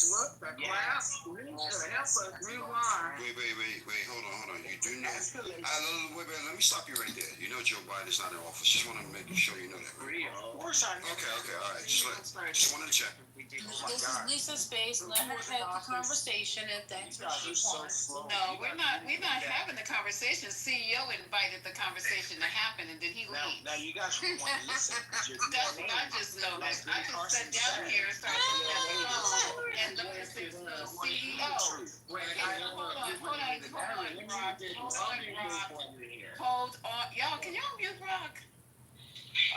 Look, the class needs to help us move on. Wait. Hold on. You do know. Wait. Let me stop you right there. You know Joe Biden's not in office. Just want to make sure you know that. Right? Of course I know. Okay. All right. Just wanted to check. This is Lisa's space. Let her have the conversation if that's what she wants. No, we're not having the conversation. CEO invited the conversation to happen, and then he leaves. Now you guys want to listen. That's what I just noticed. I just sat down here and started looking at the phone, and noticed it's the CEO. Hold on, Rock. Hold on. Y'all, can y'all mute Rock?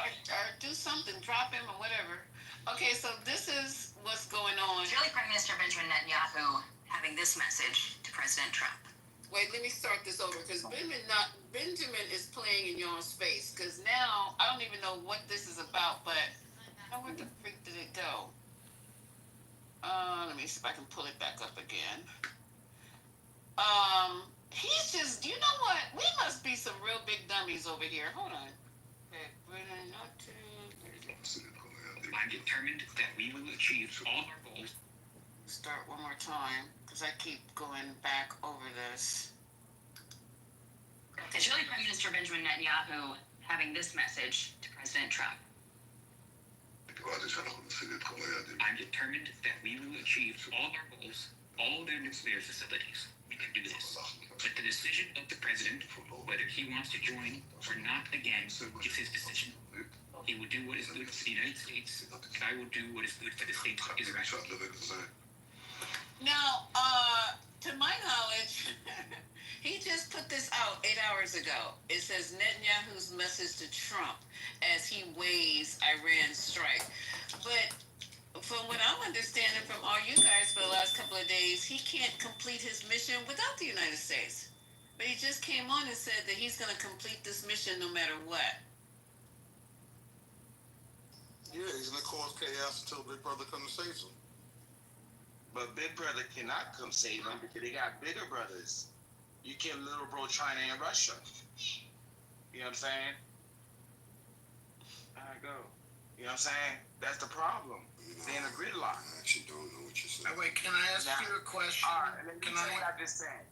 Or do something, drop him or whatever. Okay, so this is what's going on. Israeli Prime Minister Benjamin Netanyahu having this message to President Trump. Wait, let me start this over because Benjamin is playing in y'all's face. Because now I don't even know what this is about, but where the freak did it go? Let me see if I can pull it back up again. He's just, you know what? We must be some real big dummies over here. Hold on. Okay, I'm determined that we will achieve all our goals. Start one more time, because I keep going back over this. Israeli Prime Minister Benjamin Netanyahu having this message to President Trump. I'm determined that we will achieve all our goals, all their nuclear facilities. We can do this. But the decision of the president, whether he wants to join or not again, is his decision. He will do what is good for the United States, and I will do what is good for the state of Israel. Now, to my knowledge, he just put this out 8 hours ago. It says Netanyahu's message to Trump as he weighs Iran's strike. But from what I'm understanding from all you guys for the last couple of days, he can't complete his mission without the United States. But he just came on and said that he's going to complete this mission no matter what. Yeah, he's gonna cause chaos until Big Brother comes and saves him. But Big Brother cannot come save him because they got bigger brothers. You kill little bro China and Russia. You know what I'm saying? I go. You know what I'm saying? That's the problem. They in a gridlock. I actually don't know what you're saying. Wait, can I ask you a question? All right, can I? What I just said.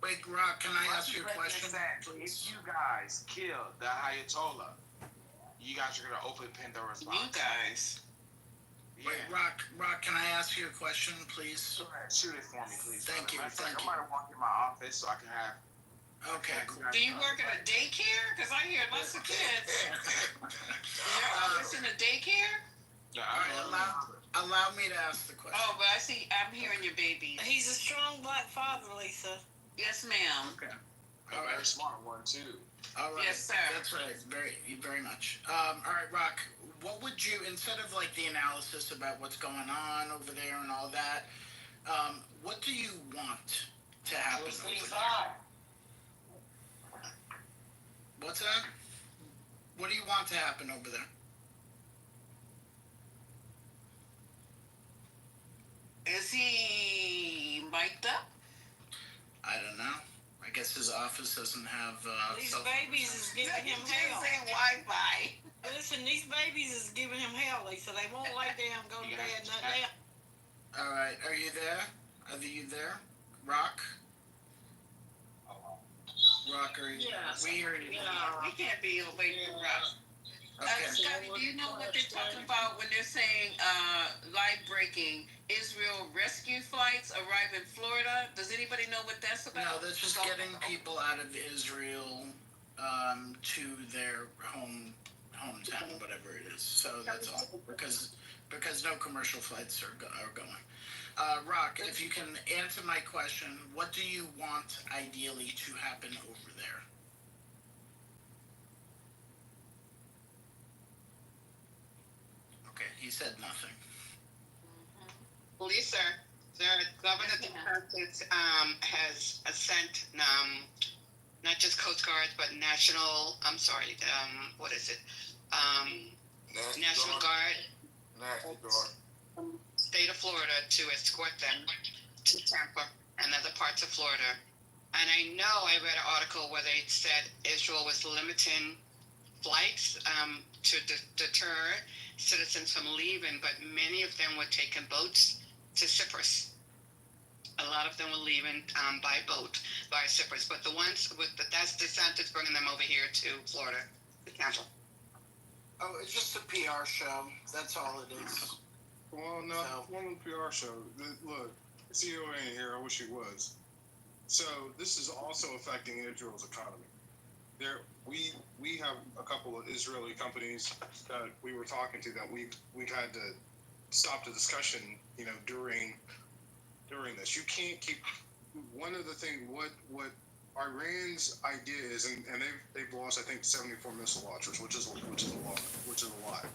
Wait, Rock, can I ask you a question? If you guys kill the Ayatollah, you guys are gonna open Pandora's box. You guys. Yeah. Wait, Rock, can I ask you a question, please? Go ahead, shoot it for me, please. Thank you. I'm gonna walk in my office so I can have. Okay. Do you work at a daycare? Because I hear lots of kids. Is in a daycare? All right, allow me to ask the question. Oh, but I'm hearing your baby. He's a strong black father, Lisa. Yes, ma'am. Okay. All right. Very smart one too. All right. Yes, sir. That's right. Very much. All right, Rock. What would you, instead of like the analysis about what's going on over there and all that, what do you want to happen over there? What's that? What do you want to happen over there? Is he mic'd up? I don't know. I guess his office doesn't have. These babies is giving him hell. Wi-Fi. Listen, these babies is giving him hell, Lisa. They won't lay down, go to bed, nothing else. All right, are you there? Are you there? Rock? Rock, are you? Yes. We hear you. We can't be away from Rock. Okay. Scotty, do you know what they're talking about when they're saying live breaking Israel rescue flights arrive in Florida? Does anybody know what that's about? No, that's just getting people out of Israel to their hometown, whatever it is. So that's all. Because no commercial flights are going. Rock, if you can answer my question, what do you want ideally to happen over there? Okay, he said nothing. Lisa, the Governor DeSantis has sent not just Coast Guards but National Guard, state of Florida to escort them to Tampa and other parts of Florida. And I know I read an article where they said Israel was limiting flights to deter citizens from leaving, but many of them were taking boats to Cyprus. A lot of them were leaving by boat, by Cyprus, but the ones that's DeSantis bringing them over here to Florida, to Tampa. Oh, it's just a PR show. That's all it is. Well, no, one PR show. Look, CEO ain't here. I wish he was. So this is also affecting Israel's economy. We have a couple of Israeli companies that we were talking to that we've had to stop the discussion, during this. You can't keep one of the things what Iran's idea is, and they've lost, I think, 74 missile launchers, which is a lot.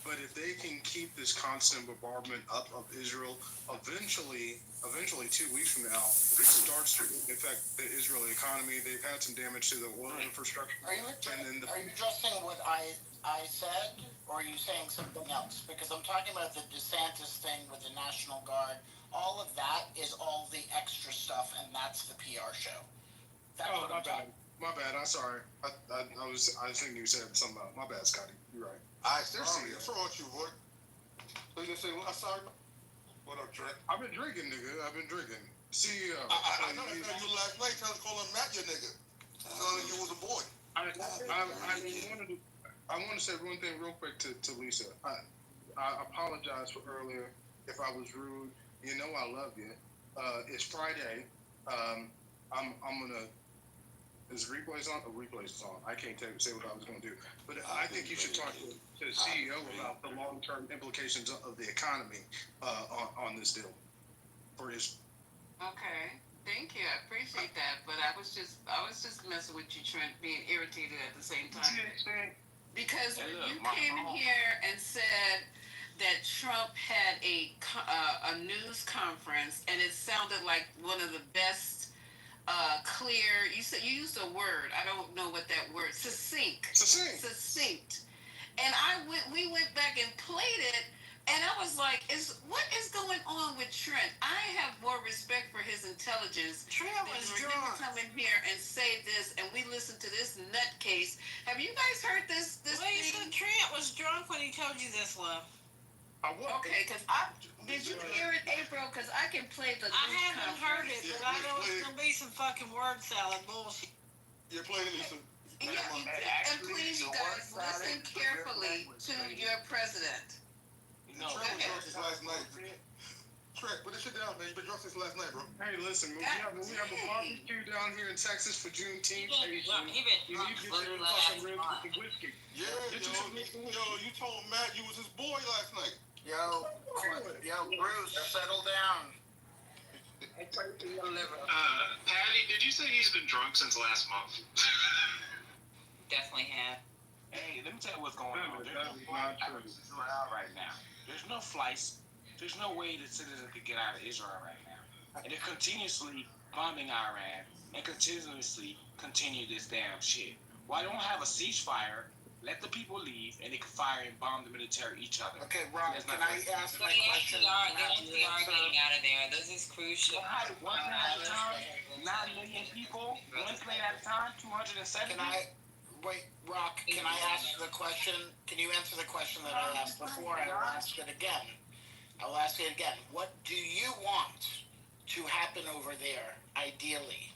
But if they can keep this constant bombardment up of Israel, eventually 2 weeks from now, it starts to affect the Israeli economy. They've had some damage to the oil infrastructure. Are you addressing what I said, or are you saying something else? Because I'm talking about the DeSantis thing with the National Guard. All of that is all the extra stuff, and that's the PR show. That's what I'm talking. My bad. I'm sorry. I was thinking you said something about. My bad, Scotty. You're right. What's wrong with you, boy? So you say, I'm sorry. What up, Trent? I've been drinking, nigga. CEO. I know you last night trying to call him Matt, your nigga. Telling you was a boy. I want to say one thing real quick to Lisa. I apologize for earlier if I was rude. You know I love you. It's Friday. I'm gonna. Is replays on? Replays is on. I can't say what I was going to do. But I think you should talk to the CEO about the long-term implications of the economy on this deal for his. Okay, thank you. I appreciate that. But I was just messing with you, Trent, being irritated at the same time. Because when you came in here and said that Trump had a news conference, and it sounded like one of the best. Clear. You used a word. I don't know what that word. Succinct. And we went back and played it, and I was like, what is going on with Trent? I have more respect for his intelligence. Trent was drunk. Come in here and say this, and we listened to this nutcase. Have you guys heard this? Lisa, Trent was drunk when he told you this, love. Okay, because did you hear it, April? Because I can play the. I haven't heard it, but I know it's gonna be some fucking word salad bullshit. You're playing Lisa. Yeah, and please, you guys, listen carefully to your president. No, Trent was drunk last night. Trent, put this shit down, man. You've been drunk since last night, bro. Hey, listen, we have a barbecue down here in Texas for Juneteenth. You need to get your fucking ribs with the whiskey. Yeah, yo, you told Matt you was his boy last night. Yo, Bruce, settle down. Patty, did you say he's been drunk since last month? Definitely have. Hey, let me tell you what's going on. There's no flights right now. There's no flights. There's no way that citizens could get out of Israel right now. And they're continuously bombing Iran and continuously continue this damn shit. Why don't have a ceasefire? Let the people leave, and they can fire and bomb the military each other. Okay, Rob, can I ask my question? They actually are getting out of there. This is crucial. One plane at a time, 9 million people, one plane at a time, 270. Wait, Rock, can I ask the question? Can you answer the question that I asked before? I will ask it again. What do you want to happen over there, ideally?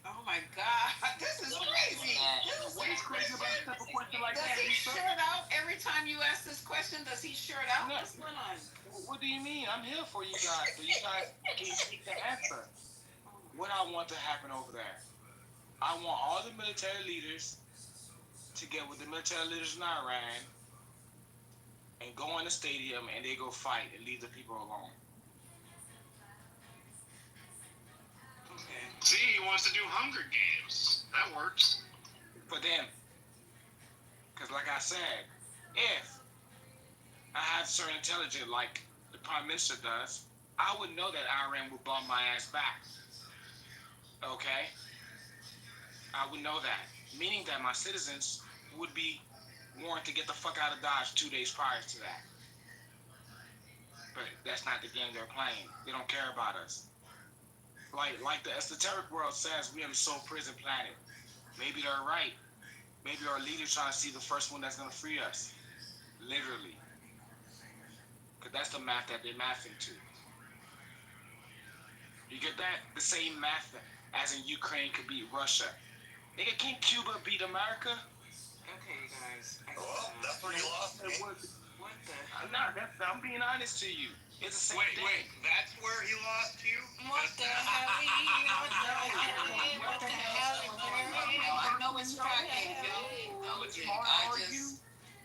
Oh my God, this is crazy. What is crazy about a simple question like that? Does he shirt out every time you ask this question? Does he shirt out? What's going on? What do you mean? I'm here for you guys. So you guys can take the answer. What I want to happen over there. I want all the military leaders to get with the military leaders in Iran and go in the stadium and they go fight and leave the people alone. See, he wants to do Hunger Games. That works. For them. Because like I said, if I had certain intelligence like the Prime Minister does, I would know that Iran would bomb my ass back. Okay? I would know that. Meaning that my citizens would be warned to get the fuck out of Dodge 2 days prior to that. But that's not the game they're playing. They don't care about us. Like the esoteric world says, we are the sole prison planet. Maybe they're right. Maybe our leaders trying to see the first one that's going to free us. Literally. math that they're mathing to. You get that? The same math as in Ukraine could beat Russia. Nigga, can't Cuba beat America? Okay, you guys. Well, that's where you lost me. What the? I'm being honest to you. It's the same thing. Wait, that's where he lost you? What the hell? What the hell? I know it's tracking,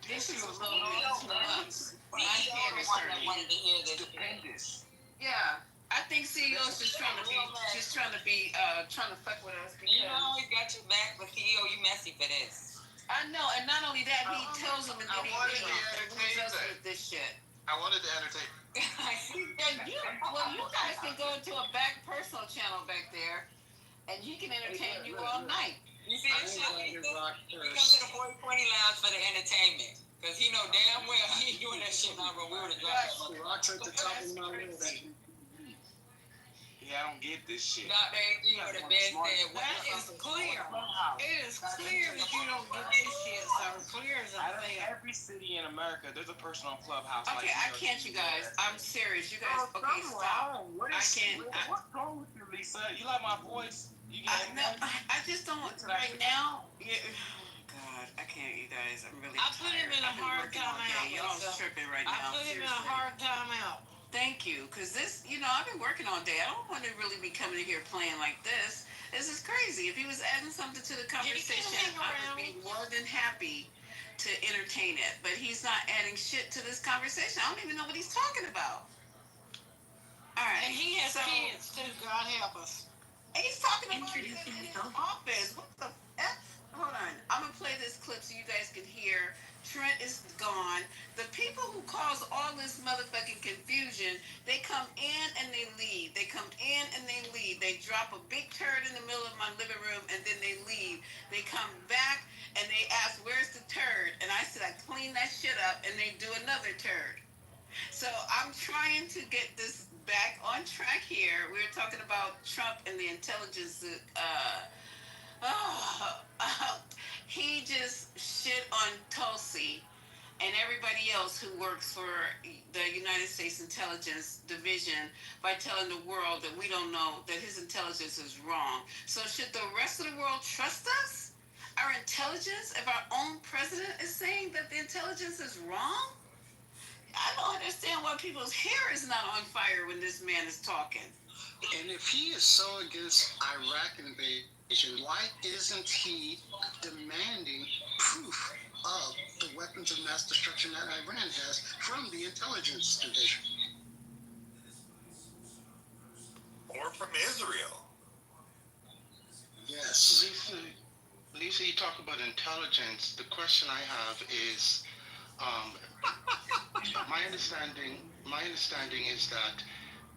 this is a little nuts. I can't wanted to hear this. Stupendous. Yeah, I think CEO's just trying to fuck with us because You know, he got your back, but CEO, you messy for this. I know, and not only that, he tells them and then he wanted to leaves us entertain with this shit. I wanted to entertain. Yeah, you guys can go to a personal channel back there, and he can entertain you all night. You see, we come to the 4020 lounge for the entertainment. Because he know damn well he ain't doing that shit now, but we would have dropped it. Rocks at the top of my list. Yeah, I don't get this shit. Dr. You would have been saying, what That is clear. It is clear that you don't get this shit, sir. Clear as a Out of bell. every city in America, there's a person on Clubhouse. Okay, I can't, you guys. I'm serious. You guys, okay, stop. What I is, can't. what's wrong with you, Lisa? You like my voice? You I just don't. Right now, yeah. God, I can't, you guys. I'm really. I put him in a I've been hard working all time day. out. Y'all tripping right I now. put him in a seriously. hard time out. Thank you, because this, I've been working all day. I don't want to really be coming in here playing like this. This is crazy. If he was adding something to the conversation, hang I around. would be more than happy to entertain it. But he's not adding shit to this conversation. I don't even know what he's talking about. All right. And he has kids too. God help us. He's talking about it in his office. What the F? Hold on. I'm going to play this clip so you guys can hear. Trent is gone. The people who cause all this motherfucking confusion, they come in and they leave. They come in and they leave. They drop a big turd in the middle of my living room and then they leave. They come back and they ask, where's the turd? And I said, I clean that shit up, and they do another turd. So I'm trying to get this back on track here. We were talking about Trump and the intelligence. He just shit on Tulsi and everybody else who works for the United States Intelligence Division by telling the world that we don't know, that his intelligence is wrong. So should the rest of the world trust us? Our intelligence, if our own president is saying that the intelligence is wrong? I don't understand why people's hair is not on fire when this man is talking. And if he is so against Iraq invasion, why isn't he demanding proof of the weapons of mass destruction that Iran has from the intelligence division? Or from Israel. Yes. Lisa, you talk about intelligence. The question I have is, my understanding is that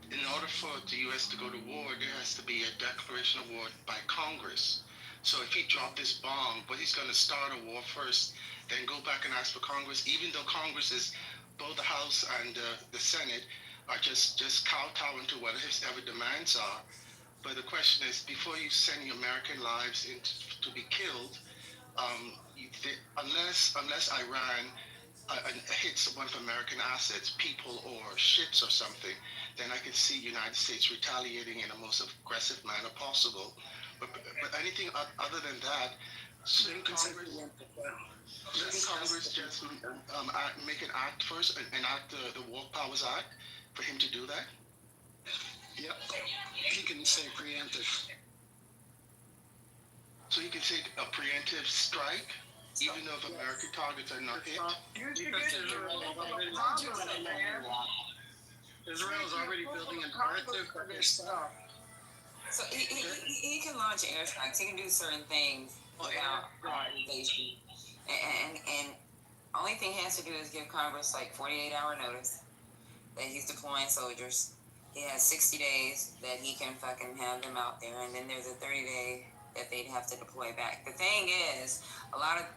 in order for the U.S. to go to war, there has to be a declaration of war by Congress. So if he dropped this bomb, but he's going to start a war first, then go back and ask for Congress, even though Congress is, both the House and the Senate are just kowtowing to whatever his demands are. But the question is, before you send your American lives to be killed, unless Iran hits one of American assets, people or ships or something, then I could see United States retaliating in the most aggressive manner possible. But anything other than that, shouldn't Congress just make an act first, enact the War Powers Act for him to do that? Yep. He can say preemptive. So he can take a preemptive strike, even though if American targets are not hit? Israel's already building a directive for their stuff. So he can launch airstrikes. He can do certain things without invasion. And only thing he has to do is give Congress like 48-hour notice that he's deploying soldiers. He has 60 days that he can fucking have them out there, and then there's a 30-day that they'd have to deploy back. The thing is, a lot of,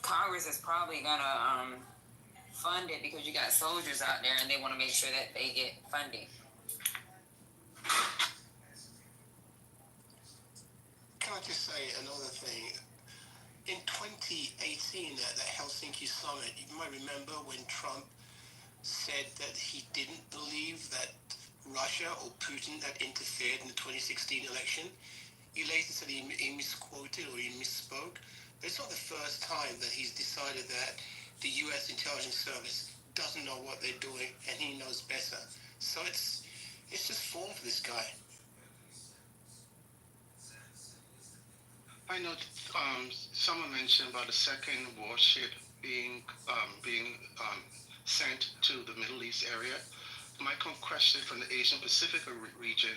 Congress is probably gonna fund it because you got soldiers out there and they want to make sure that they get funding. Can I just say another thing? In 2018 at the Helsinki summit, you might remember when Trump said that he didn't believe that Russia or Putin had interfered in the 2016 election. He later said he misquoted or he misspoke. But it's not the first time that he's decided that the U.S. intelligence service doesn't know what they're doing and he knows better. So it's just form for this guy. I know someone mentioned about a second warship being sent to the Middle East area. My question from the Asian Pacific region,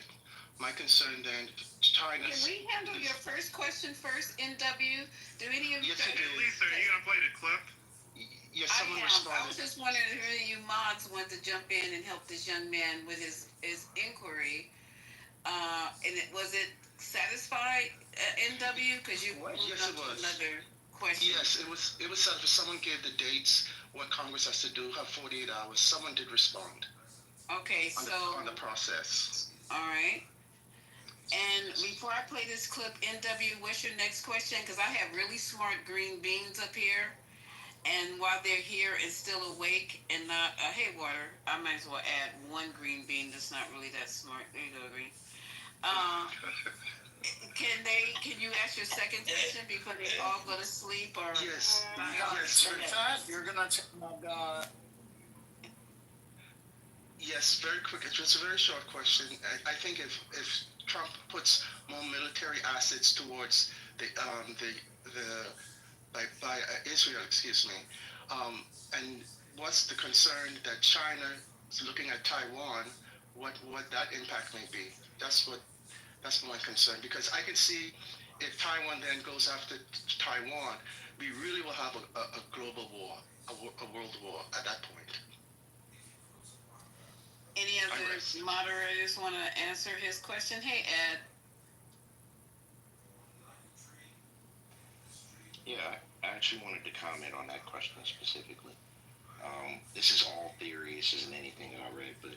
my concern then, China. Can we handle your first question first, NW? Do any of you Yes, it is. Lisa, are you gonna play the clip? Yes, someone I responded. was just wondering if any of you mods want to jump in and help this young man with his inquiry. And was it satisfied, NW? Because you Yes, it was. Another question. Yes, it was. It was satisfied. Someone gave the dates, what Congress has to do, have 48 hours. Someone did respond. Okay, On the process. All right. And before I play this clip, NW, what's your next question? Because I have really smart green beans up here. And while they're here and still awake and not, hey, Water, I might as well add one green bean that's not really that smart. There you go, Green. Can you ask your second question before they all go to sleep? Or Yes. You're gonna take my God. Yes, very quick. It's just a very short question. I think if Trump puts more military assets towards by Israel, excuse me, and what's the concern that China is looking at Taiwan? What that impact may be? That's my concern, because I can see if Taiwan then goes after Taiwan, we really will have a global war, a world war at that point. Any of the moderators want to answer his question? Hey, Ed. Yeah, I actually wanted to comment on that question specifically. This is all theory. This isn't anything I read, but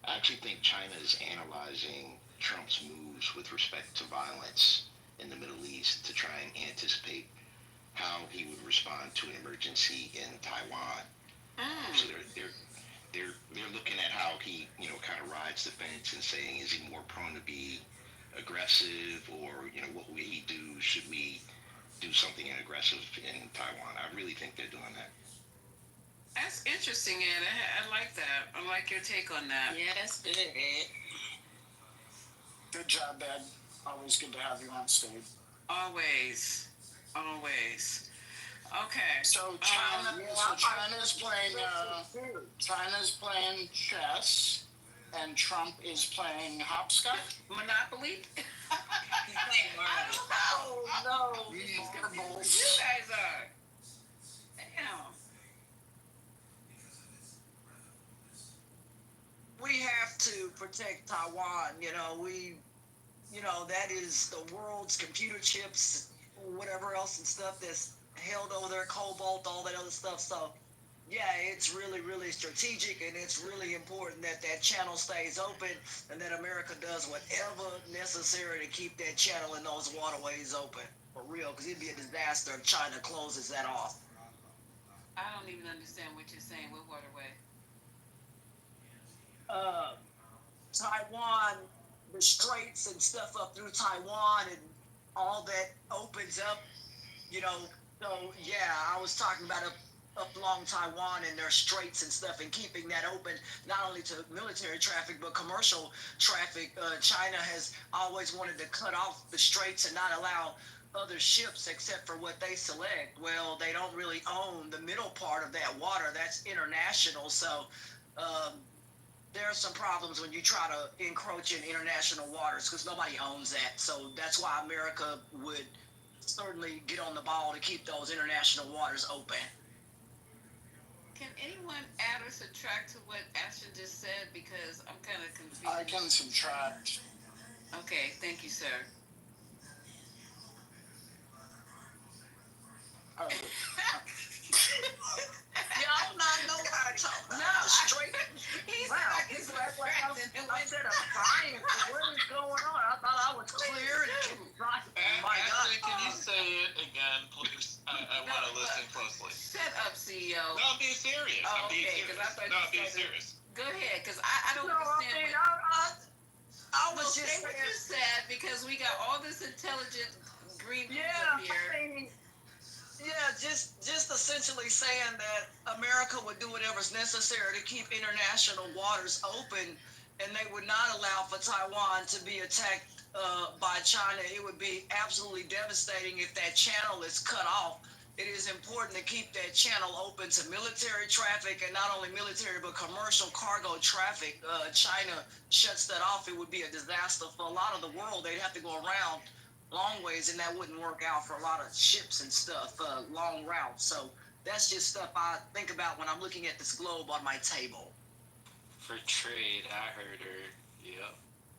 I actually think China is analyzing Trump's moves with respect to violence in the Middle East to try and anticipate how he would respond to an emergency in Taiwan. So they're looking at how he, kind of rides the fence and saying, is he more prone to be aggressive, or, what would he do? Should we do something aggressive in Taiwan? I really think they're doing that. That's interesting, Ed. I like that. I like your take on that. Yeah, that's good, Ed. Good job, Ed. Always good to have you on stage. Always. Okay. So China's playing chess, and Trump is playing hopscotch. Monopoly. He's playing Marvel. No. You guys are. Damn. We have to protect Taiwan. That is the world's computer chips, whatever else and stuff that's held over there, cobalt, all that other stuff. So, yeah, it's really, really strategic, and it's really important that channel stays open and that America does whatever necessary to keep that channel and those waterways open. For real, because it'd be a disaster if China closes that off. I don't even understand what you're saying. What waterway? Taiwan, the straits and stuff up through Taiwan and all that opens up, So, yeah, I was talking about up along Taiwan and their straits and stuff, and keeping that open, not only to military traffic, but commercial traffic. China has always wanted to cut off the straits and not allow other ships except for what they select. Well, they don't really own the middle part of that water. That's international. So, there are some problems when you try to encroach in international waters because nobody owns that. So that's why America would certainly get on the ball to keep those international waters open. Can anyone add or subtract to what Ashton just said? Because I'm kind of confused. I can subtract. Okay, thank you, sir. Y'all not know what I'm talking about. No, straight. He's Wow, like, people act like I said a science. What is going on? I thought I was clear and concise. My God. Ashley, can you say it again, please? I want to listen closely. Shut up, CEO. No, I'm being serious. I'm being serious. I thought No, I'm you being said serious. Go ahead, because I don't understand. I Well, was say just what saying. you said, because we got all this intelligent green people Yeah, here. I mean, yeah, just essentially saying that America would do whatever's necessary to keep international waters open, and they would not allow for Taiwan to be attacked by China. It would be absolutely devastating if that channel is cut off. It is important to keep that channel open to military traffic, and not only military but commercial cargo traffic. China shuts that off, it would be a disaster for a lot of the world. They'd have to go around long ways, and that wouldn't work out for a lot of ships and stuff, long routes. So that's just stuff I think about when I'm looking at this globe on my table. For trade, I heard her. Yep.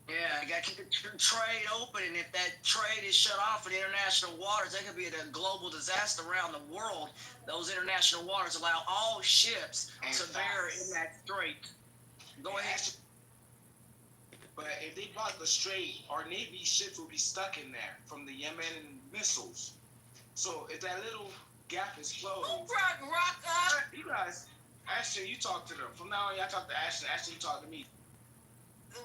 Yeah, you got to keep the trade open, and if that trade is shut off in international waters, that could be a global disaster around the world. Those international waters allow all ships to bear in that strait. Go ahead. But if they block the strait, our Navy ships will be stuck in there from the Yemen missiles. So if that little gap is closed, Who brought Rock up? you guys, Ashton, you talk to them. From now on, y'all talk to Ashton. Ashton, you talk to me.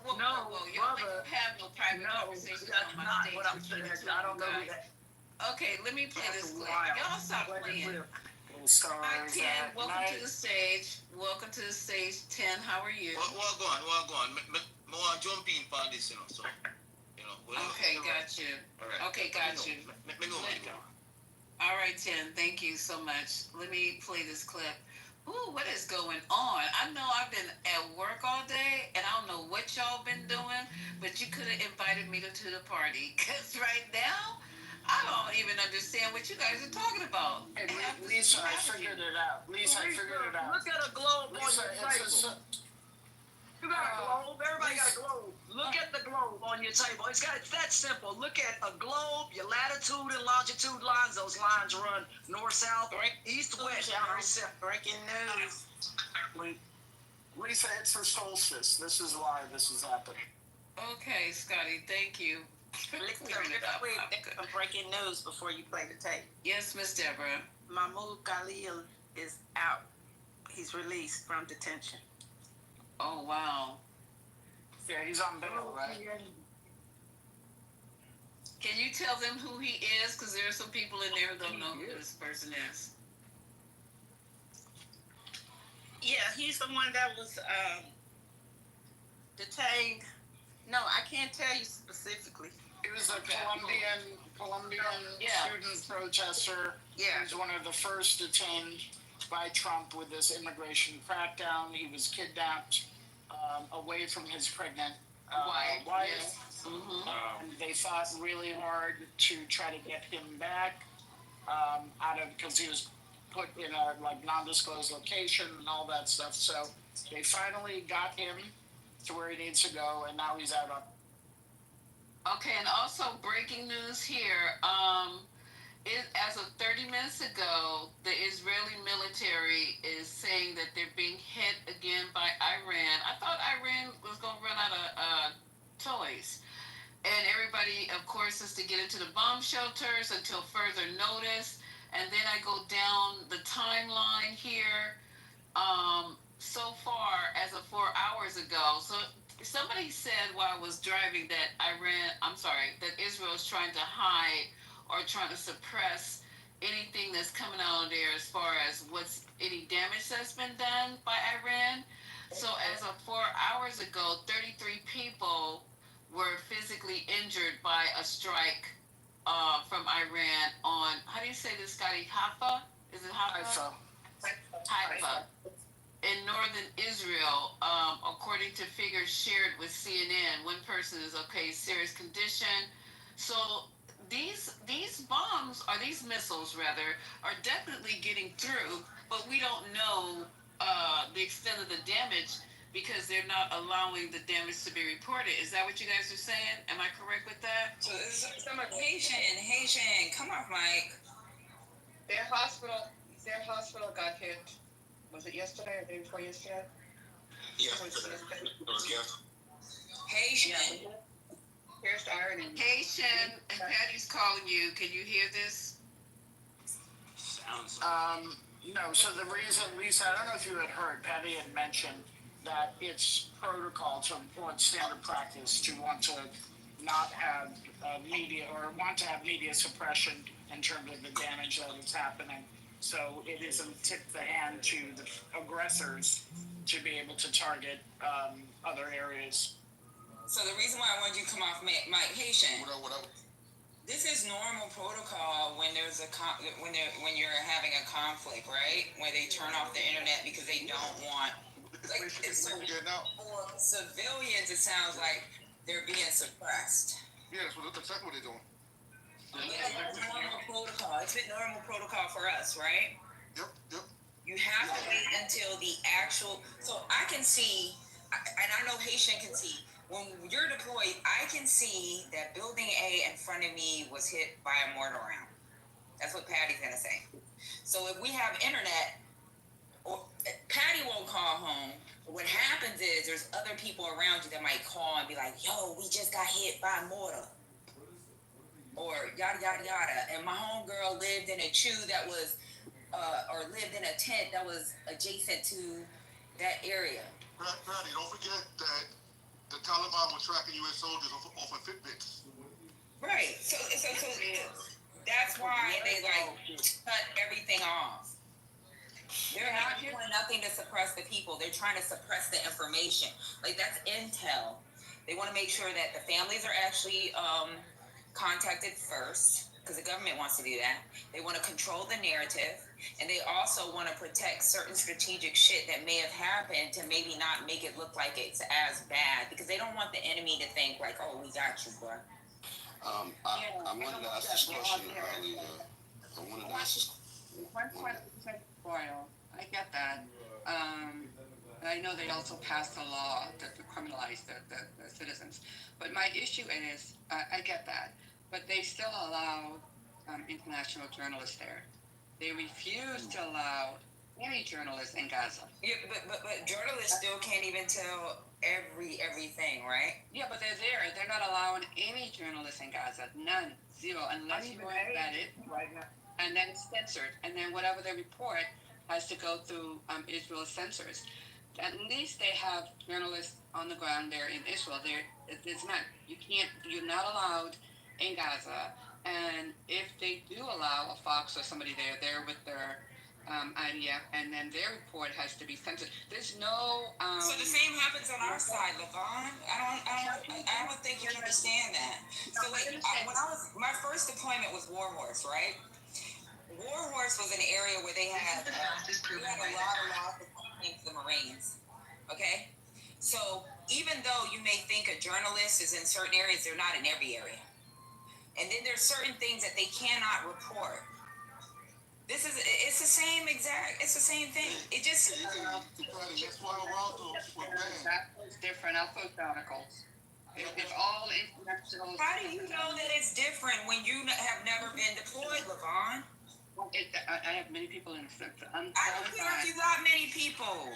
Well, No, you don't brother. have no private No, conversations that's on my not stage what I'm with you saying. two I don't know who guys. that. Okay, let me play this clip. Wild. Y'all stop playing. Hi, Ken. Welcome to the stage. Welcome to the stage. 10, how are you? Well, go on. Me want to jump in for this, so, Okay, got you. All right. Okay, got you. Me know what you want. All right, 10, thank you so much. Let me play this clip. Ooh, what is going on? I know I've been at work all day, and I don't know what y'all been doing, but you could have invited me to the party. Because right now, I don't even understand what you guys are talking about. Hey, Lisa, I figured it out. Lisa, I figured it out. Look at a globe on Lisa, your it's table. You got a globe. Everybody got a globe. Look at the globe on your table. It's that simple. Look at a globe, your latitude and longitude lines. Those lines run north, south, east, west. Breaking news. Lisa, it's the solstice. This is why this is happening. Okay, Scotty, thank you. Breaking news before you play the tape. Yes, Miss Deborah. Mahmoud Khalil is out. He's released from detention. Oh, wow. Yeah, he's on bail, right? Can you tell them who he is? Because there are some people in there who don't know who this person is. Yeah, he's the one that was detained. No, I can't tell you specifically. He was a Colombian student protester. Yeah. He was one of the first detained by Trump with this immigration crackdown. He was kidnapped away from his pregnant wife. Yes. And they fought really hard to try to get him back because he was put in a non-disclosed location and all that stuff. So they finally got him to where he needs to go, and now he's out on. Okay, and also breaking news here. As of 30 minutes ago, the Israeli military is saying that they're being hit again by Iran. I thought Iran was going to run out of toys. And everybody, of course, is to get into the bomb shelters until further notice. And then I go down the timeline here. So far, as of 4 hours ago, so somebody said while I was driving that that Israel is trying to hide or trying to suppress anything that's coming out of there as far as any damage that's been done by Iran. So as of 4 hours ago, 33 people were physically injured by a strike from Iran on, how do you say this, Scotty? Haifa? Is it Haifa? Haifa. In northern Israel, according to figures shared with CNN, one person is serious condition. So these bombs, or these missiles rather, are definitely getting through, but we don't know the extent of the damage because they're not allowing the damage to be reported. Is that what you guys are saying? Am I correct with that? So Haitian, come off, Mike. Their hospital got hit. Was it yesterday or the day before yesterday? Yeah. Haitian. Here's the irony. Haitian, and Patty's calling you. Can you hear this? No, so the reason, Lisa, I don't know if you had heard, Patty had mentioned that it's protocol to employ standard practice to want to not have media or want to have media suppression in terms of the damage that is happening. So it isn't tip the hand to the aggressors to be able to target other areas. So the reason why I wanted you to come off Mike Haitian. This is normal protocol when there's when you're having a conflict, right? Where they turn off the internet because they don't want for civilians. It sounds like they're being suppressed. Yeah, that's what they're doing. It's normal protocol. It's been normal protocol for us, right? Yep. You have to wait until the actual. So I can see, and I know Haitian can see. When you're deployed, I can see that building A in front of me was hit by a mortar round. That's what Patty's gonna say. So if we have internet, Patty won't call home. But what happens is there's other people around you that might call and be like, "Yo, we just got hit by a mortar," or yada yada yada. And my homegirl lived in a chew that was, or lived in a tent that was adjacent to that area. Patty, don't forget that the Taliban were tracking U.S. soldiers off of Fitbits. Right. So that's why they cut everything off. They're not doing nothing to suppress the people. They're trying to suppress the information. Like, that's intel. They want to make sure that the families are actually contacted first, because the government wants to do that. They want to control the narrative, and they also want to protect certain strategic shit that may have happened to maybe not make it look like it's as bad, because they don't want the enemy to think like, "Oh, we got you, bro." I wanted to ask this question earlier. I wanted to ask this. One question, Boyle. I get that. I know they also passed a law to criminalize the citizens. But my issue is, I get that, but they still allow international journalists there. They refuse to allow any journalists in Gaza. Yeah, but journalists still can't even tell everything, right? Yeah, but they're there. They're not allowing any journalists in Gaza. None. Zero. Unless you are vetted. Right now. And then it's censored. And then whatever they report has to go through Israel's censors. At least they have journalists on the ground there in Israel. It's not. You're not allowed in Gaza. And if they do allow a Fox or somebody there with their idea, and then their report has to be censored. There's no. So the same happens on our side, Levon. I don't think you understand that. So my first deployment was Warhorse, right? Warhorse was an area where they had a lot of loss of the Marines. Okay, so even though you may think a journalist is in certain areas, they're not in every area. And then there's certain things that they cannot report. It's the same thing. It just. That's different. I'll post articles. If all international. How do you know that it's different when you have never been deployed, Levon? I have many people in the I don't care if you got many people.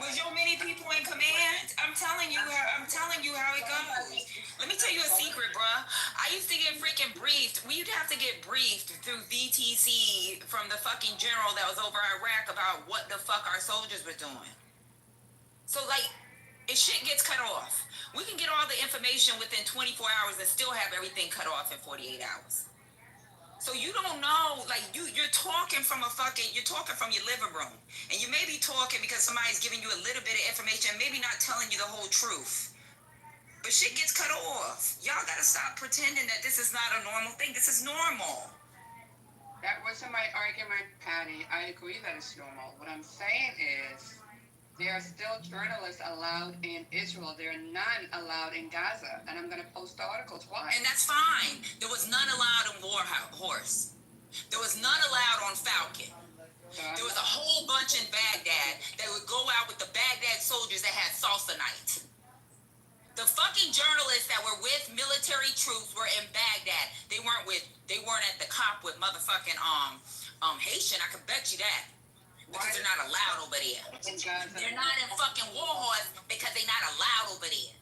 Was your many people in command? I'm telling you how it goes. Let me tell you a secret, bruh. I used to get freaking briefed. We'd have to get briefed through VTC from the fucking general that was over Iraq about what the fuck our soldiers were doing. So, like, if shit gets cut off, we can get all the information within 24 hours and still have everything cut off in 48 hours. So you don't know, like, you're talking from your living room. And you may be talking because somebody's giving you a little bit of information, maybe not telling you the whole truth. But shit gets cut off. Y'all gotta stop pretending that this is not a normal thing. This is normal. That wasn't my argument, Patty. I agree that it's normal. What I'm saying is, there are still journalists allowed in Israel. There are none allowed in Gaza. And I'm going to post articles. Why? And that's fine. There was none allowed on Warhorse. There was none allowed on Falcon. There was a whole bunch in Baghdad that would go out with the Baghdad soldiers that had salsa night. The fucking journalists that were with military troops were in Baghdad. They weren't at the COP with motherfucking Haitian. I can bet you that. Because they're not allowed over there. They're not in fucking Warhorse because they're not allowed over there.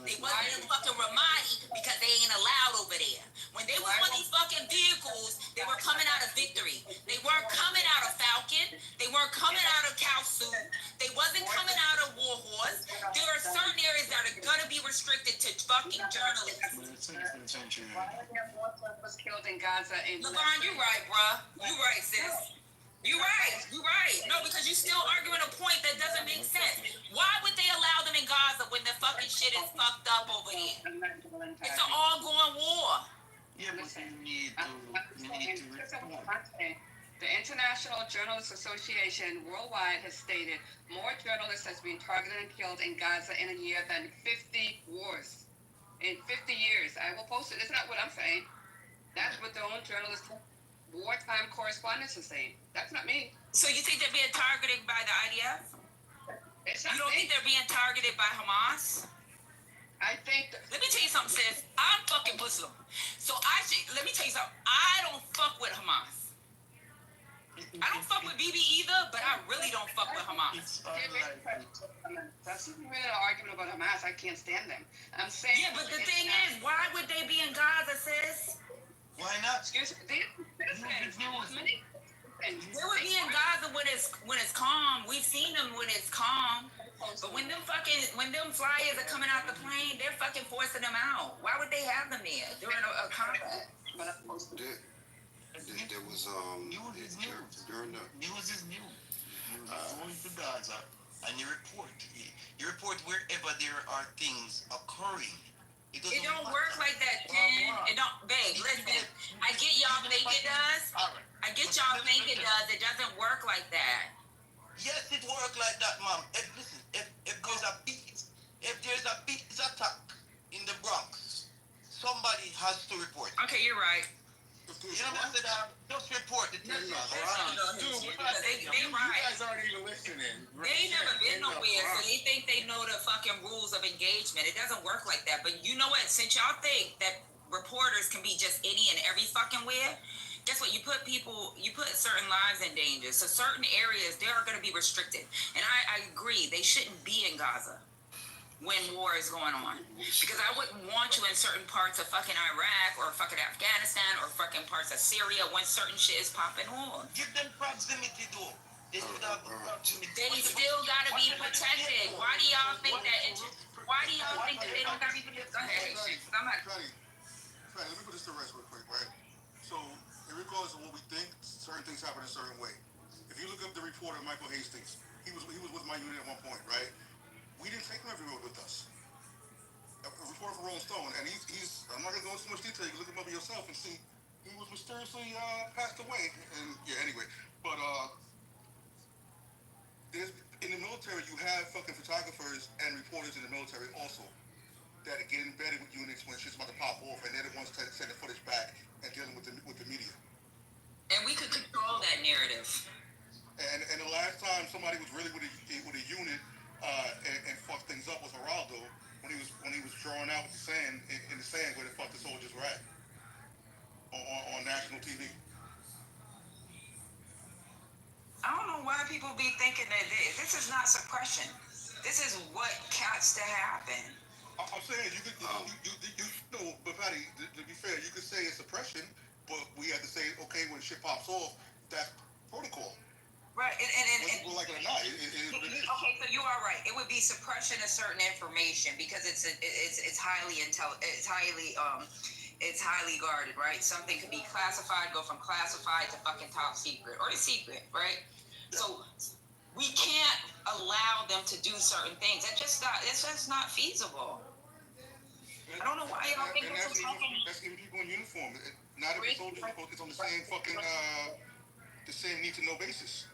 They wasn't in fucking Ramadi because they ain't allowed over there. When they was on these fucking vehicles, they were coming out of Victory. They weren't coming out of Falcon. They weren't coming out of Kalsu. They wasn't coming out of fucking journalists. Was killed in Gaza in LeVon, you right, bruh. You right, sis. You right. You right. No, because you still arguing a point that doesn't make sense. Why would they allow them in Gaza when the fucking shit is fucked up over there? It's an ongoing war. Yeah, but you need to report. The International Journalists Association worldwide has stated more journalists has been targeted and killed in Gaza in a year than 50 wars. In 50 years. I will post it. It's not what I'm saying. That's what their own journalists, wartime correspondents are saying. That's not me. So you think they're being targeted by the IDF? It's not You don't me. think they're being targeted by Hamas? I think Let me tell you something, sis. I'm fucking Muslim. So let me tell you something. I don't fuck with Hamas. I don't fuck with BB either, but I really don't fuck with Hamas. that's not really an argument about Hamas. I can't stand them. I'm saying. Yeah, but the thing is, why would they be in Gaza, sis? Why not? Excuse me. They would be in Gaza when it's calm. We've seen them when it's calm. But when them flyers are coming out the plane, they're fucking forcing them out. Why would they have them there during a combat? There was during the News is new. You go into Gaza and you report. You report wherever there are things occurring. It don't work like that, Jen. It don't, babe. Listen, I get y'all think it does. I get y'all think it does. It doesn't work like that. Yes, it works like that, ma'am. Listen, if there's a peace attack in the Bronx, somebody has to report. Okay, you're right. You know what I said? Just report the thing. Dude, you guys aren't even listening. They ain't never been nowhere, so they think they know the fucking rules of engagement. It doesn't work like that. But you know what? Since y'all think that reporters can be just any and every fucking where, guess what? You put certain lives in danger. So certain areas, they are going to be restricted. And I agree, they shouldn't be in Gaza when war is going on. Because I wouldn't want you in certain parts of fucking Iraq or fucking Afghanistan or fucking parts of Syria when certain shit is popping on. Give them proximity though. They still gotta be protected. Why do y'all think that they don't gotta be protected? Go ahead. Patty, let me put this to rest real quick, right? So, regardless of what we think, certain things happen a certain way. If you look up the reporter Michael Hastings, he was with my unit at one point, right? We didn't take him everywhere with us. A reporter for Rolling Stone, and he's I'm not gonna go into too much detail. You can look him up yourself and see he was mysteriously passed away. And yeah, anyway, but in the military you have fucking photographers and reporters in the military also that get embedded with units when shit's about to pop off, and they're the ones that send the footage back and dealing with the media. And we could control that narrative. And the last time somebody was really with a unit and fucked things up was Geraldo when he was drawing out with the sand in the sand where the fuck the soldiers were at on national TV. I don't know why people be thinking that this is not suppression. This is what has to happen. I'm saying you could but Patty, to be fair, you could say it's suppression, but we have to say okay when shit pops off, that's protocol. Right, and like it or not, okay, so you are right. It would be suppression of certain information because it's highly guarded, right? Something could be classified, go from classified to fucking top secret or secret, right? So we can't allow them to do certain things. It's just not feasible. I don't know why y'all think that's even people in uniform. Not every soldier is on the same fucking the same need to know basis.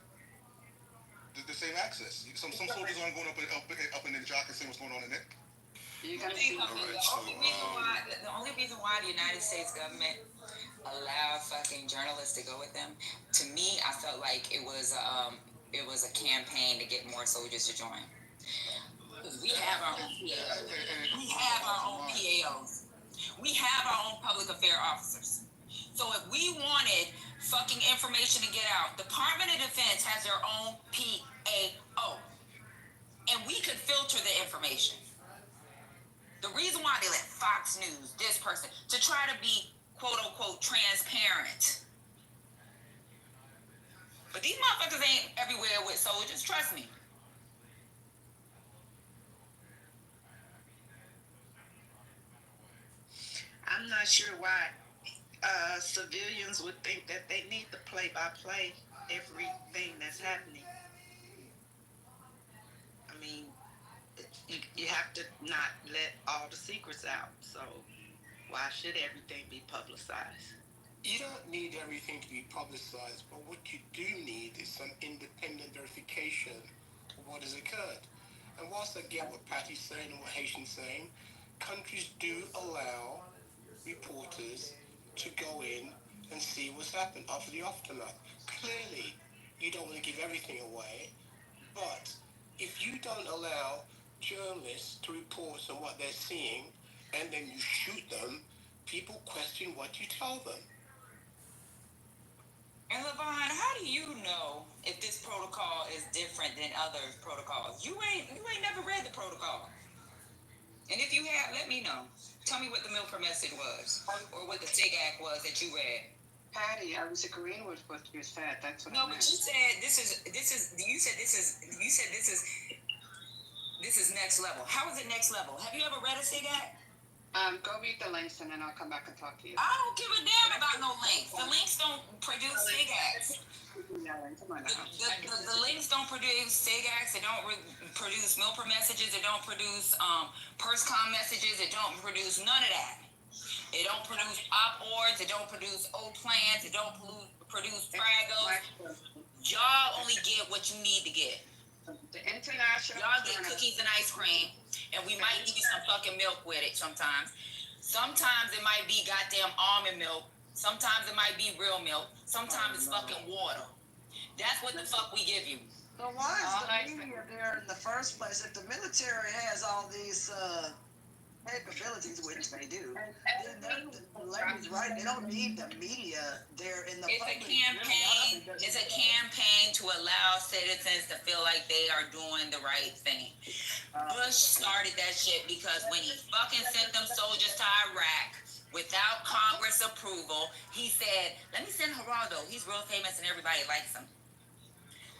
The same access. Some soldiers aren't going up in the jock and saying what's going on in it. The only reason why the United States government allowed fucking journalists to go with them, to me, I felt like it was a campaign to get more soldiers to join. We have our own PAOs. We have our own public affairs officers. So if we wanted fucking information to get out, Department of Defense has their own PAO. And we could filter the information. The reason why they let Fox News, this person, to try to be quote unquote transparent. But these motherfuckers ain't everywhere with soldiers, trust me. I'm not sure why civilians would think that they need the play-by-play everything that's happening. I mean, you have to not let all the secrets out. So why should everything be publicized? You don't need everything to be publicized, but what you do need is some independent verification of what has occurred. And whilst I get what Patty's saying and what Haitian's saying, countries do allow reporters to go in and see what's happened after the aftermath. Clearly, you don't want to give everything away, but if you don't allow journalists to report on what they're seeing and then you shoot them, people question what you tell them. And Levon, how do you know if this protocol is different than other protocols? You ain't never read the protocol. And if you have, let me know. Tell me what the Milford message was, or what the SIG Act was that you read. Patty, I was agreeing with what you said. That's what No, I meant. but you said this is next level. How is it next level? Have you ever read a SIG Act? Go read the links and then I'll come back and talk to you. I don't give a damn about no links. The links don't produce SIG Acts. The links don't produce SIG Acts. They don't produce Milford messages. They don't produce PERSCOM messages. It don't produce none of that. It don't produce op-ords. It don't produce old plans. It don't produce fragos. Y'all only get what you need to get. The international. Y'all get cookies and ice cream, and we might give you some fucking milk with it sometimes. Sometimes it might be goddamn almond milk. Sometimes it might be real milk. Sometimes it's fucking water. That's what the fuck we give you. So why is the media there in the first place? If the military has all these capabilities, which they do, then the lady's right. They don't need the media there in the public. It's a campaign to allow citizens to feel like they are doing the right thing. Bush started that shit because when he fucking sent them soldiers to Iraq without Congress approval, he said, let me send Geraldo. He's real famous and everybody likes him.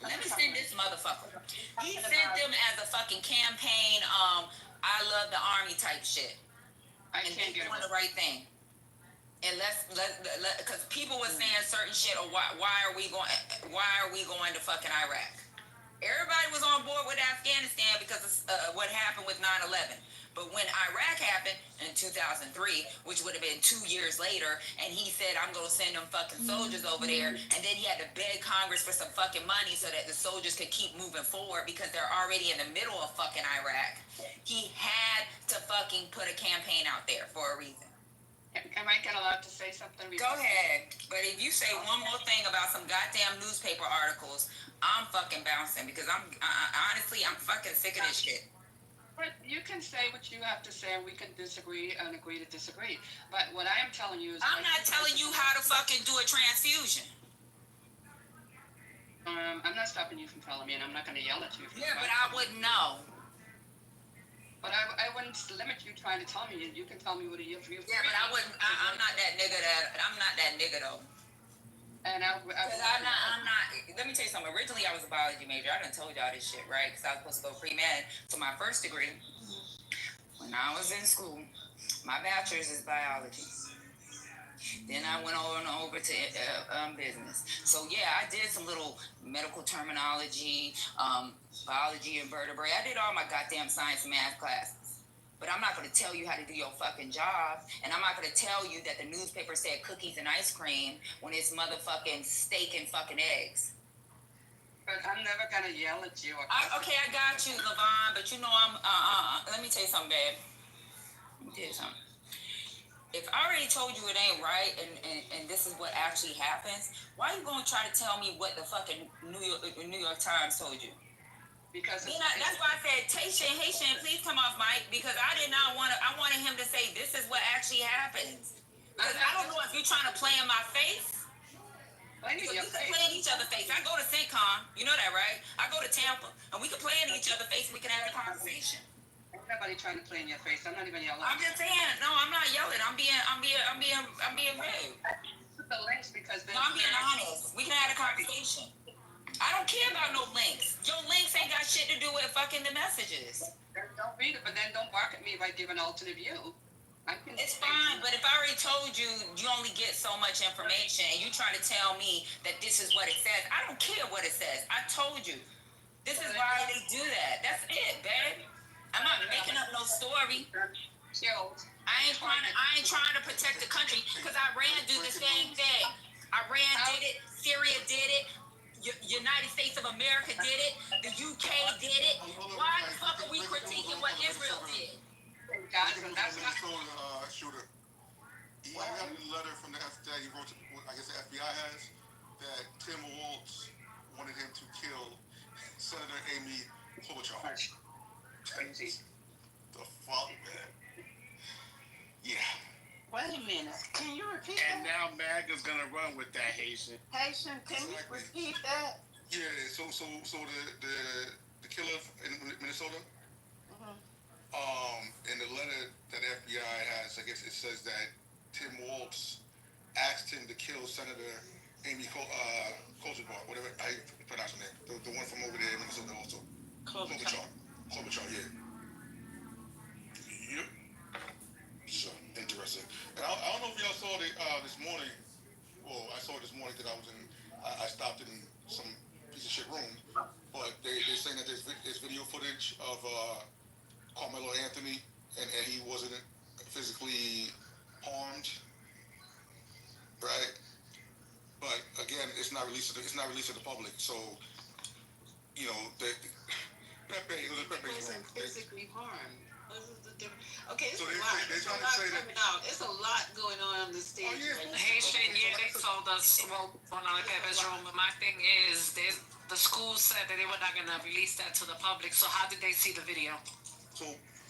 Let me send this motherfucker. He sent them as a fucking campaign, I love the army type shit. And they doing the right thing. And let's because people were saying certain shit, or why are we going to fucking Iraq? Everybody was on board with Afghanistan because of what happened with 9/11. But when Iraq happened in 2003, which would have been 2 years later, and he said, I'm going to send them fucking soldiers over there, and then he had to beg Congress for some fucking money so that the soldiers could keep moving forward because they're already in the middle of fucking Iraq. He had to fucking put a campaign out there for a reason. Am I allowed to say something? Go ahead. But if you say one more thing about some goddamn newspaper articles, I'm fucking bouncing because honestly, I'm fucking sick of this shit. But you can say what you have to say, and we can disagree and agree to disagree. But what I am telling you is... I'm not telling you how to fucking do a transfusion. I'm not stopping you from telling me, and I'm not going to yell at you. Yeah, but I wouldn't know. But I wouldn't limit you trying to tell me. You can tell me what you feel. Yeah, but I wouldn't. I'm not that nigga. I'm not that nigga though. And I'm not. Let me tell you something. Originally, I was a biology major. I done told y'all this shit, right? Because I was supposed to go pre-med for my first degree. When I was in school, my bachelor's is biology. Then I went over to business. So yeah, I did some little medical terminology, biology and vertebrae. I did all my goddamn science and math classes. But I'm not going to tell you how to do your fucking job. And I'm not going to tell you that the newspaper said cookies and ice cream when it's motherfucking steak and fucking eggs. But I'm never going to yell at you. Okay, I got you, Levon. But you know let me tell you something, babe. Let me tell you something. If I already told you it ain't right and this is what actually happens, why are you going to try to tell me what the fucking New York Times told you? Because that's why I said, Haitian, please come off mic, because I did not want to. I wanted him to say this is what actually happens. Because I don't know if you're trying to play in my face. We can play in each other's face. I go to CENTCOM, you know that, right? I go to Tampa, and we can play in each other's face. And we can have a conversation. Ain't nobody trying to play in your face. I'm not even yelling. I'm just saying, no, I'm not yelling. I'm being rude. The links because no, I'm being honest. We can have a conversation. I don't care about no links. Your links ain't got shit to do with fucking the messages. Don't read it, but then don't bark at me by giving alternate view. It's fine, but if I already told you, you only get so much information, and you trying to tell me that this is what it says. I don't care what it says. I told you. This is why they do that. That's it, babe. I'm not making up no story. I ain't trying to protect the country because Iran do the same thing. Iran did it. Syria did it. United States of America did it. The UK did it. Why the fuck are we critiquing what Israel did? Shooter. He got a letter from the FBI. He wrote to, I guess the FBI has, that Tim Walz wanted him to kill Senator Amy Klobuchar. Crazy. The fuck, man. Yeah. Wait a minute. Can you repeat And that? now MAGA's gonna run with that, Haitian. Haitian, can you repeat that? Yeah. So the killer in Minnesota. In the letter that the FBI has, I guess it says that Tim Walz asked him to kill Senator Amy Klobuchar, whatever I pronounce her name, the one from over there in Minnesota also. Klobuchar, yeah. Yep. So interesting. And I don't know if y'all saw it this morning. Well, I saw it this morning because I stopped in some piece of shit room, but they're saying that there's video footage of Carmelo Anthony, and he wasn't physically harmed, right? But again, it's not released to the public. So, you know, Pepe wasn't physically harmed. Okay, it's So a lot. they're trying to say that. Coming out. It's a lot going on the stage. Haitian, yeah, they told us, well, on our Pepper's room, but my thing is, the school said that they were not going to release that to the public, so how did they see the video? So,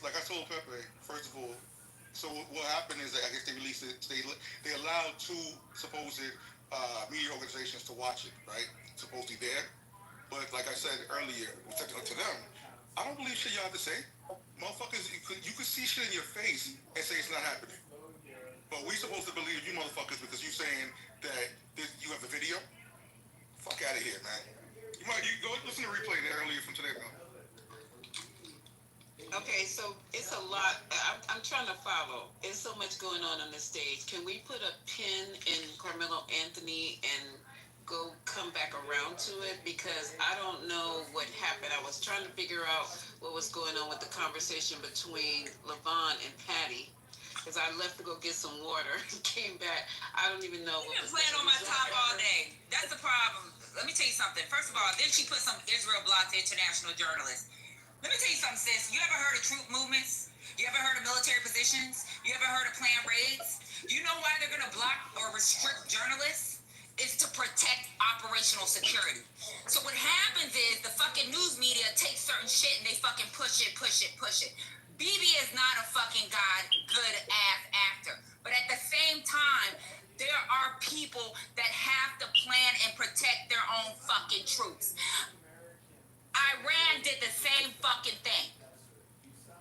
like I told Pepe, first of all, so what happened is that I guess they released it. They allowed two supposed media organizations to watch it, right? Supposedly there, but like I said earlier, to them, I don't believe shit y'all have to say. Motherfuckers, you could see shit in your face and say it's not happening. But we supposed to believe you motherfuckers because you saying that you have the video? Fuck out of here, man. You go listen to the replay there earlier from today, man. Okay, so it's a lot. I'm trying to follow. There's so much going on the stage. Can we put a pin in Carmelo Anthony and come back around to it? Because I don't know what happened. I was trying to figure out what was going on with the conversation between Levon and Patty. Because I left to go get some water, came back. I don't even know. You've been playing on my top all day. That's the problem. Let me tell you something. First of all, then she put some Israel blocked international journalists. Let me tell you something, sis. You ever heard of troop movements? You ever heard of military positions? You ever heard of planned raids? You know why they're going to block or restrict journalists? Is to protect operational security. So what happens is the fucking news media takes certain shit and they fucking push it. BB is not a fucking good ass actor. But at the same time, there are people that have to plan and protect their own fucking troops. Iran did the same fucking thing.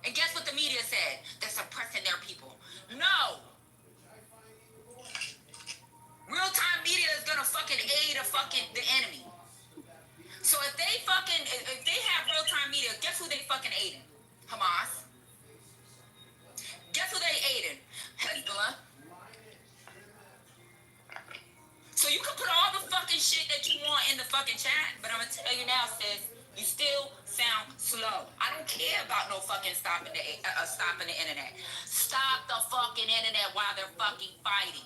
And guess what the media said? They're suppressing their people. No. Real-time media is gonna fucking aid the enemy. So if they have real-time media, guess who they fucking aiding? Hamas. Guess who they aiding? Hezbollah. So you can put all the fucking shit that you want in the fucking chat, but I'm gonna tell you now, sis, you still sound slow. I don't care about no fucking stopping the internet. Stop the fucking internet while they're fucking fighting.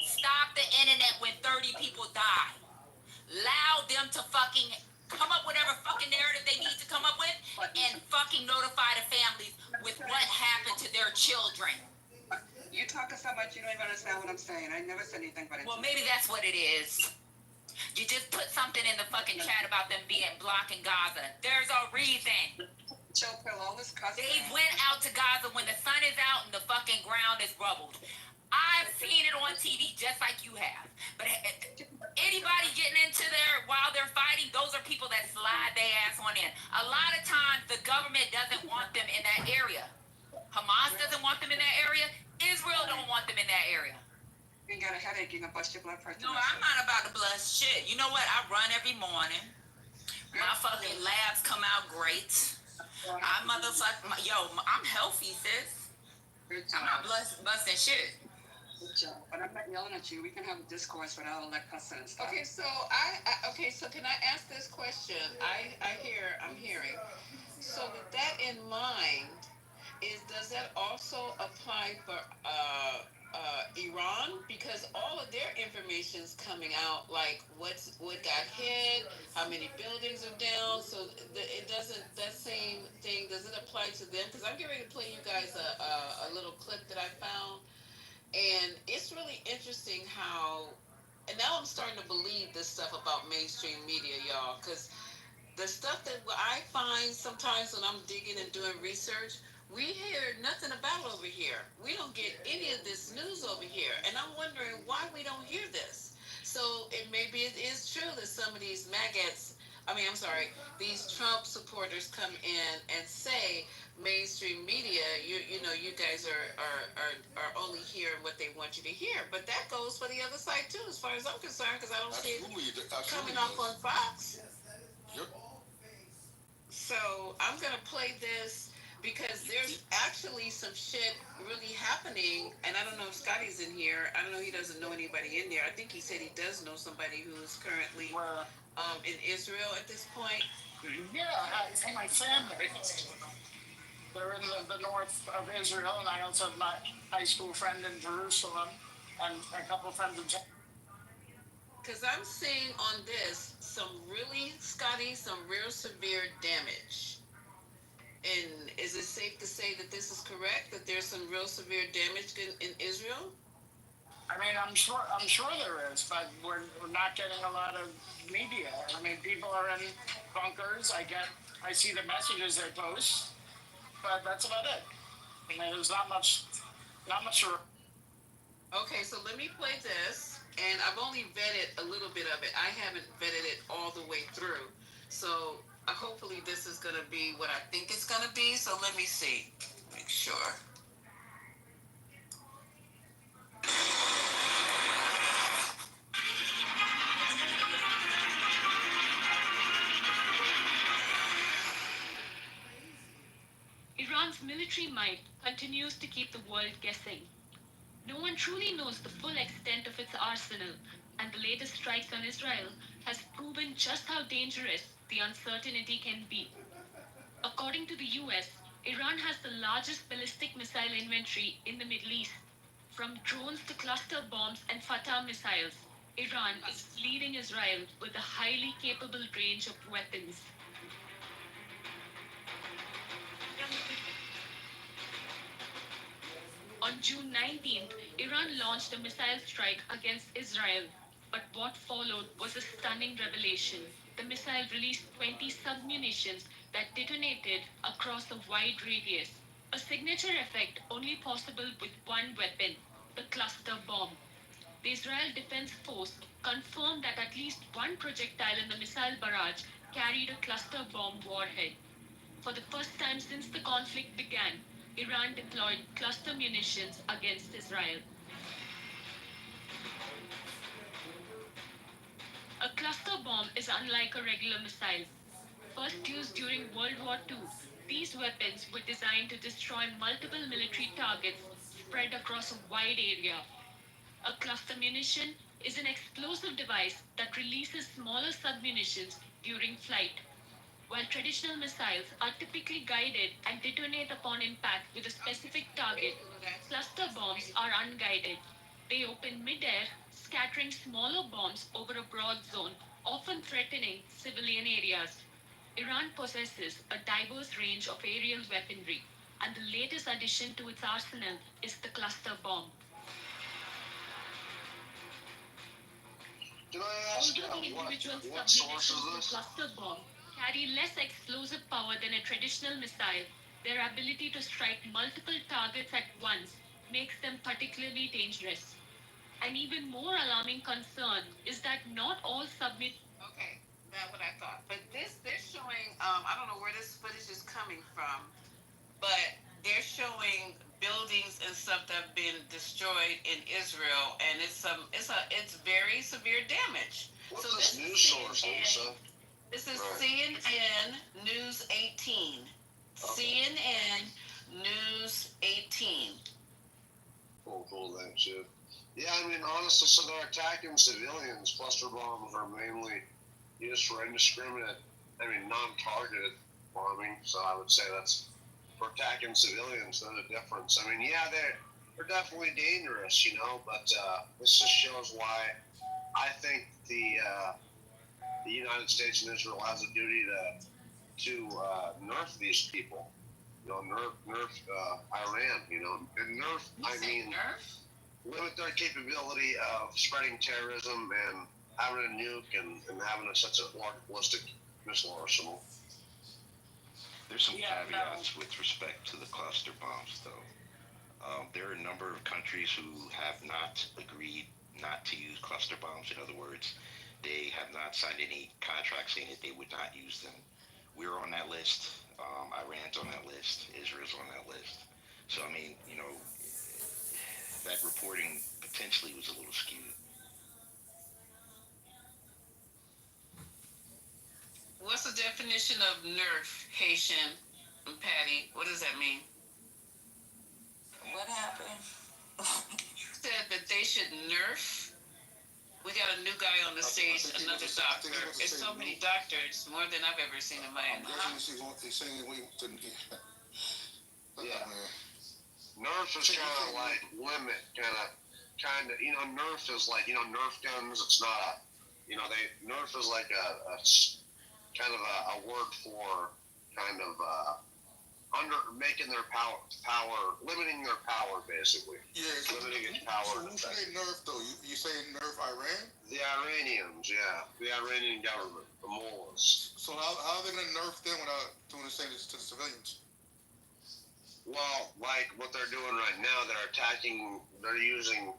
Stop the internet when 30 people die. Allow them to fucking come up with whatever fucking narrative they need to come up with and fucking notify the families with what happened to their children. You're talking so much, you don't even understand what I'm saying. I never said anything but it. Well, maybe that's what it is. You just put something in the fucking chat about them being blocking Gaza. There's a reason. They went out to Gaza when the sun is out and the fucking ground is rubbled. I've seen it on TV just like you have. But anybody getting into there while they're fighting, those are people that slide their ass on in. A lot of times the government doesn't want them in that area. Hamas doesn't want them in that area. Israel don't want them in that area. You got a headache, you're gonna bust your blood pressure. No, I'm not about to bust shit. You know what? I run every morning. My fucking labs come out great. I'm healthy, sis. Good I'm job. not busting shit. Good job. But I'm not yelling at you. We can have a discourse without all that cussing and stuff. Okay, so so can I ask this question? I'm hearing. So with that in mind, does that also apply for Iran? Because all of their information's coming out, like what got hit, how many buildings are down. So it doesn't, that same thing, does it apply to them? Because I'm getting ready to play you guys a little clip that I found, and it's really interesting how. And now I'm starting to believe this stuff about mainstream media, y'all, because the stuff that I find sometimes when I'm digging and doing research, we hear nothing about over here. We don't get any of this news over here. And I'm wondering why we don't hear this. So maybe it is true that some of these maggots, I'm sorry, these Trump supporters come in and say mainstream media, you guys are only hearing what they want you to hear. But that goes for the other side too, as far as I'm concerned, because I don't see it coming off on Fox. Yep. So I'm gonna play this because there's actually some shit really happening, and I don't know if Scotty's in here. I don't know. He doesn't know anybody in there. I think he said he does know somebody who's currently in Israel at this point. Yeah, my family. They're in the north of Israel, and I also have my high school friend in Jerusalem, and a couple of friends in. Because I'm seeing on this some really, Scotty, some real severe damage. And is it safe to say that this is correct? That there's some real severe damage in Israel? I mean, I'm sure there is, but we're not getting a lot of media. I mean, people are in bunkers. I see the messages they post, but that's about it. I mean, there's not much. Okay, so let me play this, and I've only vetted a little bit of it. I haven't vetted it all the way through. So hopefully this is going to be what I think it's going to be. So let me see. Make sure. Iran's military might continues to keep the world guessing. No one truly knows the full extent of its arsenal, and the latest strikes on Israel has proven just how dangerous the uncertainty can be. According to the US, Iran has the largest ballistic missile inventory in the Middle East. From drones to cluster bombs and Fatah missiles, Iran is leading Israel with a highly capable range of weapons. On June 19th, Iran launched a missile strike against Israel. But what followed was a stunning revelation. The missile released 20 submunitions that detonated across a wide radius. A signature effect only possible with one weapon, the cluster bomb. The Israel Defense Force confirmed that at least one projectile in the missile barrage carried a cluster bomb warhead. For the first time since the conflict began, Iran deployed cluster munitions against Israel. A cluster bomb is unlike a regular missile. First used during World War II, these weapons were designed to destroy multiple military targets spread across a wide area. A cluster munition is an explosive device that releases smaller submunitions during flight. While traditional missiles are typically guided and detonate upon impact with a specific target, cluster bombs are unguided. They open mid-air, scattering smaller bombs over a broad zone, often threatening civilian areas. Iran possesses a diverse range of aerial weaponry, and the latest addition to its arsenal is the cluster bomb. Can I ask Although the individual what source is submunitions this? the cluster bomb carry less explosive power than a traditional missile, their ability to strike multiple targets at once makes them particularly dangerous. An even more alarming concern is that not all submunitions. Okay, that's what I thought. But they're showing, I don't know where this footage is coming from, but they're showing buildings and stuff that have been destroyed in Israel, and it's very severe damage. What's So this news source, Lisa? This is Right. CNN News 18. CNN News 18. cool that shit. Yeah, I mean, honestly, so they're attacking civilians. Cluster bombs are mainly used for indiscriminate, non-targeted bombing. So I would say that's for attacking civilians. There's a difference. I mean, yeah, they're definitely dangerous, but this just shows why I think the United States and Israel has a duty to nerf these people. Nerf Iran. And nerf. Nerf? Limit their capability of spreading terrorism and having a nuke and having such a large ballistic missile arsenal. There's some caveats with respect to the cluster bombs, though. There are a number of countries who have not agreed not to use cluster bombs. In other words, they have not signed any contracts saying that they would not use them. We're on that list. Iran's on that list. Israel's on that list. So, I mean, that reporting potentially was a little skewed. What's the definition of nerf, Haitian and Patty? What does that mean? What happened? Said that they should nerf. We got a new guy on the stage, another doctor. It's so many doctors, more than I've ever seen in my life. Yeah. Nerf is kind of like limit, kind of. Nerf is like, Nerf guns. It's not. Nerf is like a kind of a word for kind of making their power, limiting their power, basically. Yeah, limiting its power. So who say nerf though? You say nerf Iran? The Iranians, yeah, the Iranian government, the mullahs. So how are they going to nerf them without doing the same to the civilians? Well, like what they're doing right now, they're attacking. They're using,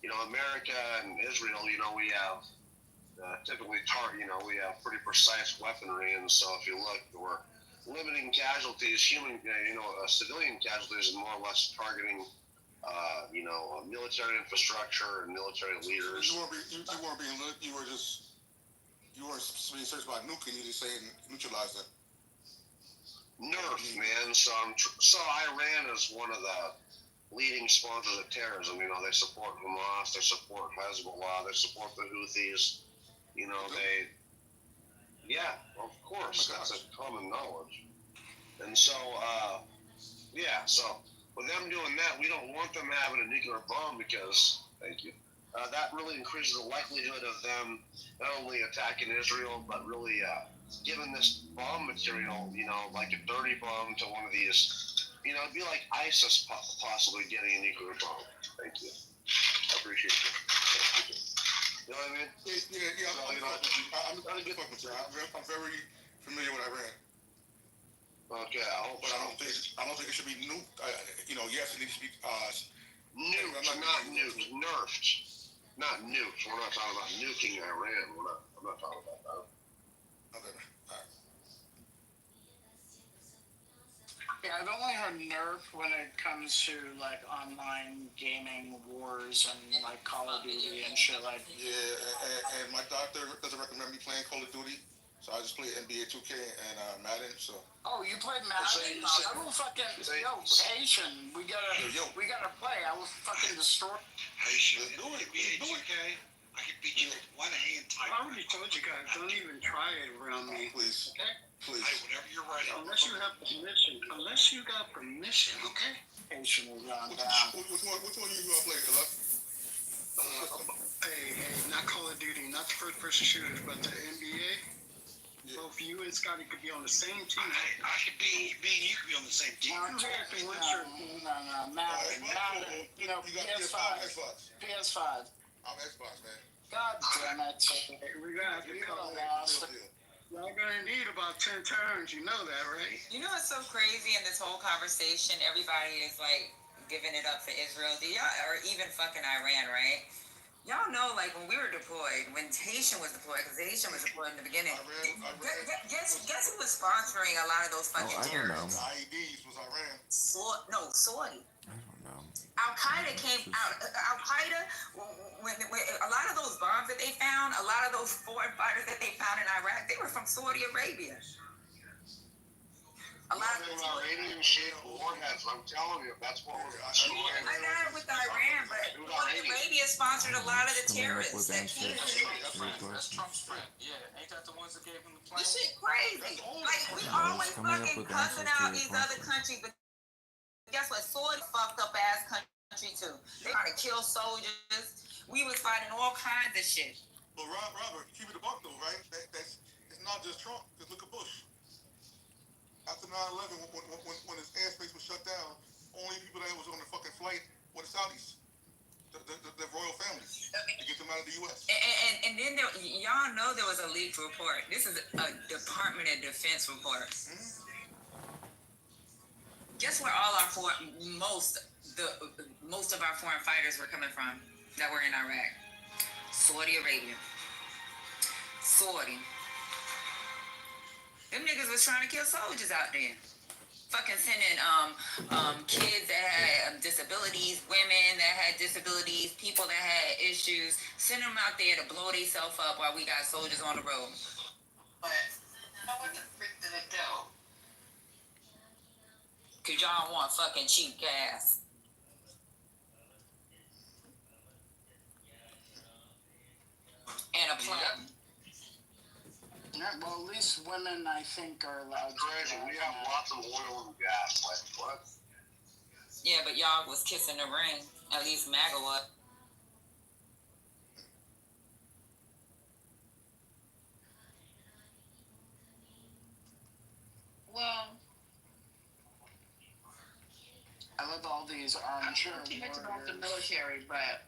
America and Israel. We have typically we have pretty precise weaponry, and so if you look, we're limiting casualties, civilian casualties, and more or less targeting, military infrastructure and military leaders. You weren't being lit. You weren't being searched by nuking. You just saying neutralize that. Nerf, man. So Iran is one of the leading sponsors of terrorism. They support Hamas, they support Hezbollah, they support the Houthis. Yeah, of course, that's a common knowledge. And so, so with them doing that, we don't want them having a nuclear bomb because, thank you, that really increases the likelihood of them not only attacking Israel, but really giving this bomb material, like a dirty bomb to one of these, it'd be like ISIS possibly getting a nuclear bomb. Thank you. I appreciate it. You know what I mean? Yeah. I'm very familiar with Iran. Okay, but I don't think it should be nuked. Yes, it needs to be nuked, not nuked, nerfed, not nuked. We're not talking about nuking Iran. I'm not talking about that. Okay. Yeah, I've only heard nerf when it comes to like online gaming wars and like Call of Duty and shit like. Yeah, and my doctor doesn't recommend me playing Call of Duty, so I just play NBA 2K and Madden. So. Oh, you play Madden? I will fucking Haitian. We gotta play. I will fucking destroy. Haitian. NBA 2K. I can beat you with one hand type. I already told you guys, don't even try it around me. Please. Okay? Please. Hey, whenever you're ready. Unless you have permission. Unless you got permission, okay? Haitian is on down. Which one you gonna play, Hey, not Call of Duty, not the first person shooters, but the NBA. Yeah. Both you and Scotty could be on the same team. I could be, you could be on the same team. No, Madden. PS5. PS5. I'm Xbox, man. God damn it. We're gonna have to cover that. Y'all gonna need about 10 turns, you know that, right? You know what's so crazy in this whole conversation? Everybody is like giving it up for Israel. Or even fucking Iran, right? Y'all know, like, when we were deployed, when Haitian was deployed, because Haitian was deployed in the beginning, guess who was sponsoring a lot of those fucking terrorists? IEDs was Iran. Saudi. I don't know. Al-Qaeda came out. Al-Qaeda, when a lot of those bombs that they found, a lot of those foreign fighters that they found in Iraq, they were from Saudi Arabia. A lot of Iranian shit war had that's what I'm telling you. That's what we're I got it with Iran, but Saudi Arabia sponsored a lot of the terrorists that came to That's Trump's friend. Yeah, ain't that the ones that gave him the plane? This shit crazy. Like, we always fucking cussing out these other countries, but guess what? Saudi fucked up ass country too. They trying to kill soldiers. We was fighting all kinds of shit. But Robert, keep it a buck though, right? That's it's not just Trump. Just look at Bush. After 9/11, when his airspace was shut down, only people that was on the fucking flight were the Saudis, the royal families, to get them out of the U.S. And then y'all know there was a leaked report. This is a Department of Defense report. Guess where all our most of our foreign fighters were coming from that were in Iraq? Saudi Arabia. Saudi. Them niggas was trying to kill soldiers out there. Fucking sending kids that had disabilities, women that had disabilities, people that had issues, sending them out there to blow themselves up while we got soldiers on the road. But what the frick did it do? Cause y'all want fucking cheap gas. And a plane. Yeah, well, at least women, I think, are allowed to. We have lots of oil and gas. Like, what? Yeah, but y'all was kissing the ring. At least MAGA was. Well, I love all these armchair I don't think much about the warriors. military, but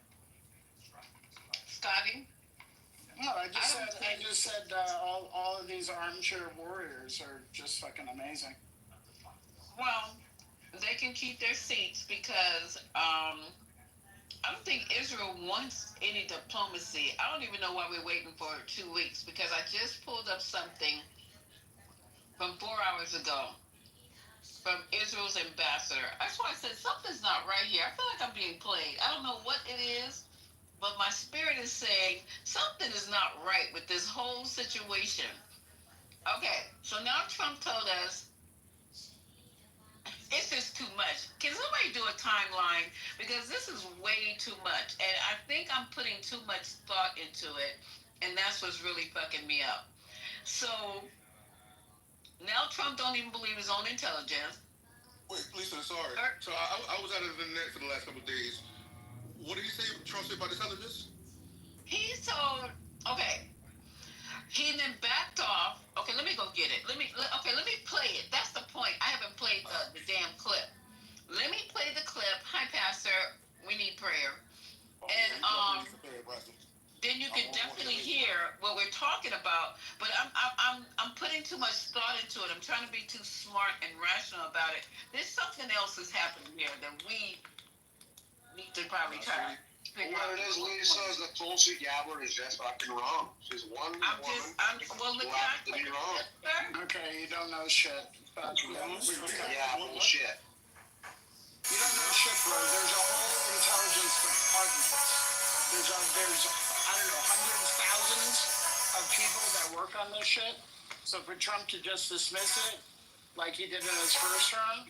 Scotty? No, I just said all of these armchair warriors are just fucking amazing. Well, they can keep their seats because I don't think Israel wants any diplomacy. I don't even know why we're waiting for 2 weeks because I just pulled up something from 4 hours ago from Israel's ambassador. That's why I said something's not right here. I feel like I'm being played. I don't know what it is, but my spirit is saying something is not right with this whole situation. Okay, so now Trump told us it's just too much. Can somebody do a timeline? Because this is way too much. And I think I'm putting too much thought into it. And that's what's really fucking me up. So now Trump don't even believe his own intelligence. Wait, Lisa, sorry. So I was out of the net for the last couple of days. What did he say? Trump said about intelligence? He told, okay, he then backed off. Okay, let me go get it. Let me play it. That's the point. I haven't played the damn clip. Let me play the clip. Hi, Pastor. We need prayer. And then you can definitely hear what we're talking about. But I'm putting too much thought into it. I'm trying to be too smart and rational about it. There's something else that's happening here that we need to probably try. What it is, Lisa, is that Tulsi Gabbard is just fucking wrong. She's one woman who happens to be wrong. Okay, you don't know shit. Yeah, bullshit. You don't know shit, bro. There's a whole intelligence department. There's I don't know, hundreds, thousands of people that work on this shit. So for Trump to just dismiss it like he did in his first term,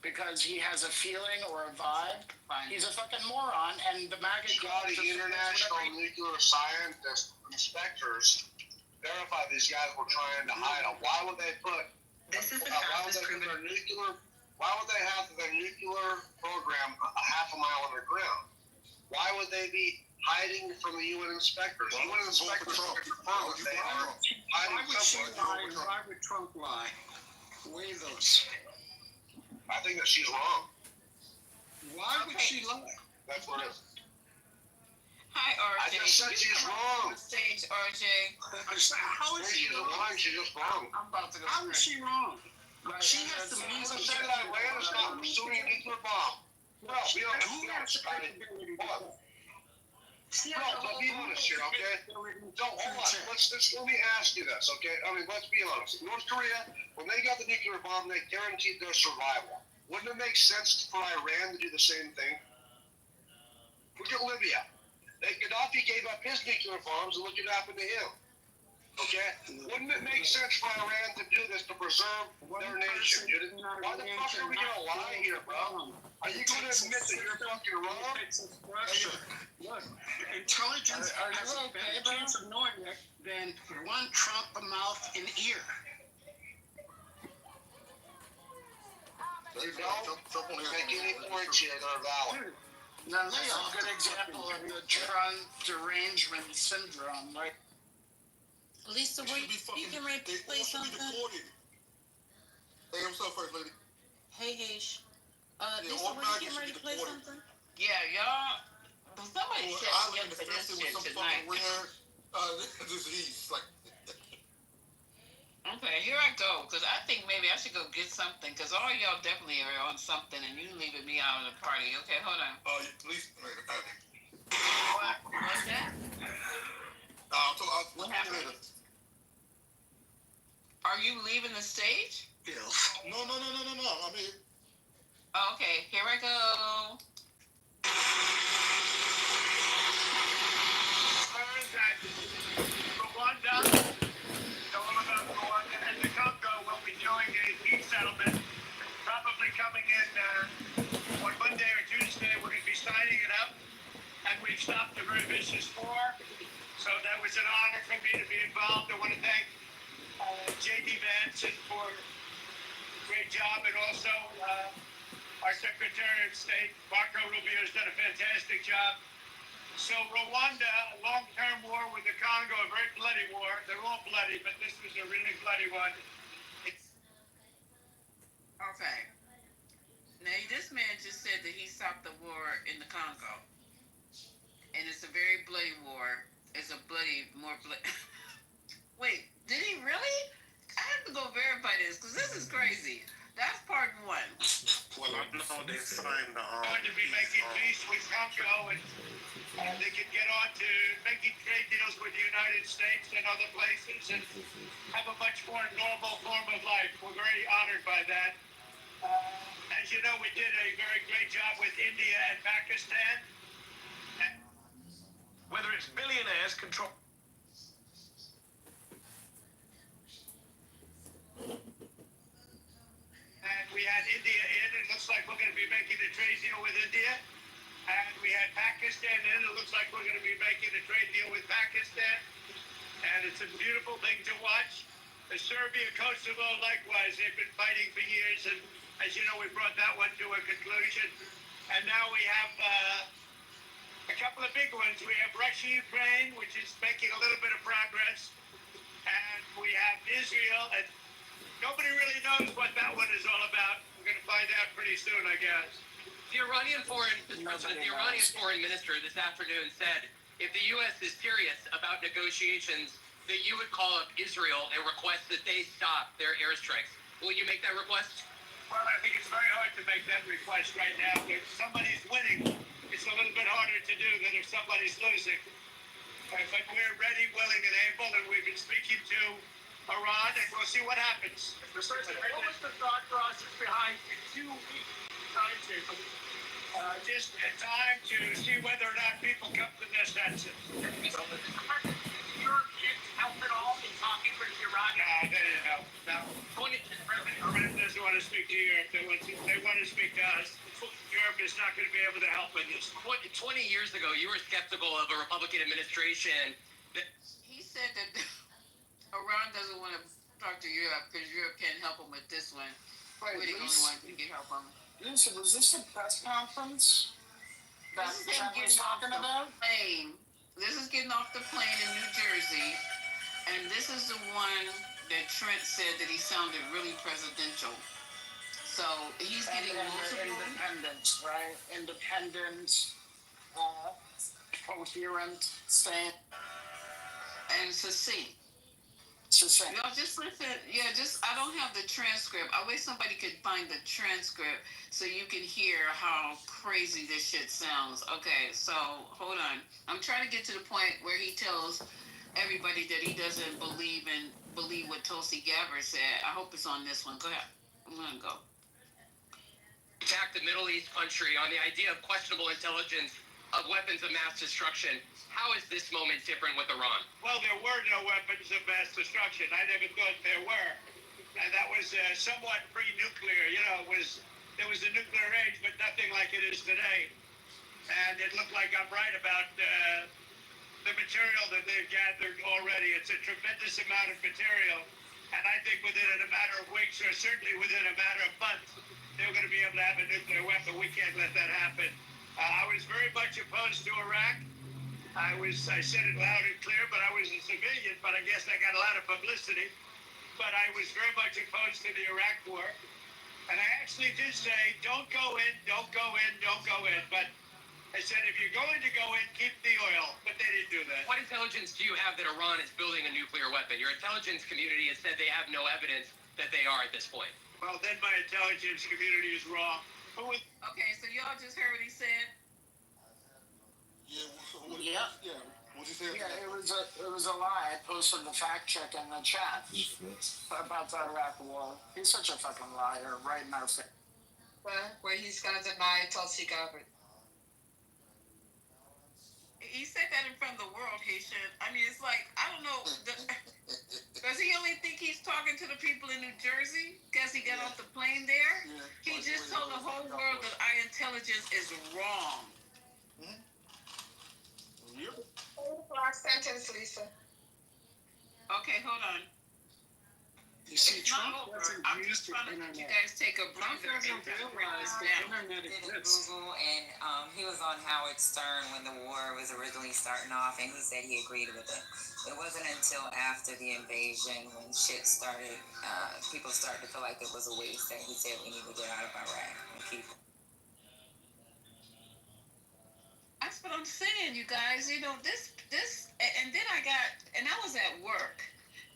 because he has a feeling or a vibe, he's a fucking moron. And the MAGA Scotty, international nuclear scientists, inspectors, verify these guys were trying to hide them. Why would they put? Why would they have their nuclear program a half a mile underground? Why would they be hiding from the UN inspectors? Well, UN inspectors confirm that they are hiding somewhere. Why would Trump lie? Waive those. I think that she's wrong. Why would she lie? That's what it is. Hi, RJ. I just said she's wrong. Stage, RJ. How is she wrong? She's just wrong. I'm about to go. How is she wrong? She has to mean Who said that Iran is not pursuing a nuclear bomb? No, we don't have to fight it. No, but be honest here, okay? Don't, hold on. Let me ask you this, okay? I mean, let's be honest. North Korea, when they got the nuclear bomb, they guaranteed their survival. Wouldn't it make sense for Iran to do the same thing? Look at Libya. Gaddafi gave up his nuclear bombs, and look what happened to him. Okay? Wouldn't it make sense for Iran to do this to preserve their nation? Why the fuck are we gonna lie here, bro? Are you gonna admit that you're fucking wrong? Russia. Look, intelligence has a better chance of knowing it than one Trump a mouth and ear. You don't make any points here that are valid. Now, That's a good example of the Trump derangement syndrome, right? Lisa, were you getting ready to play something? Hey, what's up, first lady? Hey, Heish. Yeah, Lisa, all were you maggots getting should ready be to play deported. something? Yeah, y'all. Somebody Well, said I me live up in the for this with shit some tonight. fucking rare disease. Like, Okay, here I go. Because I think maybe I should go get something. Because all y'all definitely are on something, and you leaving me out of the party. Okay, hold on. please. What's that? What happened? Are you leaving the stage? No. I mean, Okay, here I go. Rwanda, all about Rwanda, and the Congo will be doing a peace settlement, probably coming in on Monday or Tuesday. We're going to be signing it up, and we've stopped a very vicious war. So that was an honor for me to be involved. I want to thank J.D. Vance for a great job, and also our Secretary of State, Marco Rubio, has done a fantastic job. So Rwanda, a long-term war with the Congo, a very bloody war. They're all bloody, but this was a really bloody one. Okay. Now, this man just said that he stopped the war in the Congo. And it's a very bloody war. It's a more bloody... Wait, did he really? I have to go verify this, because this is crazy. That's part one. Well, I know they signed the Going to be making peace with Congo, and they can get on to making trade deals with the United States and other places and have a much more normal form of life. We're very honored by that. As you know, we did a very great job with India and Pakistan. Whether it's billionaires control... And we had India in. It looks like we're going to be making a trade deal with India. And we had Pakistan in. It looks like we're going to be making a trade deal with Pakistan. And it's a beautiful thing to watch. The Serbia, Kosovo, likewise, they've been fighting for years. And as you know, we brought that one to a conclusion. And now we have a couple of big ones. We have Russia, Ukraine, which is making a little bit of progress. And we have Israel. And nobody really knows what that one is all about. We're going to find out pretty soon, I guess. The Iranian foreign minister this afternoon said if the U.S. is serious about negotiations, that you would call up Israel and request that they stop their airstrikes. Will you make that request? Well, I think it's very hard to make that request right now. If somebody's winning, it's a little bit harder to do than if somebody's losing. But we're ready, willing, and able, and we've been speaking to Iran, and we'll see what happens. Mr. President, what was the thought process behind the 2-week timetable? Just a time to see whether or not people come to their senses. Europeans help at all in talking with Iran? No, they didn't help. No. Iran doesn't want to speak to Europe. They want to speak to us. Europe is not going to be able to help in this. 20 years ago, you were skeptical of a Republican administration. He said that Iran doesn't want to talk to Europe because Europe can't help him with this one. We're the only ones who can help him. Lisa, was this a press conference that Trump was talking about? This is getting off the plane in New Jersey, and this is the one that Trent said that he sounded really presidential. So he's getting multiple independence, right? Independent, coherent, sane, and succinct. Succinct. No, just listen. Yeah, I don't have the transcript. I wish somebody could find the transcript so you can hear how crazy this shit sounds. Okay, so hold on. I'm trying to get to the point where he tells everybody that he doesn't believe what Tulsi Gabbard said. I hope it's on this one. Go ahead. I'm gonna go. Attacked the Middle East country on the idea of questionable intelligence of weapons of mass destruction. How is this moment different with Iran? Well, there were no weapons of mass destruction. I never thought there were. And that was somewhat pre-nuclear. You know, there was the nuclear age, but nothing like it is today. And it looked like I'm right about the material that they've gathered already. It's a tremendous amount of material. And I think within a matter of weeks, or certainly within a matter of months, they're going to be able to have a nuclear weapon. We can't let that happen. I was very much opposed to Iraq. I said it loud and clear, but I was a civilian, but I guess I got a lot of publicity. But I was very much opposed to the Iraq war. And I actually did say, don't go in, don't go in, don't go in. But I said, if you're going to go in, keep the oil. But they didn't do that. What intelligence do you have that Iran is building a nuclear weapon? Your intelligence community has said they have no evidence that they are at this point. Well, then my intelligence community is wrong. Okay, so y'all just heard what he said. Yeah. So what, Yeah. Yeah. What'd you say? Yeah, it was a lie. I posted the fact check in the chat about the Iraq war. He's such a fucking liar, right in our face. Where he's gonna deny Tulsi Gabbard. He said that in front of the world, Haitian. I mean, it's like, I don't know. Does he only think he's talking to the people in New Jersey because he got off the plane there? Yeah. He just told the whole world that our intelligence is wrong. Yep. Last sentence, Lisa. Okay, hold on. You see, It's Trump not over. doesn't I'm use just the trying to let you internet. guys take a Trump breather. doesn't and realize the down. internet Did a exists. Google and he was on Howard Stern when the war was originally starting off, and he said he agreed with it. It wasn't until after the invasion, when shit started, people started to feel like it was a waste, that he said we need to get out of Iraq and keep. That's what I'm saying, you guys. You know, this, and then I was at work,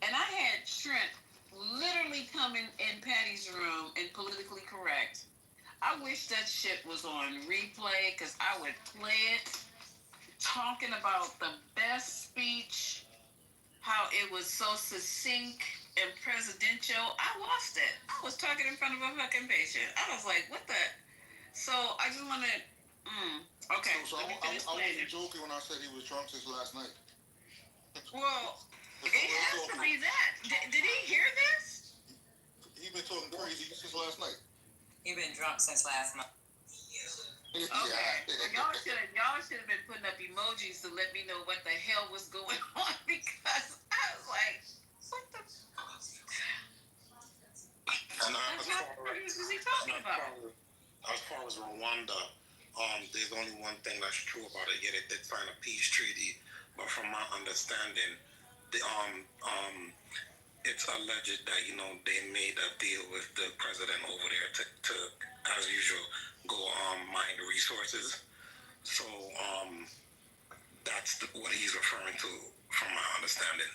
and I had Trent literally coming in Patty's room and politically correct. I wish that shit was on replay because I would play it, talking about the best speech, how it was so succinct and presidential. I lost it. I was talking in front of a fucking patient. I was like, what the? So I just want to. Okay, So let me I finish wasn't playing it. joking when I said he was drunk since last night. Well, it has to be that. Did he hear this? He's been talking crazy since last night. He been drunk since last month. Okay. Well, y'all should have been putting up emojis to let me know what the hell was going on, because I was like, what the? And What is he talking about? as far as Rwanda, there's only one thing that's true about it. Yeah, they did sign a peace treaty, but from my understanding, it's alleged that they made a deal with the president over there to as usual, go mine resources. So that's what he's referring to, from my understanding.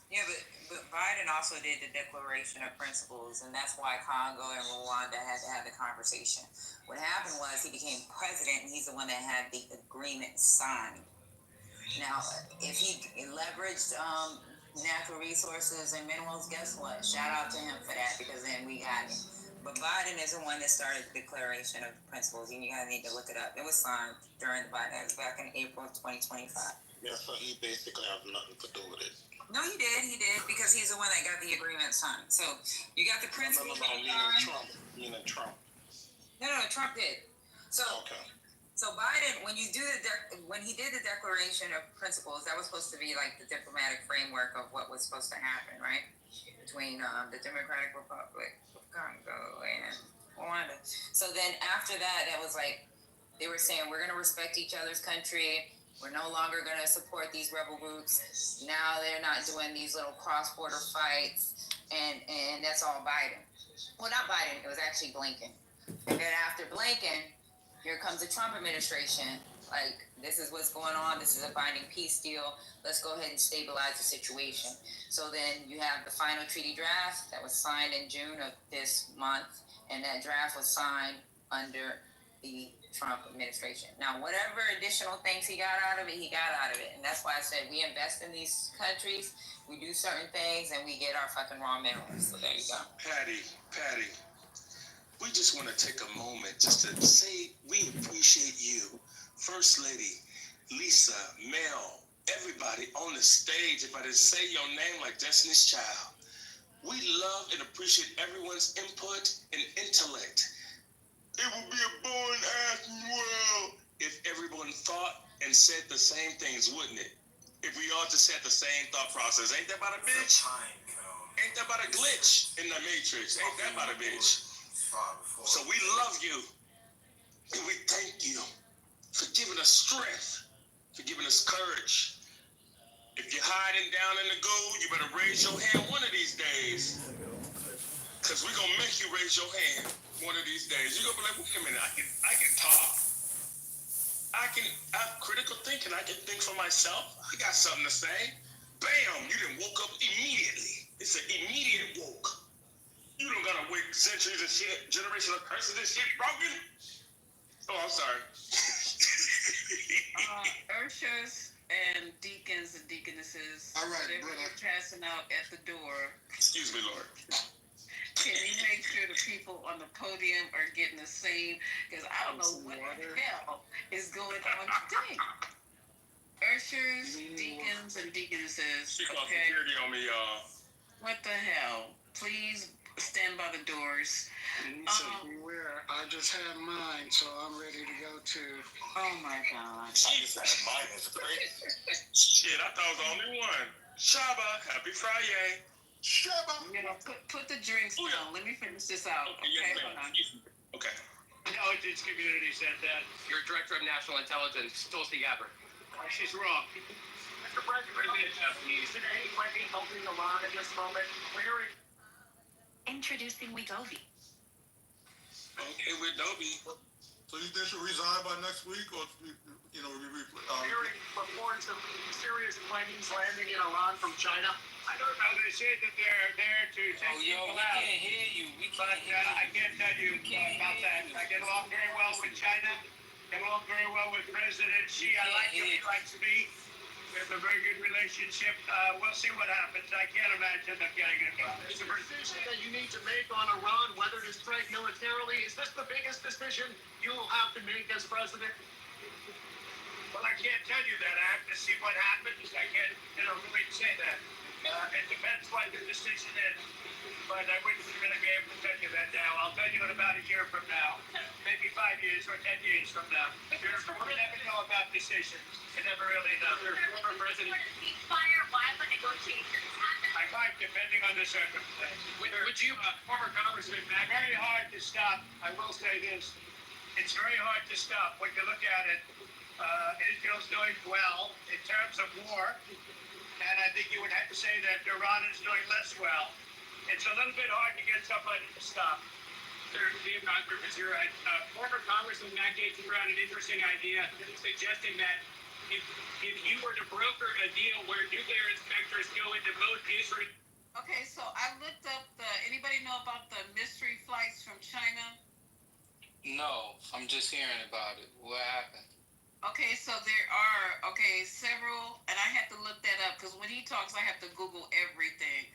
Yeah, but Biden also did the Declaration of Principles, and that's why Congo and Rwanda had to have the conversation. What happened was he became president, and he's the one that had the agreement signed. Now, if he leveraged natural resources and minerals, guess what? Shout out to him for that, because then we got him. But Biden is the one that started the Declaration of Principles, and you guys need to look it up. It was signed during the Biden. It was back in April of 2025. Yeah, so he basically has nothing to do with it. No, he did, because he's the one that got the agreement signed. So you got the principles. Meaning Trump. No, Trump did. So Okay. So Biden, when he did the Declaration of Principles, that was supposed to be like the diplomatic framework of what was supposed to happen, right? Between the Democratic Republic of Congo and Rwanda. So then after that, that was like, they were saying, we're going to respect each other's country. We're no longer going to support these rebel groups. Now they're not doing these little cross-border fights. And that's all Biden. Well, not Biden. It was actually Blinken. And then after Blinken, here comes the Trump administration. Like, this is what's going on. This is a binding peace deal. Let's go ahead and stabilize the situation. So then you have the final treaty draft that was signed in June of this month. And that draft was signed under the Trump administration. Now, whatever additional things he got out of it, he got out of it. And that's why I said we invest in these countries, we do certain things, and we get our fucking raw minerals. So there you go. Patty, we just want to take a moment just to say we appreciate you, First Lady, Lisa, Mel, everybody on the stage. If I didn't say your name like Destiny's Child, we love and appreciate everyone's input and intellect. It would be a boring ass world if everyone thought and said the same things, wouldn't it? If we all just had the same thought process. Ain't that about a bitch? Ain't that about a glitch in the matrix? Ain't that about a bitch? So we love you and we thank you for giving us strength, for giving us courage. If you're hiding down in the goo, you better raise your hand one of these days. Cause we're gonna make you raise your hand one of these days. You're gonna be like, wait a minute, I can talk. I have critical thinking. I can think for myself. I got something to say. Bam, you done woke up immediately. It's an immediate woke. You don't gotta wait centuries of shit, generational curses and shit broken. Oh, I'm sorry. Urshers and deacons and deaconesses, All right, whatever brother. you're passing out at the door, Excuse me, Lord. can you make sure the people on the podium are getting the same? Because I don't know what the hell is going on today. Urshers, deacons, and deaconesses. She called Okay. security on me, y'all. What the hell? Please stand by the doors. Beware. I just had mine, so I'm ready to go too. Oh my God. Jesus. Mine is great. Shit, I thought I was the only one. Shaba, happy Friday. Shaba. You know, put the drinks down. Let me finish this out. Okay, Okay, yes, hold ma'am. on. Okay. Intelligence community said that. Your director of national intelligence, Tulsi Gabbard. She's wrong. Mr. President, is there any way helping Iran at this moment? We're hearing. Introducing Wegovy. Okay, with Dobie. So you think she'll resign by next week, or Hearing reports of serious planes landing in Iran from China. I don't know. They say that they're there to take people out. Can't hear you. We But can't hear you. I can't tell you about that. I get along very well with China. Get along very well with President Xi. I like him. He likes me. We have a very good relationship. We'll see what happens. I can't imagine them getting involved. It's a decision that you need to make on Iran, whether to strike militarily. Is this the biggest decision you will have to make as president? Well, I can't tell you that. I have to see what happens. I can't, really say that. It depends what the decision is. But I wouldn't really be able to tell you that now. I'll tell you in about a year from now. Maybe 5 years or 10 years from now. You never know about decisions. You never really know. Former president. Ceasefire while the negotiations happen. I might, depending on the circumstances. Would you, former Congressman, very hard to stop. I will say this. It's very hard to stop when you look at it. Israel's doing well in terms of war. And I think you would have to say that Iran is doing less well. It's a little bit hard to get somebody to stop. You're right. Former Congressman Matt Gaetz threw out an interesting idea, suggesting that if you were to broker a deal where nuclear inspectors go into both Israel. Okay, so I looked up anybody know about the mystery flights from China? No, I'm just hearing about it. What happened? Okay, so there are, several, and I had to look that up because when he talks, I have to Google everything.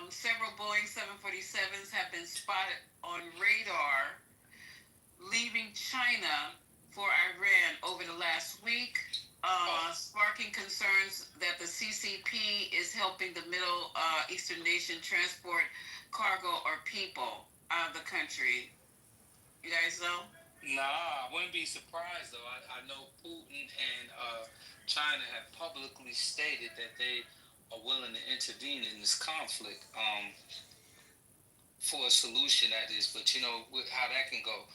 Several Boeing 747s have been spotted on radar leaving China for Iran over the last week, sparking concerns that the CCP is helping the Middle Eastern nation transport cargo or people out of the country. You guys know? Nah, I wouldn't be surprised though. I know Putin and China have publicly stated that they are willing to intervene in this conflict for a solution, that is. But you know how that can go.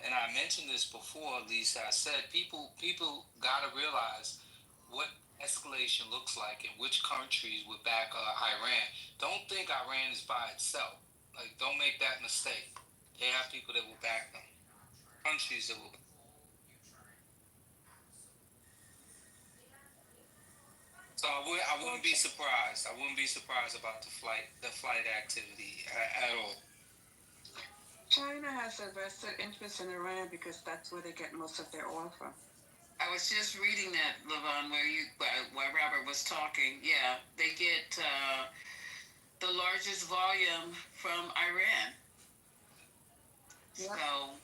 And I mentioned this before, Lisa. I said people got to realize what escalation looks like and which countries would back Iran. Don't think Iran is by itself. Like, don't make that mistake. They have people that will back them. Countries that will. So I wouldn't be surprised. I wouldn't be surprised about the flight activity at all. China has a vested interest in Iran because that's where they get most of their oil from. I was just reading that, Levon, where Robert was talking. Yeah, they get the largest volume from Iran. So,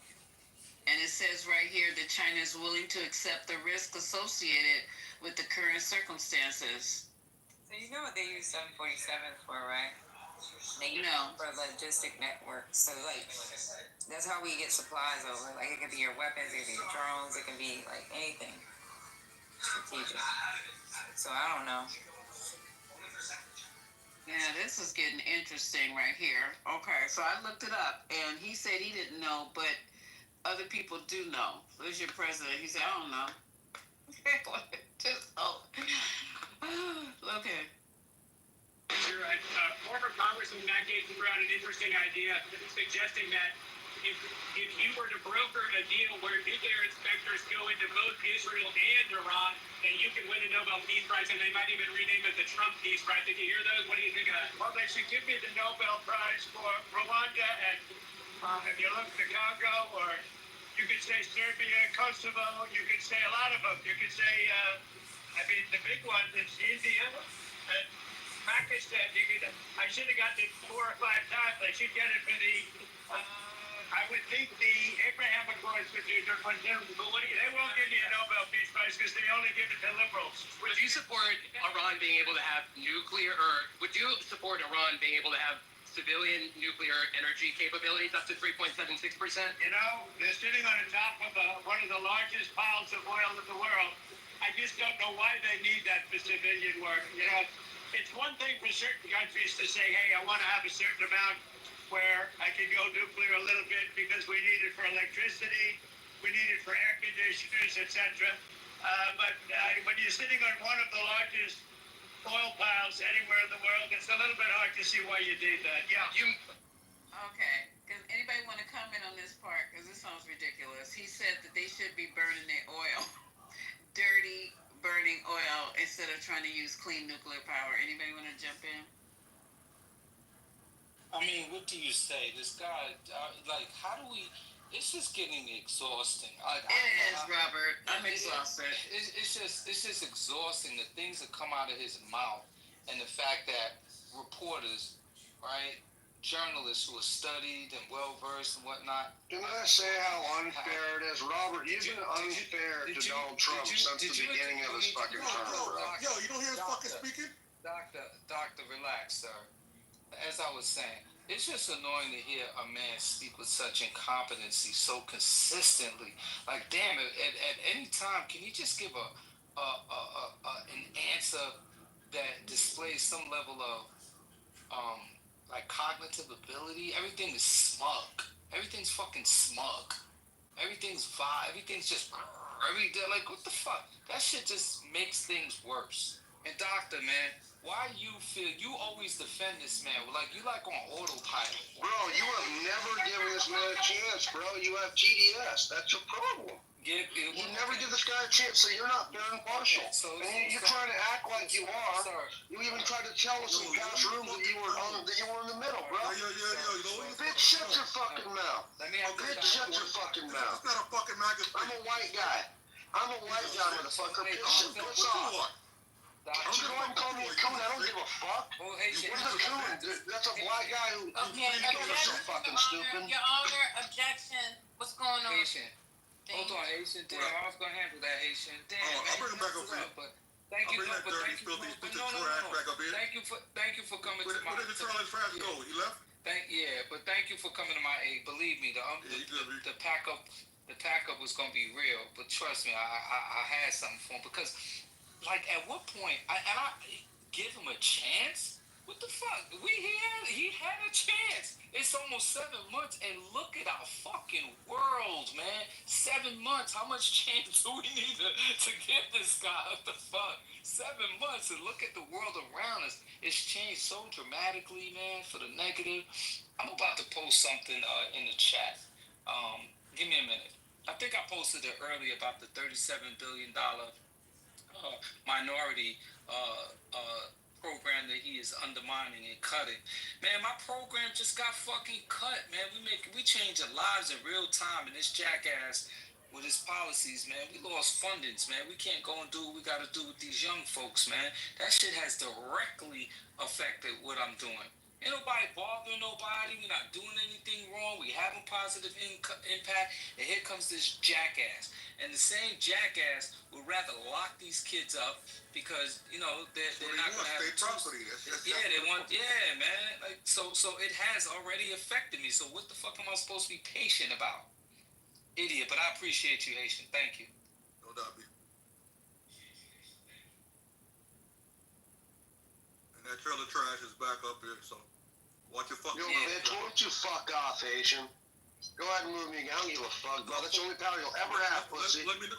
and it says right here that China is willing to accept the risk associated with the current circumstances. So you know what they use 747 for, right? They use No. it for logistic networks. So like that's how we get supplies over. Like it could be your weapons, it could be your drones, it can be like anything strategic. So I don't know. Yeah, this is getting interesting right here. Okay, so I looked it up, and he said he didn't know, but other people do know. Who's your president? He said, I don't know. Just, okay. You're right. Former Congressman Matt Gaetz threw out an interesting idea suggesting that if you were to broker a deal where nuclear inspectors go into both Israel and Iran, then you can win a Nobel Peace Prize, and they might even rename it the Trump Peace Prize. Did you hear those? What do you think of that? Well, they should give me the Nobel Prize for Rwanda and if you look at the Congo, or you could say Serbia, Kosovo, you could say a lot of them. You could say, the big one is India and Pakistan. I should have gotten it 4 or 5 times. I should get it for the, I would think the Abraham Accords would do their one too. But they won't give you a Nobel Peace Prize because they only give it to liberals. Would you support Iran being able to have nuclear, or would you support Iran being able to have civilian nuclear energy capabilities up to 3.76%? You know, they're sitting on the top of one of the largest piles of oil in the world. I just don't know why they need that for civilian work. You know, it's one thing for certain countries to say, hey, I want to have a certain amount where I can go nuclear a little bit because we need it for electricity, we need it for air conditioners, etc. But when you're sitting on one of the largest oil piles anywhere in the world, it's a little bit hard to see why you need that. Yeah. Okay. Does anybody want to comment on this part? Because this sounds ridiculous. He said that they should be burning their oil. Dirty, burning oil instead of trying to use clean nuclear power. Anybody want to jump in? I mean, what do you say? This guy, like, how do we? It's just getting exhausting. It is, Robert. I'm exhausted. It's just exhausting. The things that come out of his mouth, and the fact that reporters, right, journalists who are studied and well versed and whatnot. Didn't I say how unfair it is, Robert? You've been unfair to Donald Trump since the beginning of his fucking term, bro. Yo, you don't hear him fucking speaking? Doctor, relax, sir. As I was saying, it's just annoying to hear a man speak with such incompetency so consistently. Like, damn it! At any time, can you just give an answer that displays some level of like cognitive ability? Everything is smug. Everything's fucking smug. Everything's vibe. Everything's just like, what the fuck? That shit just makes things worse. And doctor, man, why you feel you always defend this man? Like you like on autopilot. Bro, you have never given this man a chance, bro. You have TDS. That's your problem. You never give this guy a chance, so you're not fair and partial. And you're trying to act like you are. You even tried to tell us in past rooms that you were in the middle, bro. Bitch, shut your fucking mouth. Bitch, shut your fucking mouth. It's not a fucking magazine. I'm a white guy. Motherfucker. Bitch, piss off. Don't go and call me a coon. I don't give a fuck. What's a coon? That's a black guy who is so fucking stupid. Your Honor, objection. What's going on? Haitian. Hold on, Haitian. Damn, I was gonna handle that, Haitian. Damn. I'll bring him back up here. But thank you for thank you for coming to my. Where did the Charlie Trash go? He left. Thank you for coming to my aid. Believe me, the pack up was gonna be real. But trust me, I had something for him because. Like, at what point, I give him a chance? What the fuck? He had a chance. It's almost 7 months, and look at our fucking world, man. 7 months, how much chance do we need to give this guy? What the fuck? 7 months, and look at the world around us. It's changed so dramatically, man, for the negative. I'm about to post something in the chat. Give me a minute. I think I posted it earlier about the $37 billion minority program that he is undermining and cutting. Man, my program just got fucking cut, man. We changing lives in real time, and this jackass with his policies, man, we lost fundings, man. We can't go and do what we got to do with these young folks, man. That shit has directly affected what I'm doing. Ain't nobody bothering nobody. We're not doing anything wrong. We having positive impact. And here comes this jackass. And the same jackass would rather lock these kids up because they're not going to have property. they want. Yeah, man. Like so it has already affected me. So what the fuck am I supposed to be patient about? Idiot. But I appreciate you, Haitian. Thank you. No doubt. And that trailer trash is back up here, so watch your fucking. Yo, bitch, why don't you fuck off, Asian? Go ahead and move me. I don't give a fuck, bro. That's the only power you'll ever have, pussy. Let me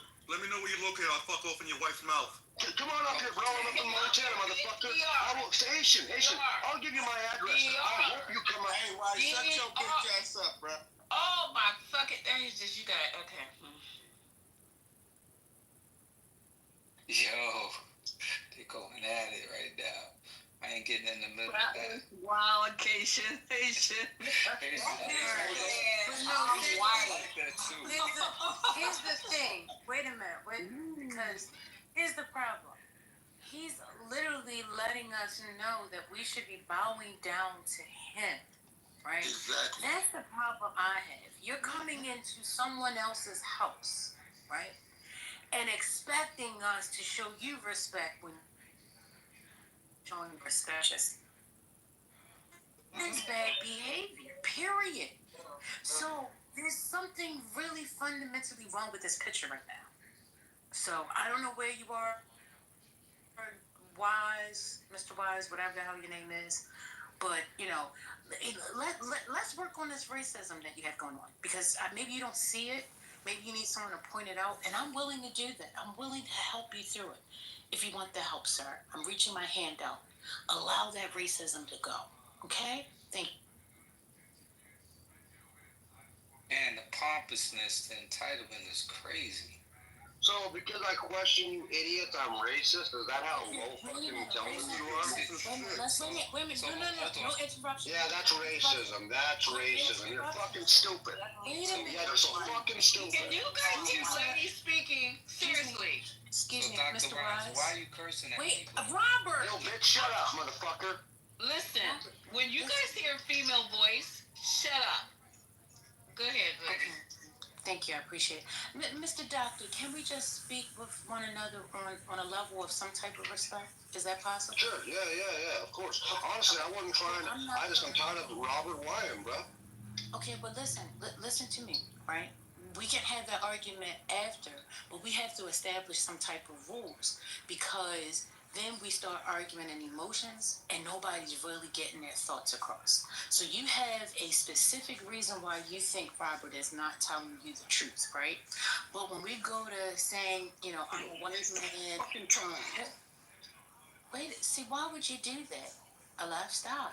know where you're located. I'll fuck off in your wife's mouth. Come on up here, bro. I'm up in Montana, motherfucker. I will stay Asian. I'll give you my address. I hope you come up. Hey, why shut your bitch ass up, bro? Oh my fucking days, did you got okay. Yo, they going at it right now. I ain't getting in the middle of that. Wow, Haitian. Here's the thing. Wait a minute. Because here's the problem. He's literally letting us know that we should be bowing down to him, right? Exactly. That's the problem I have. You're coming into someone else's house, right? And expecting us to show you respect when showing respect. It's bad behavior, period. So there's something really fundamentally wrong with this picture right now. So I don't know where you are, Wise, Mr. Wise, whatever the hell your name is, but let's work on this racism that you have going on because maybe you don't see it. Maybe you need someone to point it out, and I'm willing to do that. I'm willing to help you through it. If you want the help, sir, I'm reaching my hand out. Allow that racism to go. Okay? Thank you. And the pompousness, the entitlement is crazy. So, because I question you idiots, I'm racist? Is that how low fucking intelligent you are? Wait a minute. No interruption. Yeah, that's racism. That's racism. You're fucking stupid. Yeah, you're so fucking stupid. Can you guys hear lady speaking? Seriously. Excuse me, Dr. Mr. Wise, Wise. why are you cursing at Wait, people? Robert! Yo, bitch, shut up, motherfucker. Listen, when you guys hear a female voice, shut up. Go ahead, baby. Okay. Thank you, I appreciate it. Mr. Doctor, can we just speak with one another on a level of some type of respect? Is that possible? Sure, yeah, of course. Honestly, I wasn't trying to, I'm tired of Robert Wyman, bro. Okay, but listen to me, right? We can have that argument after, but we have to establish some type of rules because then we start arguing in emotions and nobody's really getting their thoughts across. So you have a specific reason why you think Robert is not telling you the truth, right? But when we go to saying, I'm a white man. Fucking time. Wait, see, why would you do that? A lifestyle.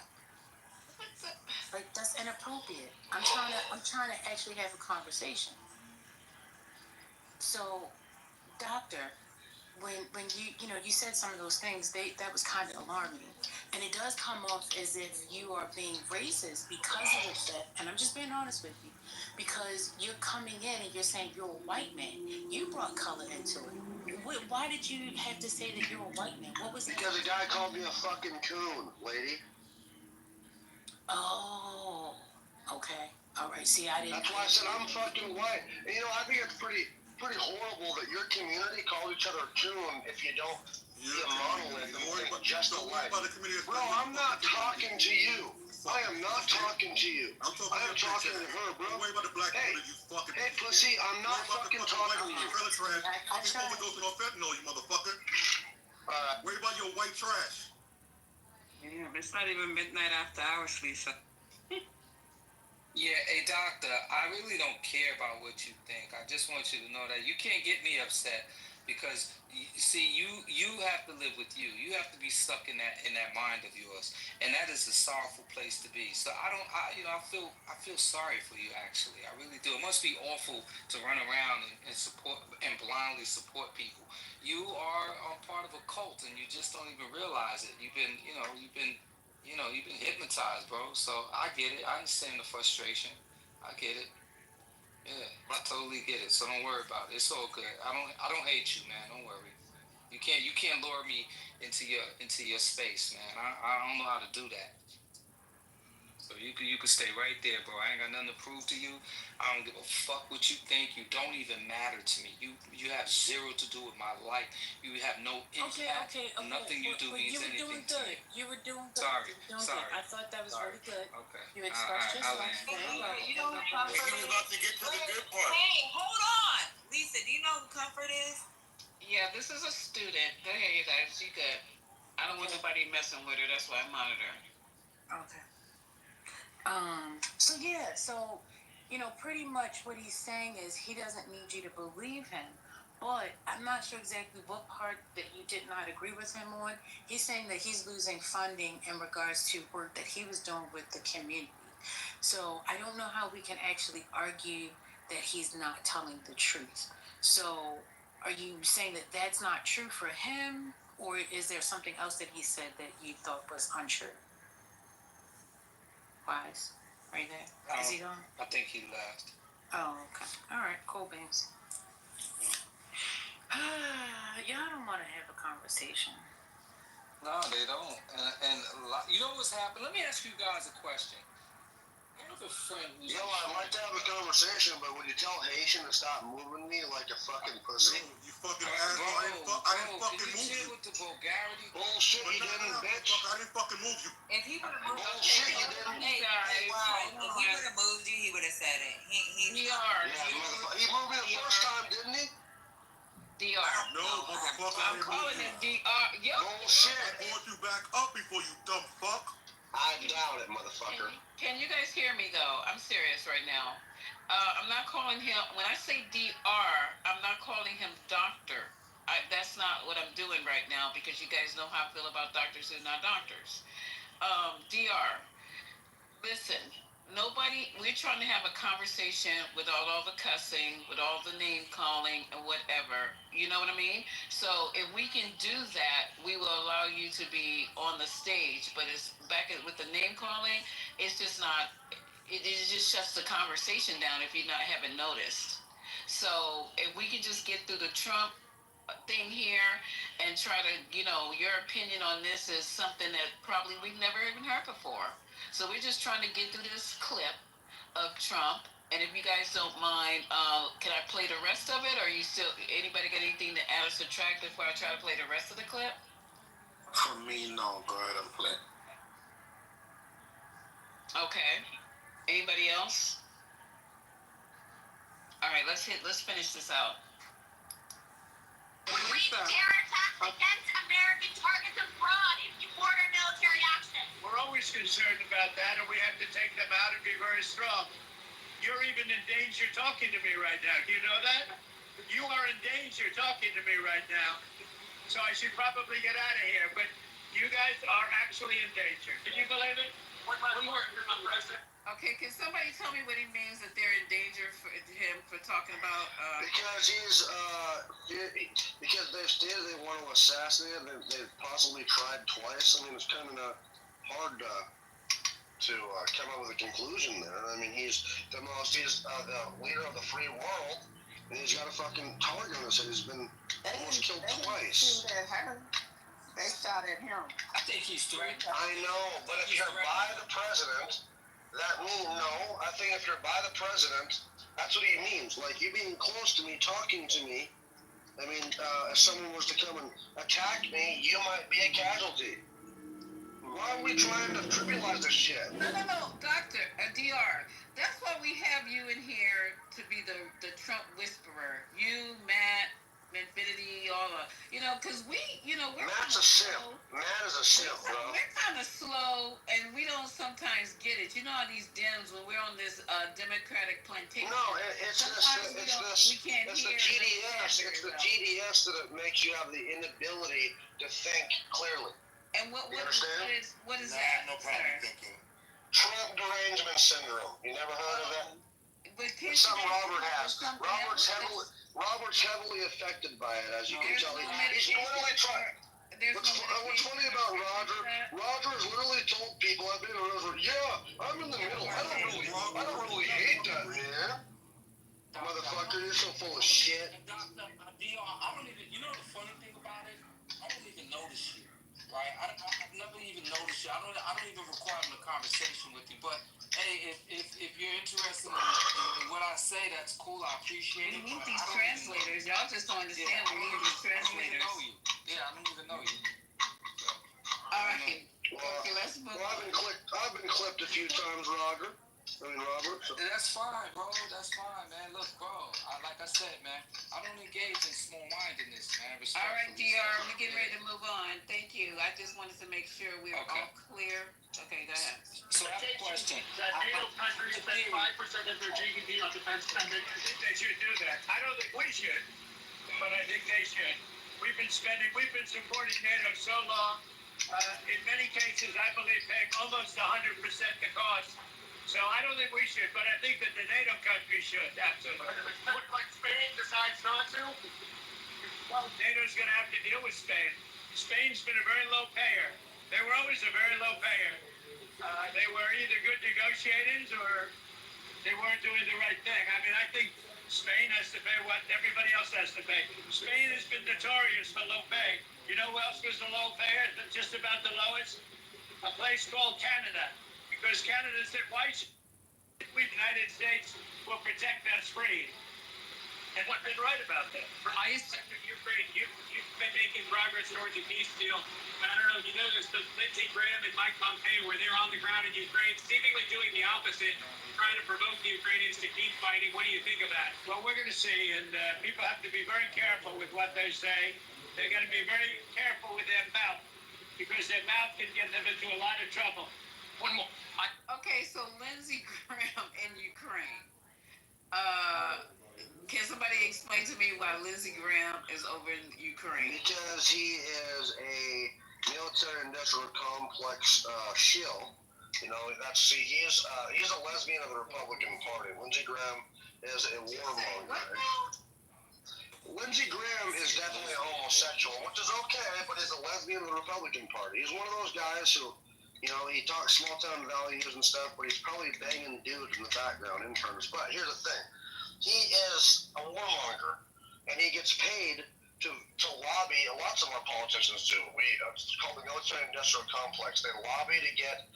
Like that's inappropriate. I'm trying to actually have a conversation. So, doctor, when you said some of those things, that was kind of alarming, and it does come off as if you are being racist because of that. And I'm just being honest with you, because you're coming in and you're saying you're a white man. You brought color into it. Why did you have to say that you're a white man? What was that? Because a guy called me a fucking coon, lady. Oh, okay. All right. See, I didn't. That's why I said I'm fucking white. And, I think it's pretty horrible that your community call each other coon if you don't be a monolith and think just alike. Bro, I'm not talking to you. I am not talking to you. I am talking to her, bro. Hey, pussy, I'm not fucking talking to you. Before we go to no fentanyl, you motherfucker. Worry about your white trash. Yeah, it's not even midnight after hours, Lisa. Yeah, hey doctor, I really don't care about what you think. I just want you to know that you can't get me upset because you have to live with you. You have to be stuck in that mind of yours, and that is a sorrowful place to be. So I feel sorry for you actually. I really do. It must be awful to run around and support and blindly support people. You are part of a cult, and you just don't even realize it. You've been hypnotized, bro. So I get it. I understand the frustration. I get it. Yeah, I totally get it. So don't worry about it. It's all good. I don't hate you, man. Don't worry. You can't lure me into your space, man. I don't know how to do that. So you could stay right there, bro. I ain't got nothing to prove to you. I don't give a fuck what you think. You don't even matter to me. You have zero to do with my life. You have no impact. Okay. Nothing you do means you were anything doing to good. me. You were doing good. Sorry. You were doing Sorry. good. I thought that was Sorry. really good. Okay. You expressed yourself very well. You know who comfort He was is? about to get to the good part. Hey, hold on. Lisa, do you know who comfort is? Yeah, this is a student. Go ahead, you guys. You good. I don't want nobody messing with her. That's why I monitor her. Okay. So yeah, so pretty much what he's saying is he doesn't need you to believe him. But I'm not sure exactly what part that you did not agree with him on. He's saying that he's losing funding in regards to work that he was doing with the community. So I don't know how we can actually argue that he's not telling the truth. So are you saying that that's not true for him? Or is there something else that he said that you thought was untrue? Wise, are you there? Is he gone? I think he left. Oh, okay. All right, cool beans. Y'all don't want to have a conversation. No, they don't. And you know what's happened? Let me ask you guys a question. I have a friend who's... I'd like to have a conversation, but would you tell Haitian to stop moving me like a fucking pussy? No, you fucking asshole. I didn't fucking move you. With the vulgarity? Bullshit, you didn't, bitch. I didn't fucking move you. If he would have moved Bullshit, you didn't. Hey, wow. If he would have moved you, he would have said it. DR. He moved me the first time, didn't he? DR. No, motherfucker. I'm calling it DR. Yo. Bullshit. I brought you back up before, you dumb fuck. I doubt it, motherfucker. Can you guys hear me though? I'm serious right now. I'm not calling him. When I say DR, I'm not calling him doctor. That's not what I'm doing right now because you guys know how I feel about doctors who are not doctors. DR. Listen, we're trying to have a conversation without all the cussing, with all the name calling and whatever. You know what I mean? So if we can do that, we will allow you to be on the stage. But it's with the name calling, it's just not, it just shuts the conversation down if you haven't noticed. So if we can just get through the Trump thing here and try to, your opinion on this is something that probably we've never even heard before. So we're just trying to get through this clip of Trump. And if you guys don't mind, can I play the rest of it? Or anybody got anything to add or subtract before I try to play the rest of the clip? For me, no. Go ahead and play. Okay. Anybody else? All right, let's finish this out. We terror attacks against American targets abroad and support our military action. We're always concerned about that, and we have to take them out and be very strong. You're even in danger talking to me right now. Do you know that? You are in danger talking to me right now. So I should probably get out of here. But you guys are actually in danger. Can you believe it? One more, President. Okay, can somebody tell me what he means that they're in danger for him for talking about? Because because they've stated they want to assassinate him. They've possibly tried twice. I mean, it's kind of not hard to come up with a conclusion there. I mean, he's the leader of the free world, and he's got a fucking target on his head. He's been almost killed twice. They shot at him. I think he's threatened. I know, but if you're by the president, that means no. I think if you're by the president, that's what he means. Like, you being close to me, talking to me. I mean, if someone was to come and attack me, you might be a casualty. Why are we trying to trivialize this shit? No, Doctor, DR. That's why we have you in here to be the Trump whisperer. You, Matt, Infinity, all of, because we're Matt's a simp. Matt is a simp, bro. We're kind of slow, and we don't sometimes get it. You know how these Dems, when we're on this Democratic plantation. No, it's the GDS. It's the GDS that makes you have the inability to think clearly. And what is that? No problem thinking. Trump derangement syndrome. You never heard of that? It's something Robert has. Robert's heavily affected by it, as you can tell. He's literally trying. What's funny about Roger? Roger has literally told people, I've been around, I'm in the middle. I don't really hate that, man. Motherfucker, you're so full of shit. Doctor, I don't even, the funny thing about it? I don't even know this shit, right? I've never even notice you. I don't even require a conversation with you. But hey, if you're interested in what I say, that's cool. I appreciate it. We need these translators. Y'all just don't understand. We need these translators. I don't even know you. Yeah, I don't even know you. All right. Okay, let's move on. I've been clipped a few times, Robert. So. That's fine, bro. That's fine, man. Look, bro. Like I said, man, I don't engage in small-mindedness, man. All right, DR, we're getting ready to move on. Thank you. I just wanted to make sure we were all clear. Okay, go ahead. So I have a question. That NATO countries spend 5% of their GDP on defense spending. I think they should do that. I don't think we should, but I think they should. We've been supporting NATO so long. In many cases, I believe paying almost 100% the cost. So I don't think we should, but I think that the NATO countries should, absolutely. Look like Spain decides not to? Well, NATO's going to have to deal with Spain. Spain's been a very low payer. They were always a very low payer. They were either good negotiators or they weren't doing the right thing. I mean, I think Spain has to pay what everybody else has to pay. Spain has been notorious for low pay. You know who else was the low payer? Just about the lowest? A place called Canada. Because Canada said, why should we, the United States, will protect us free? And what's been right about that? For ICE, Ukraine, you've been making progress towards a peace deal. But I don't know if you know this, but Lindsey Graham and Mike Pompeo were there on the ground in Ukraine, seemingly doing the opposite, trying to provoke the Ukrainians to keep fighting. What do you think of that? Well, we're going to see, and people have to be very careful with what they say. They're going to be very careful with their mouth, because their mouth can get them into a lot of trouble. One more. Okay, so Lindsey Graham in Ukraine. Can somebody explain to me why Lindsey Graham is over in Ukraine? Because he is a military-industrial complex shill. You know, he's a lesbian of the Republican Party. Lindsey Graham is a warmonger. Lindsey Graham is definitely a homosexual, which is okay, but he's a lesbian of the Republican Party. He's one of those guys who, you know, he talks small-town values and stuff, but he's probably banging dudes in the background, interns. But here's the thing. He is a warmonger, and he gets paid to lobby. Lots of our politicians do. It's called the military-industrial complex. They lobby to get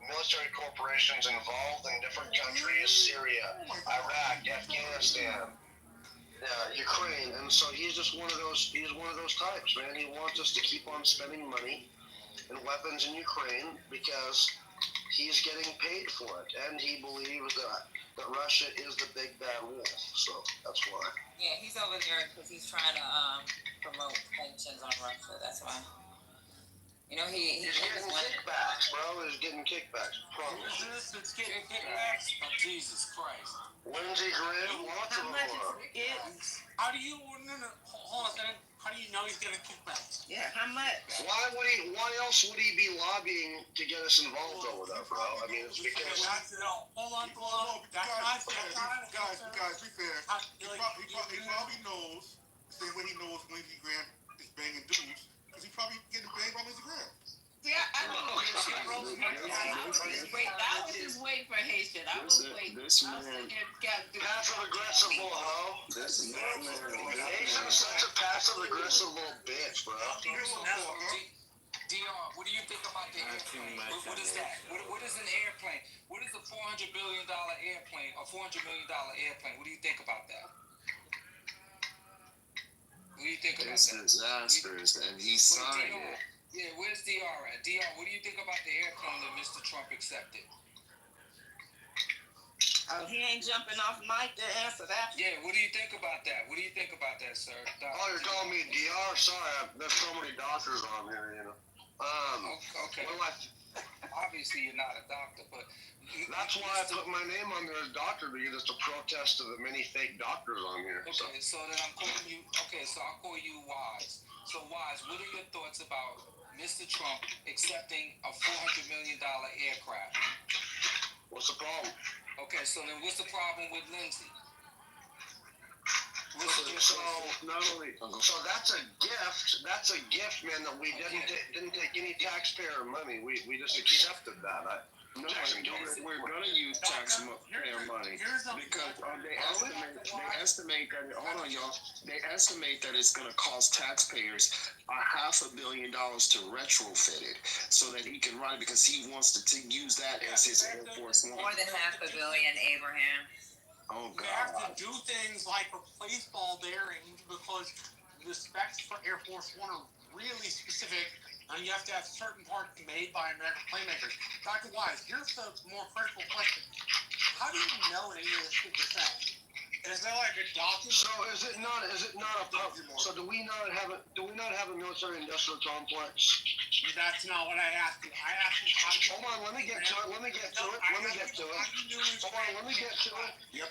military corporations involved in different countries: Syria, Iraq, Afghanistan, Ukraine. And so he's just one of those. He's one of those types, man. He wants us to keep on spending money and weapons in Ukraine because he's getting paid for it, and he believes that Russia is the big bad wolf. So that's why. Yeah, he's over there because he's trying to promote sanctions on Russia. That's why. You know, he's getting kickbacks, bro. He's getting kickbacks. Promise. It's getting kickbacks. Oh, Jesus Christ. Lindsey Graham, lots of them are. How do you? Hold on a second. How do you know he's getting kickbacks? Yeah, how much? Why else would he be lobbying to get us involved over that, bro? I mean, it's because. Hold on. Guys, be fair. He probably knows the same way he knows Lindsey Graham is banging dudes, because he probably getting banged by Lindsey Graham. Yeah, I was just waiting for Haitian. I was waiting. Passive-aggressive little hoe. Haitian's such a passive-aggressive little bitch, bro. DR, what do you think about the airplane? What is that? What is an airplane? What is a $400 billion airplane or $400 million airplane? What do you think about that? What do you think about that? It's disastrous, and he signed it. Yeah, where's DR at? DR, what do you think about the airplane that Mr. Trump accepted? Oh, he ain't jumping off mic to answer that. Yeah, what do you think about that? What do you think about that, sir? Oh, you're calling me DR? Sorry, there's so many doctors on here, you know. Okay. Obviously, you're not a doctor, but that's why I put my name on there as doctor, because it's a protest to the many fake doctors on here. Okay, so then I'm calling you. Okay, so I'll call you Wise. So Wise, what are your thoughts about Mr. Trump accepting a $400 million aircraft? What's the problem? Okay, so then what's the problem with Lindsey? So not only, so that's a gift. That's a gift, man. That we didn't take any taxpayer money. We just accepted that. No, we're gonna use taxpayer money because they estimate that. Hold on, y'all. They estimate that it's gonna cost taxpayers $500 million to retrofit it so that he can run it because he wants to use that as his Air Force One. More than $500 million, Abraham. Oh God! You have to do things like replace ball bearings because the specs for Air Force One are really specific, and you have to have certain parts made by American playmakers. Dr. Wise, here's the more critical question: how do you know any of this 2%? Is there like a document? So is it not a so do we not have a military industrial complex? That's not what I asked you. I asked you how you. Hold on, let me get to it. Hold on, let me get to it.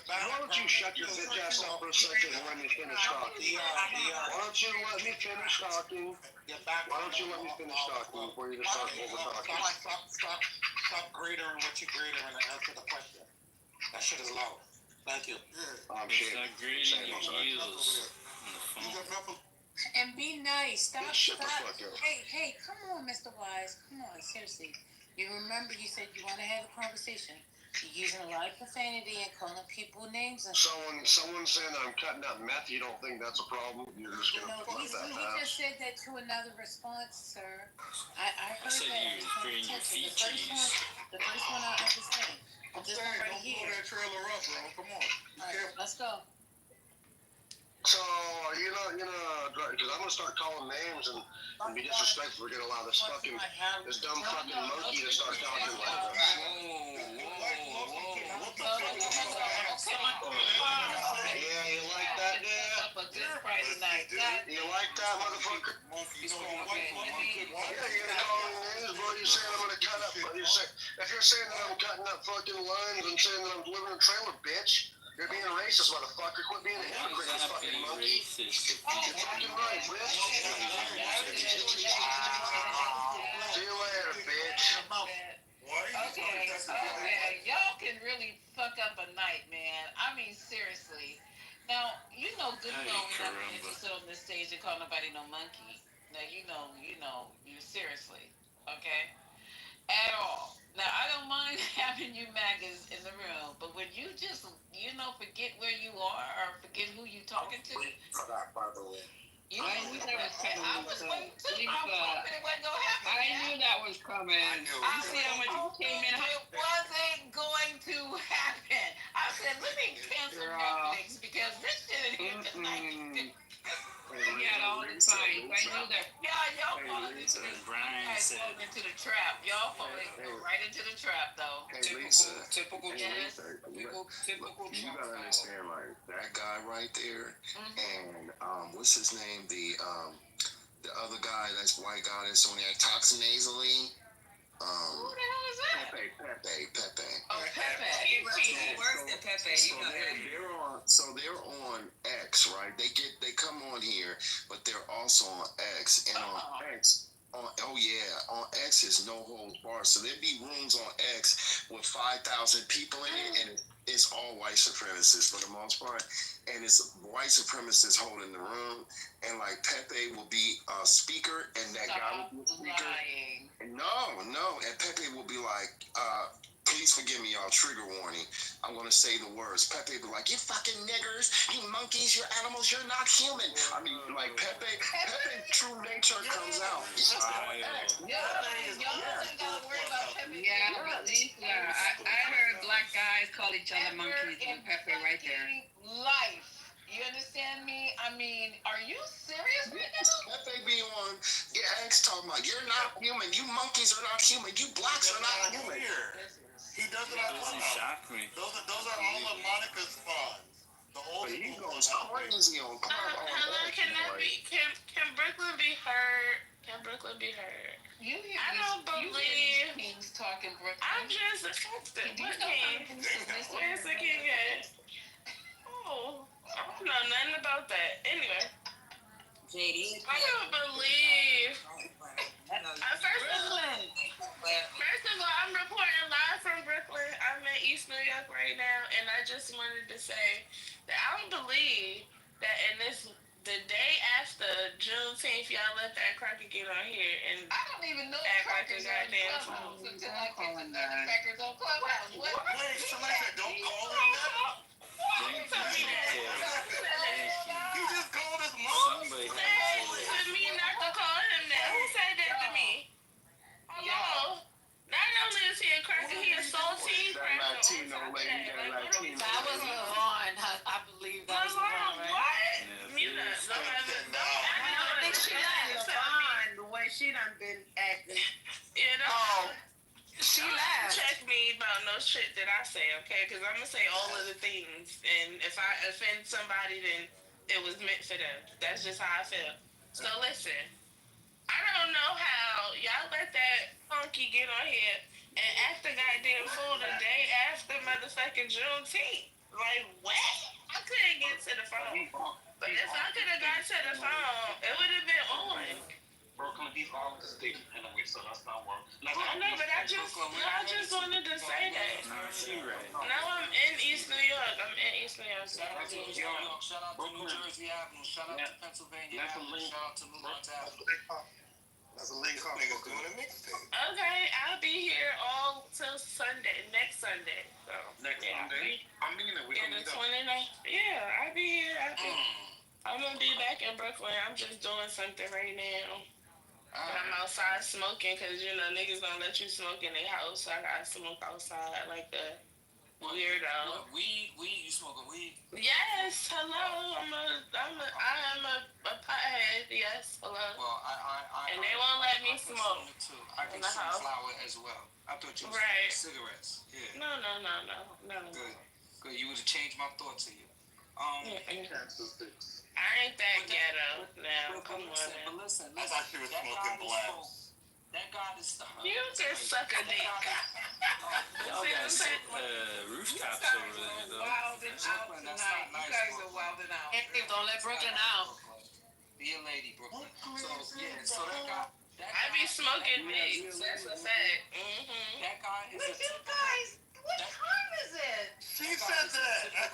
Why don't you shut your bitch ass up for a second and let me finish talking? Why don't you let me finish talking? Why don't you let me finish talking before you just start over talking? Stop greater and what you greater and answer the question. That shit is loud. Thank you. I'm shit. And be nice. Stop. Shut the fuck up. Hey, come on, Mr. Wise. Come on, seriously. You remember you said you want to have a conversation. You're using a lot of profanity and calling people names and Someone saying I'm cutting out meth, you don't think that's a problem? You're just gonna he just said that to another response, sir. I heard that. The first one I understand. I'm saying, don't blow that trailer up, bro. Come on. All right, let's go. So, because I'm gonna start calling names and be disrespectful. We're gonna allow this dumb fucking monkey to start talking like this. Yeah, you like that, Dad? You like that, motherfucker? Yeah, you're gonna call names, bro. You're saying I'm gonna cut up. If you're saying that I'm cutting up fucking lines and saying that I'm delivering a trailer, bitch. You're being a racist, motherfucker. Quit being a hypocrite, you fucking monkey. You're fucking right, bitch. See you later, bitch. Okay, y'all can really fuck up a night, man. I mean, seriously. Now, you know good and well we're not going to just sit on this stage and call nobody no monkey. Now, you know, you seriously, okay? At all. Now, I don't mind having you maggots in the room, but when you just, forget where you are or forget who you talking to. By the way. I knew that was coming. I was waiting too. I was hoping it wasn't going to happen. I knew that was coming. I see how much you came in. It wasn't going to happen. I said, let me cancel Netflix because this shit ain't here tonight. We got all the signs. I know that. Y'all falling into the trap. Y'all falling right into the trap, though. Hey, Lisa. Typical Yes. You gotta understand, like that guy right there, and what's his name? The other guy, that's white guy that's on that toxinazoline. Who the hell is that? Pepe. Oh, Pepe. He's worse than Pepe. You know that. They're on X, right? They come on here, but they're also on X, and on X. On X is no holds barred. So there'd be rooms on X with 5,000 people in it, and it's all white supremacists for the most part. And it's white supremacists holding the room, and like Pepe will be a speaker, and that guy will be a speaker. Lying. No, and Pepe will be like, please forgive me, y'all, trigger warning. I'm gonna say the words. Pepe be like, you fucking niggers, you monkeys, you're animals, you're not human. I mean, like Pepe's true nature comes out. I heard black guys call each other monkeys and Pepe right there. Life. You understand me? I mean, are you serious right now? Pepe be on X talking about, you're not human, you monkeys are not human, you blacks are not human. He does it on Clubhouse. Those are all of Monica's fans. The old he goes crazy on Clubhouse. Hello, can Brooklyn be heard? Can Brooklyn be heard? I don't believe. Kings talking Brooklyn. I'm just affected. What king? Where's the king at? Oh, I don't know nothing about that. Anyway. JD. I don't believe. First of all, I'm reporting live from Brooklyn. I'm in East New York right now, and I just wanted to say that I don't believe that the day after Juneteenth, y'all let that cracker get on here and I don't even know act fucking goddamn phone. Until I get the crackers on Clubhouse. What? Wait, somebody said don't call him that? He told me that. He just called his mom. Somebody had Said to say to me not to call him that. Who said that to me? Hello. Not only is he a cracker, he a salty cracker. Latino lady, that Latino That was lady. LeVon. I believe that was LeVon, LeVon, right? what? Mute up. I think she laughed. LeVon, the way she done been acting. You know? Oh, she laughed. Check me about no shit that I say, okay? Because I'm going to say all of the things. And if I offend somebody, then it was meant for them. That's just how I feel. So listen, I don't know how y'all let that funky get on here and act the goddamn fool the day after motherfucking Juneteenth. Like, what? I couldn't get to the phone. But if I could have got to the phone, it would have been on. Brooklyn, he's all the state anyway, so that's not work. I know, but I just wanted to say that. she right. Now I'm in East New York. I'm in East New York. Shout out to New York. Shout out to New Jersey Avenue. Shout out to Pennsylvania Avenue. Shout out to Lamont Avenue. That's a link up. Niggas doing a mixtape. Okay, I'll be here all till Sunday, next Sunday. So Next Monday? I mean it. We Yeah, gonna the meet up. 29th. Yeah, I'll be here. I'm gonna be back in Brooklyn. I'm just doing something right now. But I'm outside smoking because, you know, niggas don't let you smoke in their house. So I gotta smoke outside like a weirdo. What, weed? You smoking weed? Yes, hello. I am a pothead. Yes, hello. Well, And they won't let me consume smoke it too. I in consume the house. flower as well. I thought you was Right. cigarettes. Yeah. No. Good. You would have changed my thoughts of you. I ain't that ghetto now. Come on, But man. listen. I thought she was smoking blacks. That God is the You just suck a dick. Y'all See got what I'm saying? rooftops over there, though. Wilding out Brooklyn, that's tonight. not You nice, guys bro. are wilding out. Steve, don't let Brooklyn out. Be a lady, Brooklyn. So that guy. I be smoking dick. That's a fact. Mm-hmm. That guy is But you guys, what time is it? She said that.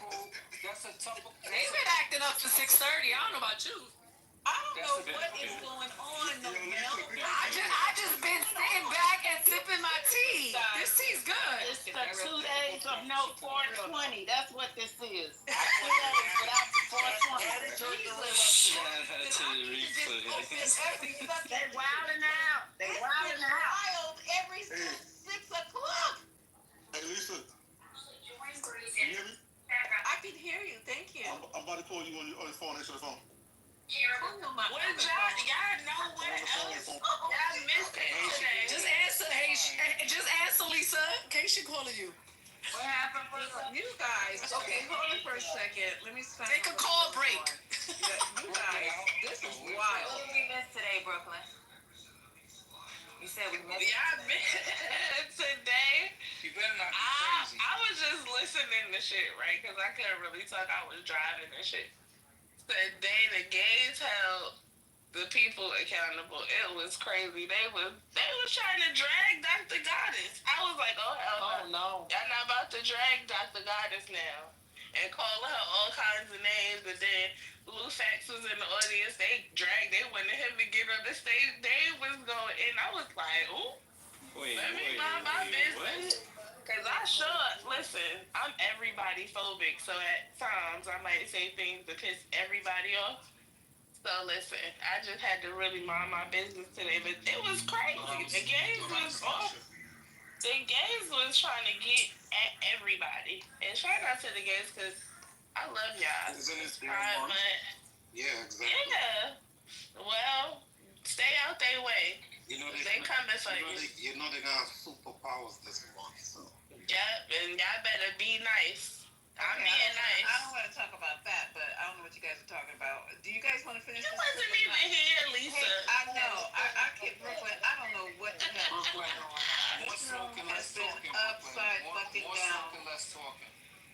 That's a typical. They've been acting up to 6:30. I don't know about you. I don't know what is going on, no Mel. I just been sitting back and sipping my tea. This tea's good. It's the 2 days of no 420. That's what this is. 2 days without the 420. Shout out to the replay. They wilding out. They wilding out. Wild every 6 o'clock. Hey, Lisa. Can you hear me? I can hear you. Thank you. I'm about to call you on your phone. Answer the phone. What y'all know what else? Y'all missed it today. Just answer, just answer, Lisa, in case she calling you. What happened for you guys? Okay, hold it for a second. Let me Take a call break. You guys, this is wild. What did we miss today, Brooklyn? You said we missed Y'all missed today. You better not be crazy. I was just listening to shit, right? Because I couldn't really talk. I was driving and shit. Today the gays held the people accountable. It was crazy. They was trying to drag Dr. Goddess. I was like, oh hell no. Y'all not about to drag Dr. Goddess now and call her all kinds of names. But then Blue Fax was in the audience. They wanted him to get on the stage. They was going, and I was like, ooh, let me mind my business. Cause listen, I'm everybody phobic, so at times I might say things to piss everybody off. So listen, I just had to really mind my business today, but it was crazy. The gays was off. The gays was trying to get at everybody, and shout out to the gays, cause I love y'all. Isn't it Pride Month. Yeah, exactly. Yeah. Well, stay out their way. You know They coming for you. You know they got superpowers this month, so. Yep, and y'all better be nice. I'm being nice. I don't want to talk about that, but I don't know what you guys are talking about. Do you guys want to finish? You wasn't even here, Lisa. Hey, I know. I can't, Brooklyn. I don't know what the hell is going on. More smoking, less It's been talking. upside fucking More down. smoking, less talking.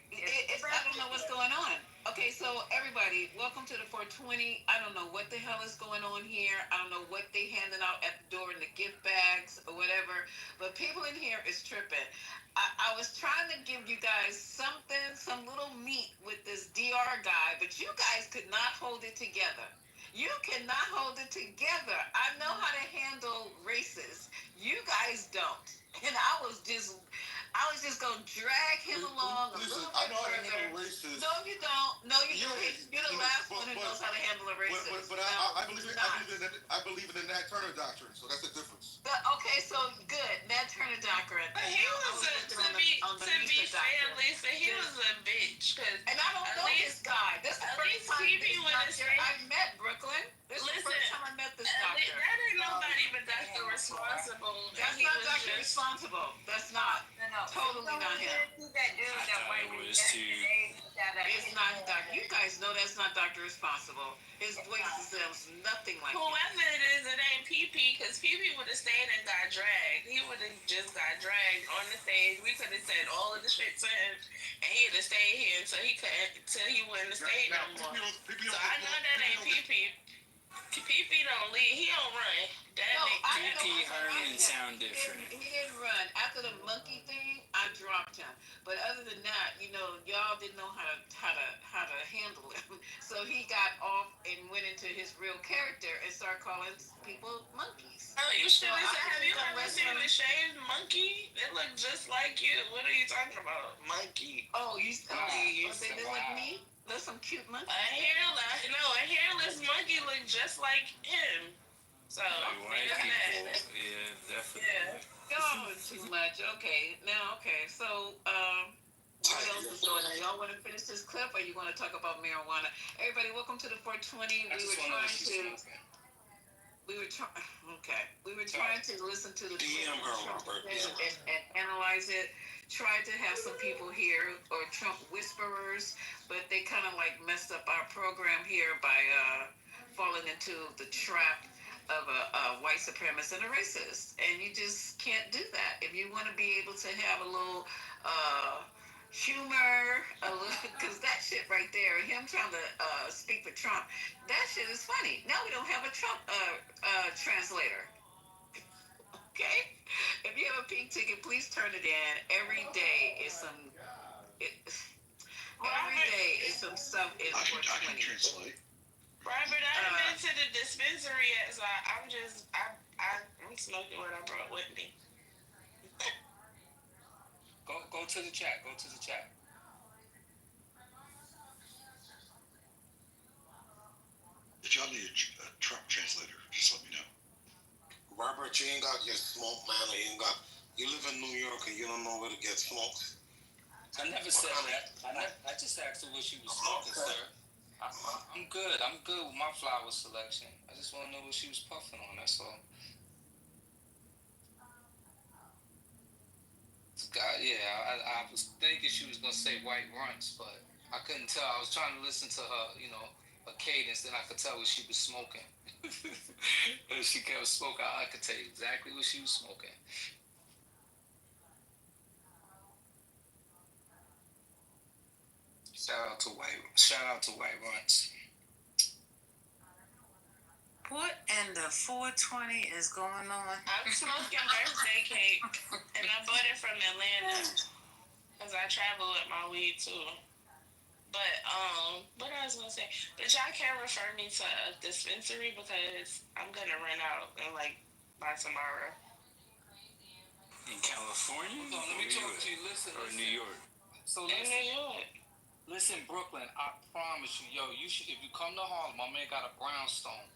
I don't know what's going on. Okay, so everybody, welcome to the 420. I don't know what the hell is going on here. I don't know what they handing out at the door in the gift bags or whatever. But people in here is tripping. I was trying to give you guys some little meat with this DR guy, but you guys could not hold it together. You cannot hold it together. I know how to handle races. You guys don't. And I was just gonna drag him along a Listen, little I bit know how to further. handle racists. No, you don't. No, you Yeah, don't. You're the last one who knows how to handle a racist. But No, I believe you're in, not. I believe in the Nat Turner doctrine, so that's the difference. Okay, so good. Nat Turner doctrine. But he was to be fair, Lisa, he was a bitch. Cause and I don't know this guy. This is the first time I met Brooklyn. This is the first time I met this doctor. That ain't nobody but Dr. Responsible. That's not Dr. Responsible. That's not. Totally not him. It's not Dr. You guys know that's not Dr. Responsible. His voice sounds nothing like whoever it is, it ain't PP, because PP would have stayed and got dragged. He would have just got dragged on the stage. We could have said all of the shit to him, and he'd have stayed here until he wouldn't have stayed no more. So I know that ain't PP. PP don't lead. He don't run. PP Herman sound different. He didn't run. After the monkey thing, I dropped him. But other than that, y'all didn't know how to handle him. So he got off and went into his real character and started calling people monkeys. Oh, you should have said, have you ever seen a shaved monkey? It looked just like you. What are you talking about? Monkey. Oh, they look like me? There's some cute monkeys. A hairless monkey look just like him. So, white people, yeah, definitely. Yeah. Oh, too much. Okay. So, what else is going on? Y'all want to finish this clip, or you want to talk about marijuana? Everybody, welcome to the 420. We were trying to listen to the DM her, Robert. And analyze it. Tried to have some people here or Trump whisperers, but they kind of like messed up our program here by falling into the trap of a white supremacist and a racist. And you just can't do that. If you want to be able to have a little humor, because that shit right there, him trying to speak for Trump, that shit is funny. Now we don't have a Trump translator. Okay? If you have a pink ticket, please turn it in. Every day is some stuff in 420. I can translate. Robert, I haven't been to the dispensary yet, so I'm smoking what I brought with me. Go to the chat. If y'all need a Trump translator, just let me know. Robert, you ain't got your smoke, man. You live in New York and you don't know where to get smokes. I never said that. I just asked her what she was smoking, sir. I'm good. I'm good with my flower selection. I just want to know what she was puffing on. That's all. God, yeah, I was thinking she was gonna say white runts, but I couldn't tell. I was trying to listen to her, her cadence, and I could tell what she was smoking. If she kept smoking, I could tell you exactly what she was smoking. Shout out to white runts. What in the 420 is going on? I'm smoking birthday cake, and I bought it from Atlanta, because I travel with my weed too. But, what I was going to say, but y'all can't refer me to a dispensary because I'm going to run out and, by tomorrow. In California? Hold on, let me talk to you. Listen. Or New York. So in New York. Listen, Brooklyn, I promise you, you should, if you come to Harlem, my man got a brownstone.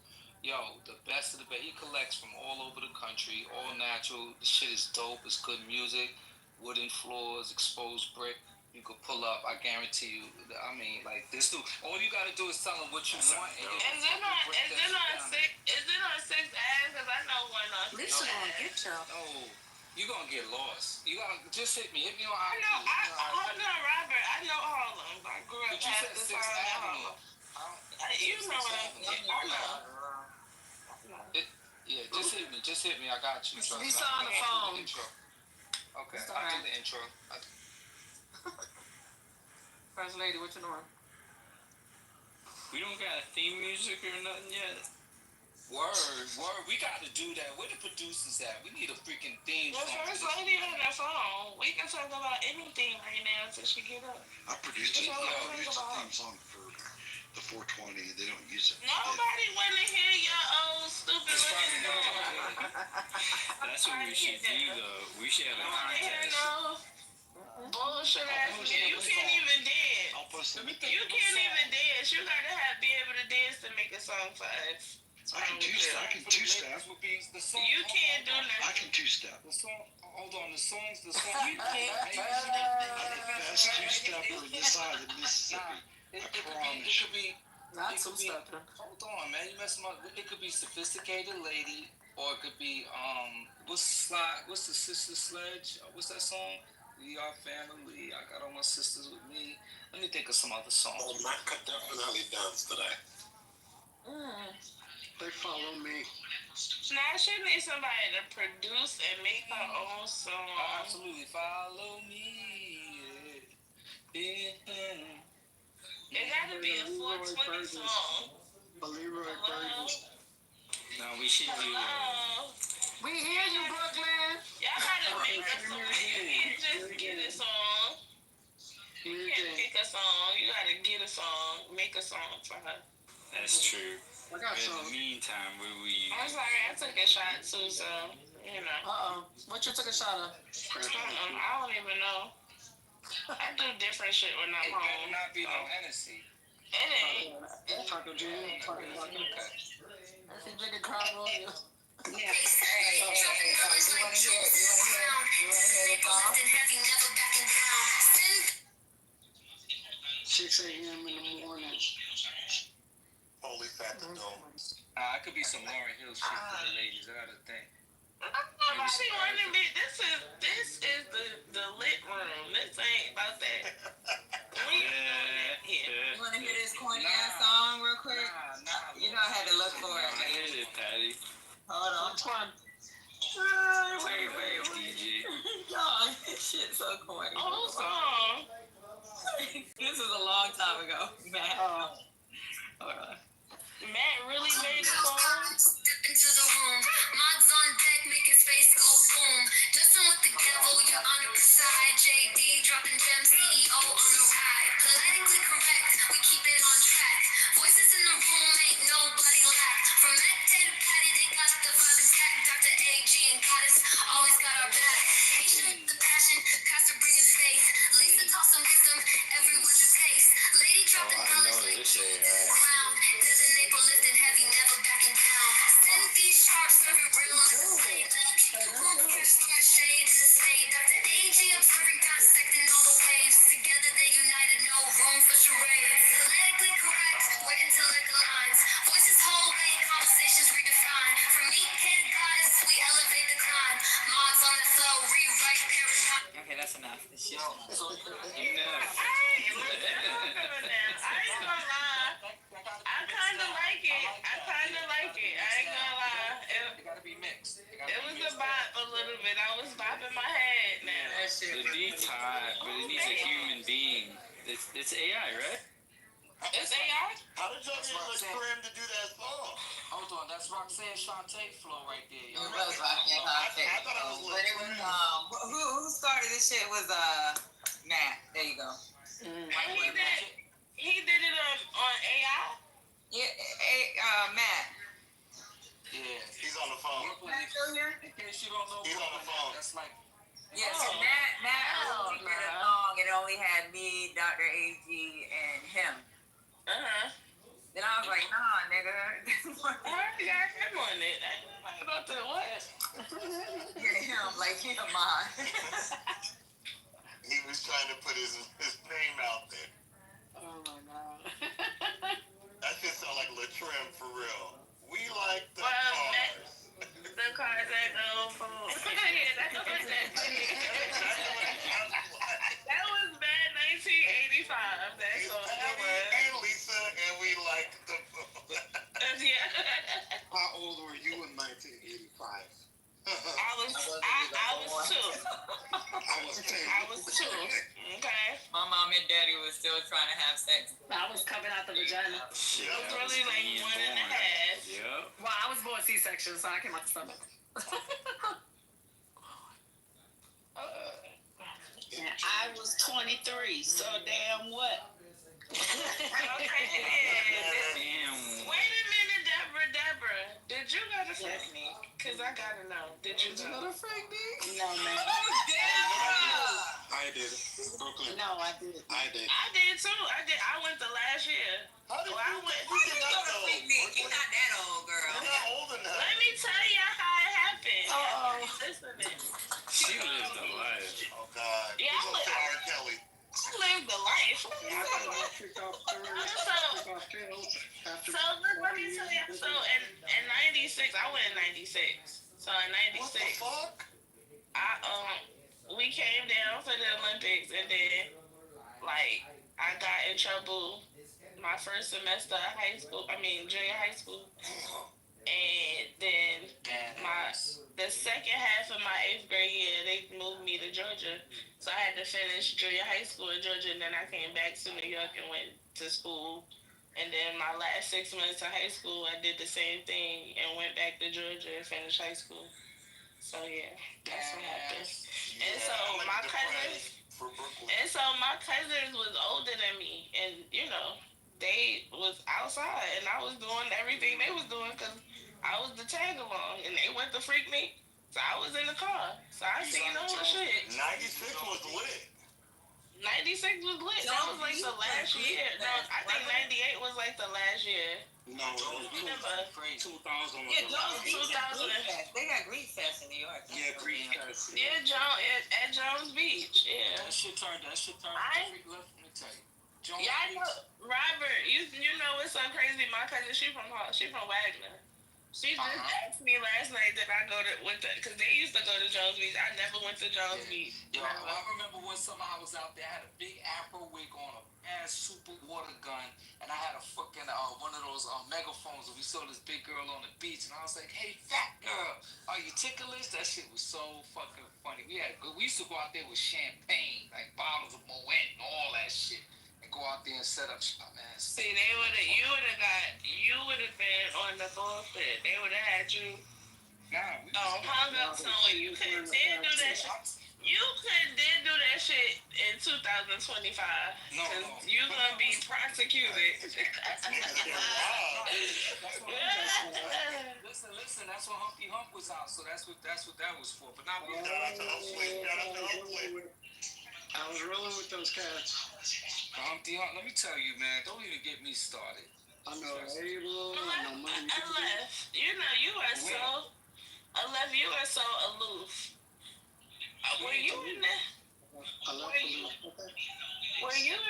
The best of the best. He collects from all over the country, all natural. The shit is dope. It's good music. Wooden floors, exposed brick. You could pull up. I guarantee you. I mean, this dude. All you gotta do is tell him what you want. Is it on 6 ads? Because I know one on 6 Lisa gonna get y'all. Oh, you gonna get lost. You gotta just hit me. Hit me on IG. Hold on, Robert. I know Harlem. I grew up past this Harlem. You know what I'm saying. I know. Yeah, just hit me. I got you. Trust me. On the phone. Okay, I'll do the intro. First lady, what you doing? We don't got a theme music or nothing yet. Word. We got to do that. Where the producers at? We need a freaking theme song. The first lady on the phone. We can talk about anything right now until she get up. I produced a theme song for the 420. They don't use it. Nobody want to hear your old stupid looking song. That's what we should do, though. We should have a contest. Bullshit ass nigga. You can't even dance. You can't even dance. You gotta be able to dance to make a song for us. I can two-step. You can't do nothing. I can two-step. The song, hold on, the song. You can't. Best two-stepper this side of Mississippi. It could be. Not some stuff. Hold on, man. You messing up. It could be sophisticated lady, or it could be what's the sister sledge? What's that song? We are family. I got all my sisters with me. Let me think of some other songs. Oh, Mac could definitely dance to that. They follow me. Now she needs somebody to produce and make her own song. Absolutely, follow me. Yeah. It gotta be a 420 song. Leroy Burgess. No, we should do. We hear you, Brooklyn. Y'all gotta make a song. You can't just get a song. You can't pick a song. You gotta get a song. Make a song for her. That's true. I got In some. the meantime, where we? I'm sorry, I took a shot too, so you know. What you took a shot of? I don't even know. I do different shit when I'm It better home. not be no Hennessy. It ain't. Taco Jam. Taco Jam. That's a bigger combo. Yeah. You wanna hear the song? 6 a.m. in the morning. Holy fat the dome. It could be some Lauryn Hill shit for the ladies. I gotta think. Nobody wanna be. This is the lit room. This ain't about that. We ain't doing that here. You wanna hear this corny ass song real quick? You know I had to look for it. Hit it, Patty. Hold on. Which one? Wait. DJ. Y'all, this shit's so corny. Whole song. This was a long time ago, man. Hold on. Matt really made the song. Step into the room, mods on deck, make his face go boom. Justin with the devil, you're on the side. JD dropping gems, CEO on the ride. Politically correct, we keep it on track. Voices in the room, ain't nobody lack. From Mac to Patty, they got the vibe intact. Dr. AG and Goddess always got our back. Patient with the passion, pastor bringing faith. Lisa taught some wisdom, every word you taste. Lady dropping knowledge like ground. Designate for lifting heavy, never backing down. Send these sharps, serving real on the stage. Shade in the state. Dr. AG observing, dissecting all the waves. Together they united, no room for charades. Politically correct, where intellect aligns. Voices whole way, conversations redefined. From meathead goddess, we elevate the climb. Mods on the flow, rewrite paradigm. Okay, that's enough. This shit. I ain't gonna lie. I kinda like it. I ain't gonna lie. It gotta be mixed. It was a bop a little bit. I was bopping my head now. The beat's hot, but it needs a human being. It's AI, right? It's AI? How did y'all get Lecrae to do that song? Hold on, that's Roxanne Shante flow right there, It y'all. was Roxanne Shante. I thought it was But it was who started this shit was Matt. There you go. And he did it on AI? Yeah, Matt. Yeah. He's on the phone. Matt still here? In case you don't know, He's on the phone. that's like. Yeah, so Matt did a song. It only had me, Dr. AG, and him. Then I was like, nah, nigga. I already got him on it. I ain't know about the what? Yeah, him, like him, mine. He was trying to put his name out there. Oh my God. That shit sound like Lecrae for real. We like the Well, cars. The cars that go for. Yeah, that's what that was bad 1985. That's all that was. And Lisa, and we like the Yeah. How old were you in 1985? I was two. I was two. Okay. My mom and daddy was still trying to have sex. I was coming out the vagina. It was really like 1.5. Yep. Well, I was born C-section, so I came out the stomach. And I was 23, so damn what? Okay, then. Wait a minute, Deborah. Did you go to Freak Nick? Because I got to know. Did you go to Freak Nick? No, man. I did. Brooklyn. No, I did. I did too. I went the last year. You're not that old, girl. You're not old enough. Let me tell you how it happened. Listen. She lives the life. Oh, God. Yeah, Who's up to R. Kelly? I lived the life. So let me tell you. So in '96, I went in '96. So in '96, we came down for the Olympics, and then like I got in trouble my first semester of junior high school, and then the second half of my 8th grade year, they moved me to Georgia. So I had to finish junior high school in Georgia, and then I came back to New York and went to school. And then my last 6 months of high school, I did the same thing and went back to Georgia and finished high school. So yeah, that's what happened. And so my cousins was older than me, and they was outside, and I was doing everything they was doing because I was the tag along, and they went to Freak Me. So I was in the car. So I seen all the shit. 96 was lit. 96 was lit. That was like the last year. No, I think 98 was like the last year. No, 2000 Yeah, 2000. They got Greek Fest in New York. Yeah, Greek Fest. Yeah, at Jones Beach. Yeah. That shit turned. Let me tell you. Yeah, I know. Robert, you know what's so crazy? My cousin, she from Wagner. She just asked me last night that I go to because they used to go to Jones Beach. I never went to Jones Beach. Yo, I remember one summer I was out there. I had a big afro wig on, a ass super water gun, and I had a fucking one of those megaphones. And we saw this big girl on the beach, and I was like, "Hey, fat girl, are you ticklish?" That shit was so fucking funny. We used to go out there with champagne, like bottles of Moet and all that shit. Go out there and set up shop, man. See, you would have been on the bullshit. They would have had you hung up somewhere. You couldn't dare do that shit. You couldn't dare do that shit in 2025. Because you're going to be prosecuted. Listen, that's what Humpty Hump was out, so that's what that was for. But not I was rolling with those cats. Humpty Hump, let me tell you, man, don't even get me started. I know Abel, I know Money. Aleph, you are so aloof. Were you in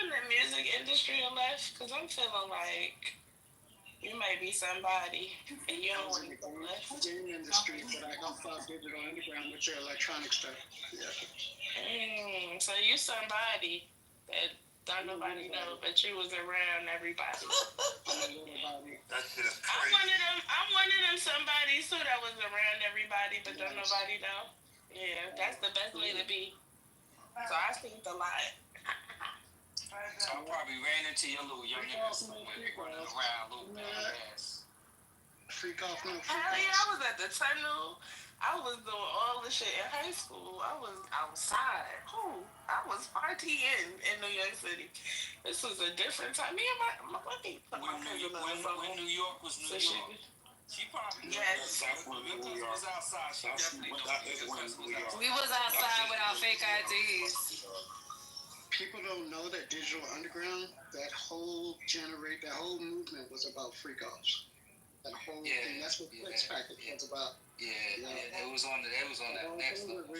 the music industry, Aleph? Because I'm feeling like you might be somebody, and you don't want to go left. I'm in the industry, but I don't follow Digital Underground with your electronic stuff. Yeah. So you somebody that don't nobody know, but you was around everybody. That shit is I'm crazy. I'm one of them somebodies too that was around everybody, but don't nobody know. Yeah, that's the best way to be. So I think a lot. I probably ran into your little young ass running around, little badass. Freak off, no freak Hell yeah, off. I was at the tunnel. I was doing all the shit in high school. I was outside. I was partying in New York City. This was a different time. Me and my cousin when New York was New York. She probably was outside. She definitely We was outside without fake IDs. People don't know that Digital Underground, that whole movement was about freak offs. That whole thing. That's what Flex Package was about. It was on that next level.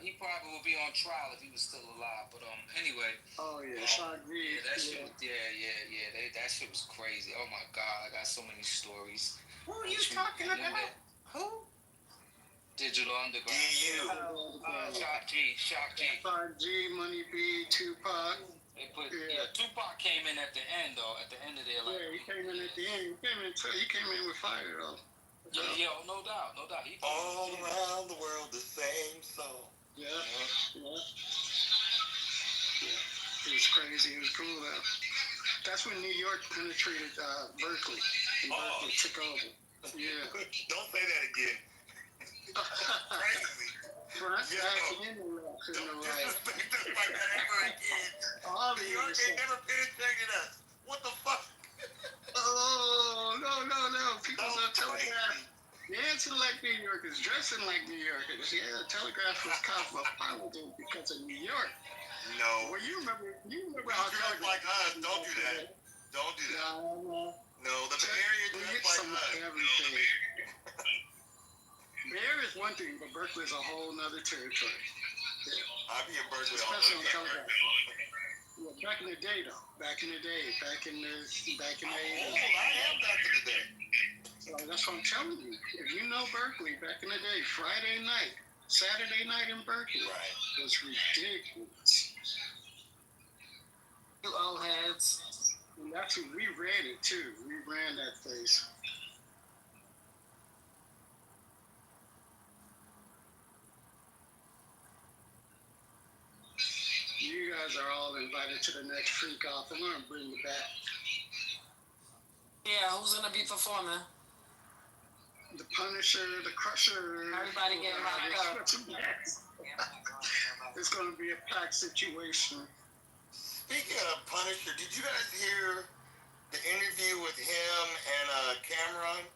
He probably would be on trial if he was still alive. But anyway. Oh yeah, I agree. That shit. That shit was crazy. Oh my God, I got so many stories. Who are you talking about? Who? Digital Underground. Shock G. Shock G, Money B, Tupac. They put Tupac came in at the end though. At the end of their life. Yeah, he came in at the end. He came in with fire though. Yeah, no doubt. All around the world, the same song. Yeah. It was crazy. It was cool though. That's when New York penetrated Berkeley. And Berkeley took over. Yeah. Don't say that again. Crazy. Front, back, and the left. Don't disrespect us like that ever again. New York ain't never been checking us. What the fuck? Oh, no. People don't Telegraph. They answer like New Yorkers, dressing like New Yorkers. Yeah, Telegraph was cosmopolitan because of New York. No. Well, you remember how dress like us. Don't do that. Don't do that. No, the Bay Area dress like us. Everything. Bay Area is one thing, but Berkeley is a whole nother territory. Yeah. I'll be in Berkeley all Especially on the Telegraph. Well, back in the day, though. Back in the 80s. I am back in the day. So that's what I'm telling you. If you know Berkeley, back in the day, Friday night, Saturday night in Berkeley was ridiculous. You old heads. And that's what we ran it too. We ran that place. You guys are all invited to the next freak off. I'm gonna bring you back. Yeah, who's gonna be performing? The Punisher, the Crusher. Everybody getting locked up. It's gonna be a packed situation. Speaking of Punisher, did you guys hear the interview with him and Cameron?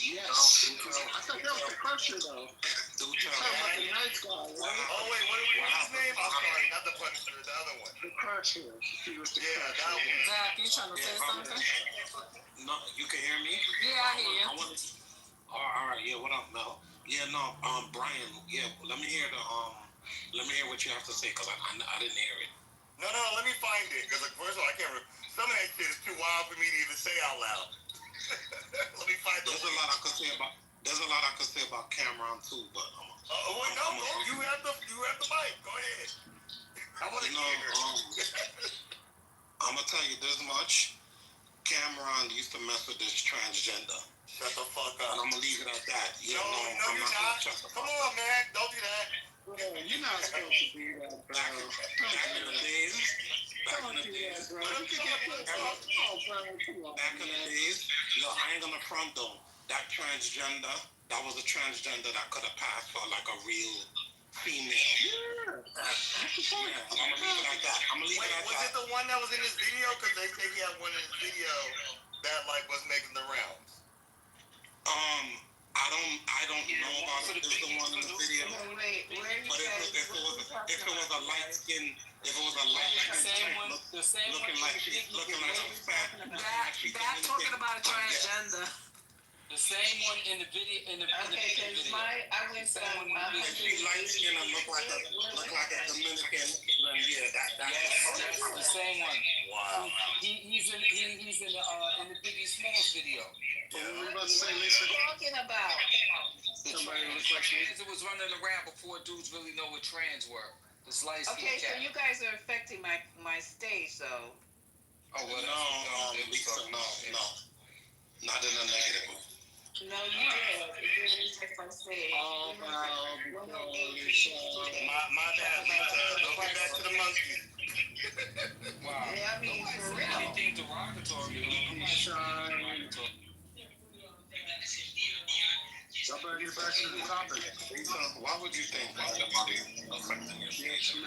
Yes. I thought that was the Crusher though. You're talking about the nice guy, right? Oh wait, what's his name? I'm sorry, not the Punisher, the other one. The Crusher. He was the Crusher. That one. Zach, you trying to say something? No, you can hear me? Yeah, I hear you. All right, yeah, what up, Mel? Yeah, no, Brian, yeah, let me hear what you have to say, because I didn't hear it. No, let me find it, because first of all, I can't remember. Some of that shit is too wild for me to even say out loud. Let me find There's a lot I could say about Cameron too, but you have the mic. Go ahead. I want to hear. I'm gonna tell you this much. Cameron used to mess with this transgender. Shut the fuck up. And I'm gonna leave it at that. Yeah, no, I'm you're not. Come on, man. Don't do that. You're not supposed to do that, bro. Back in the days, Back in the days, yo, I ain't gonna front though. That transgender, that was a transgender that could have passed for like a real female. Yeah. I'm gonna leave it at that. Was it the one that was in this video? Because they say he had one in his video that like was making the rounds. I don't know about it. It's the one in the video. But if it was a light skin, looking like a fat. Back talking about a transgender. The same one in the video. She light skin and look like a Dominican. Yeah, that's the same one. Wow. He's in the Biggie Smalls video. What were you about to say, Lisa? Talking about the trans that was running around before dudes really know what trans were. This light skin okay, so you guys are affecting my stage, though. Oh well, no, not in a negative way. No, you did. You did check my stage. Oh, my bad, Lisa. Don't get back to the monkey. Wow. Yeah, I mean, for real. Anything derogatory. Somebody get back to the topic. Why would you think somebody affecting your station?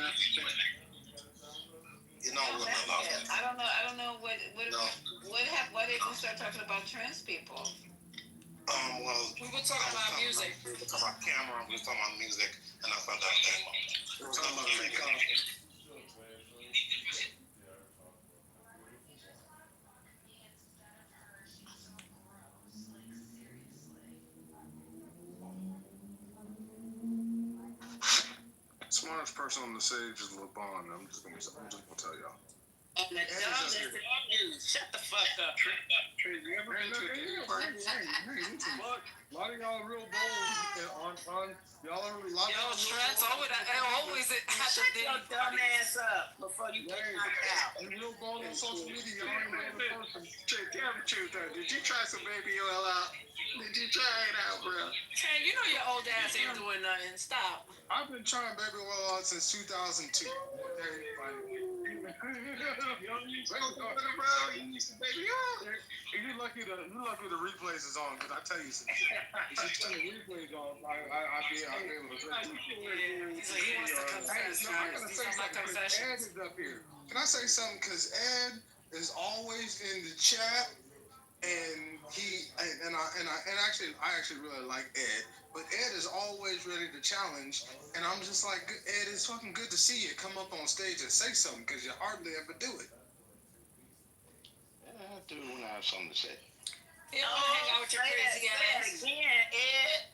You know what I don't know what why did we start talking about trans people? Well, we were talking about music. We were talking about camera, we were talking about music, and that's what that came up. We were talking about free content. Smartest person on the stage is LeBron. I'm just gonna tell y'all. And the dumbest is you. Shut the fuck up. Hey, you ever been to a dinner party? A lot of y'all are real bold on y'all are a lot of Trent's always at Shut your dumb ass up before you get knocked out. You real bold on social media. Y'all ain't real person. Tell the truth, though. Did you try some baby oil out? Did you try it out, bro? Trent, you know your old ass ain't doing nothing. Stop. I've been trying baby oil out since 2002. You need some baby oil? lucky the replays is on, because I tell you some shit. If you turn the replays on, I'll be able to say He's like, he wants to confess. I gotta say something, 'cause Ed is up here. Can I say something? Because Ed is always in the chat, and I actually really like Ed, but Ed is always ready to challenge, and I'm just like, Ed, it's fucking good to see you come up on stage and say something, because you hardly ever do it. I do when I have something to say. You don't want to hang out with your crazy ass. Say it again, Ed.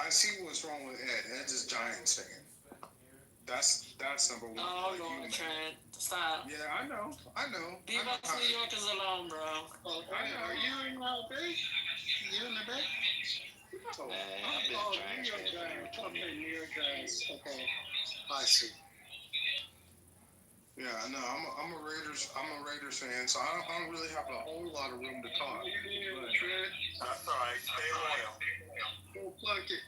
I see what's wrong with Ed. Ed's a Giants fan. That's number one. Oh, like Lord, Trent. Stop. Yeah, I know. Leave us New Yorkers alone, bro. Are you in the Bay? You in the Bay? I've been a Giants fan for over 20 years. New York Giants. Okay. I see. Yeah, no, I'm a Raiders fan, so I don't really have a whole lot of room to talk. That's all right. Stay loyal. Go plug it.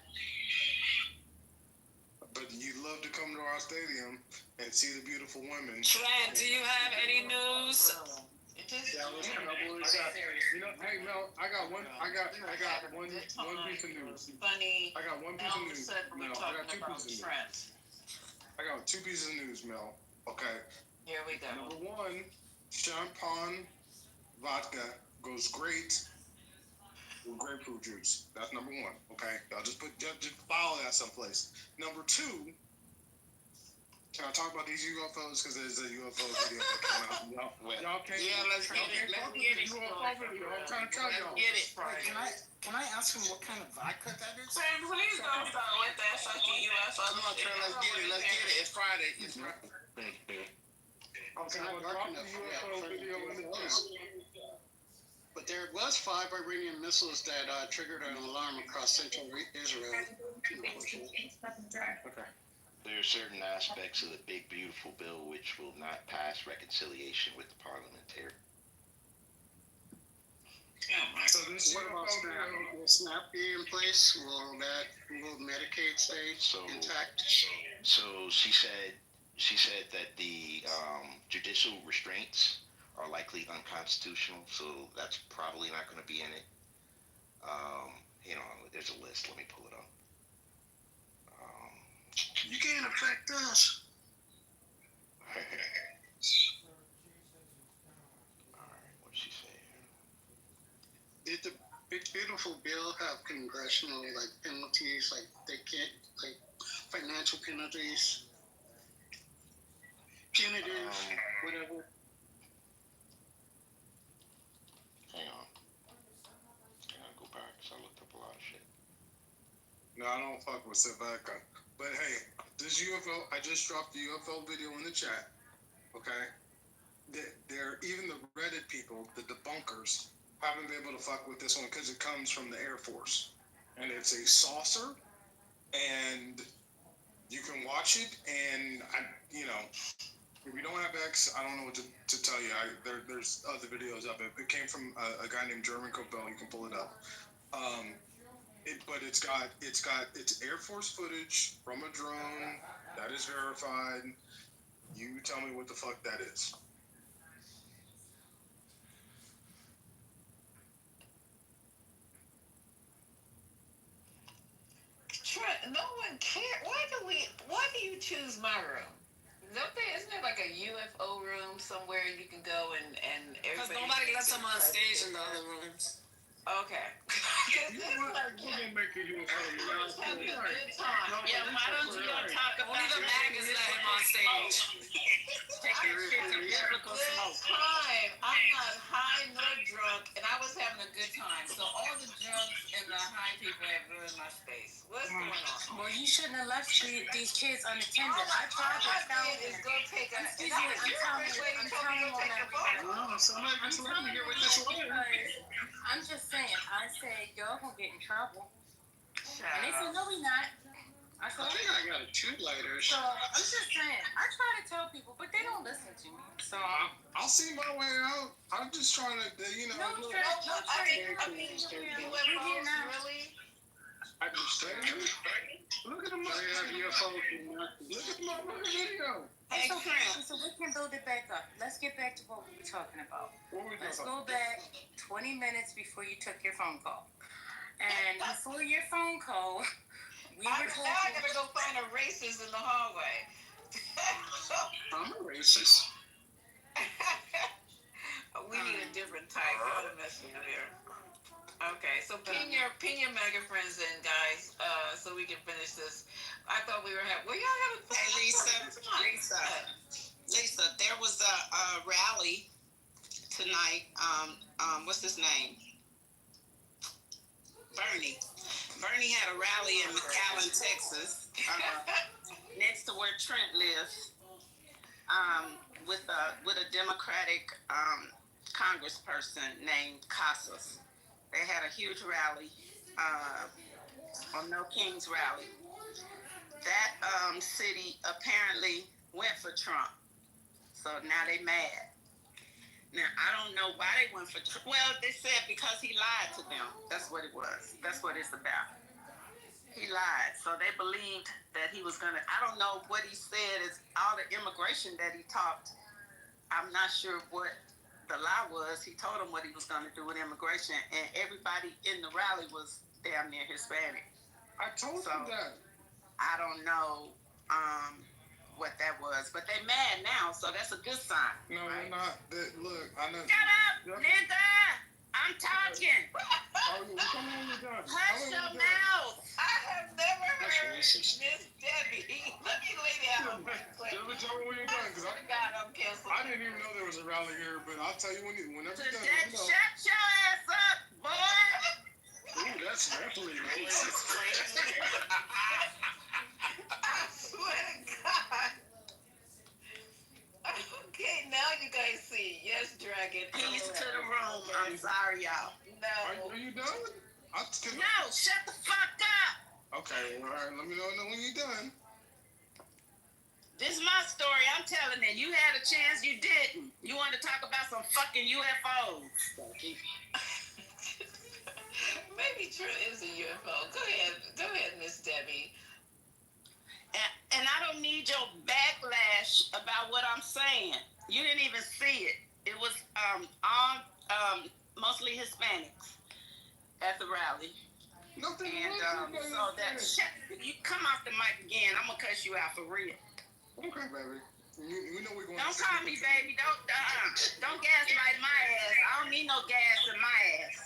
But you'd love to come to our stadium and see the beautiful women. Trent, do you have any news? Hey Mel, I got one piece of news. Funny. I got one piece of news. Mel, I got two pieces of news. I got two pieces of news, Mel. Okay. Here we go. Number one, champagne vodka goes great with grapefruit juice. That's number one. Okay. Y'all just follow that someplace. Number two, can I talk about these UFOs? Because there's a UFO video that came out. Y'all can't. Yeah, let's get it. UFO video. I'm trying to tell y'all. Get it. Can I ask him what kind of vodka that is? Trent, please don't start with that fucking UFO. Come on, Trent, let's get it. Let's get it. It's Friday. It's Friday. Okay, I'm dropping the UFO video in the chat. But there was 5 Iranian missiles that triggered an alarm across central Israel. Okay. There are certain aspects of the big beautiful bill which will not pass reconciliation with the parliamentary. So this What about SNAP? Will SNAP be in place? Will Medicaid stay intact? So she said that the judicial restraints are likely unconstitutional, so that's probably not going to be in it. There's a list. Let me pull it up. You can't affect us. All right, what'd she say here? Did the big beautiful bill have congressional penalties, they can't financial penalties, punitive, whatever? Hang on. I gotta go back because I looked up a lot of shit. No, I don't fuck with Savaka. But hey, this UFO, I just dropped the UFO video in the chat. Okay? Even the Reddit people, the debunkers, haven't been able to fuck with this one because it comes from the Air Force. And it's a saucer, and you can watch it, and if you don't have X, I don't know what to tell you. There's other videos of it. It came from a guy named German Cobell. You can pull it up. But it's Air Force footage from a drone that is verified. You tell me what the fuck that is. Trent, no one cares. Why do you choose my room? Isn't there like a UFO room somewhere you can go and Because everybody? nobody lets them on stage in the other rooms. Okay. We're gonna make a UFO. Yeah, why don't you all talk about Only the mag is let him on stage. Take your shit to biblical smoke. I'm not high nor drunk, and I was having a good time. So all the drunks and the high people have ruined my space. What's going on? Well, you shouldn't have left these kids unattended. I tried to tell them. Is go take a. I'm telling you on everything. No, somebody just let me get with this one. I'm just saying. I said y'all gonna get in trouble, Shut and they said no, we not. I I said, think I got 2 lighters. so I'm just saying. I try to tell people, but they don't listen to me. So I'll see my way out. I'm just trying to, no look. stress, no I mean, stress. really? I just say, look at the motherfucker. Look at the motherfucker video. Hey, so we can build it back up. Let's get back to what we were talking about. Let's go back 20 minutes before you took your phone call. And before your phone call, now I gotta go find a racist in the hallway. I'm a racist. We need a different type. Y'all are messing up here. Okay, so pin your MAGA friends in, guys, so we can finish this. I thought we were having. Were y'all having fun? Hey, Lisa, there was a rally tonight. What's his name? Bernie. Bernie had a rally in McAllen, Texas, next to where Trent lives, with a Democratic congressperson named Casas. They had a huge rally, on No King's rally. That city apparently went for Trump, so now they mad. Now, I don't know why they went for Trump. Well, they said because he lied to them. That's what it was. That's what it's about. He lied, so they believed that he was gonna. I don't know what he said. Is all the immigration that he talked. I'm not sure what the lie was. He told them what he was gonna do with immigration, and everybody in the rally was damn near Hispanic. I told you that. I don't know what that was, but they mad now, so that's a good sign. No, right? we're not. Look, I know. Shut up, nigga! I'm talking. Oh, come on, you're done. Hush your mouth. I have never heard Miss Debbie. Let me lay down. Just tell me when you're done, because I'm canceled. I didn't even know there was a rally here, but I'll tell you whenever you're done. Shut your ass up, boy. Ooh, that's definitely racist. I swear to God. Okay, now you guys see. Yes, Dragon. Peace to the room. I'm sorry, y'all. No. Are you done? No, shut the fuck up. Okay, all right. Let me know when you're done. This is my story. I'm telling it. You had a chance, you didn't. You want to talk about some fucking UFOs. Maybe True is a UFO. Go ahead, Miss Debbie. And I don't need your backlash about what I'm saying. You didn't even see it. It was all mostly Hispanics at the rally. Nothing. And so that you come off the mic again, I'm gonna cuss you out for real. Okay, baby. We know we're going. Don't call me baby. Don't gaslight my ass. I don't need no gas in my ass.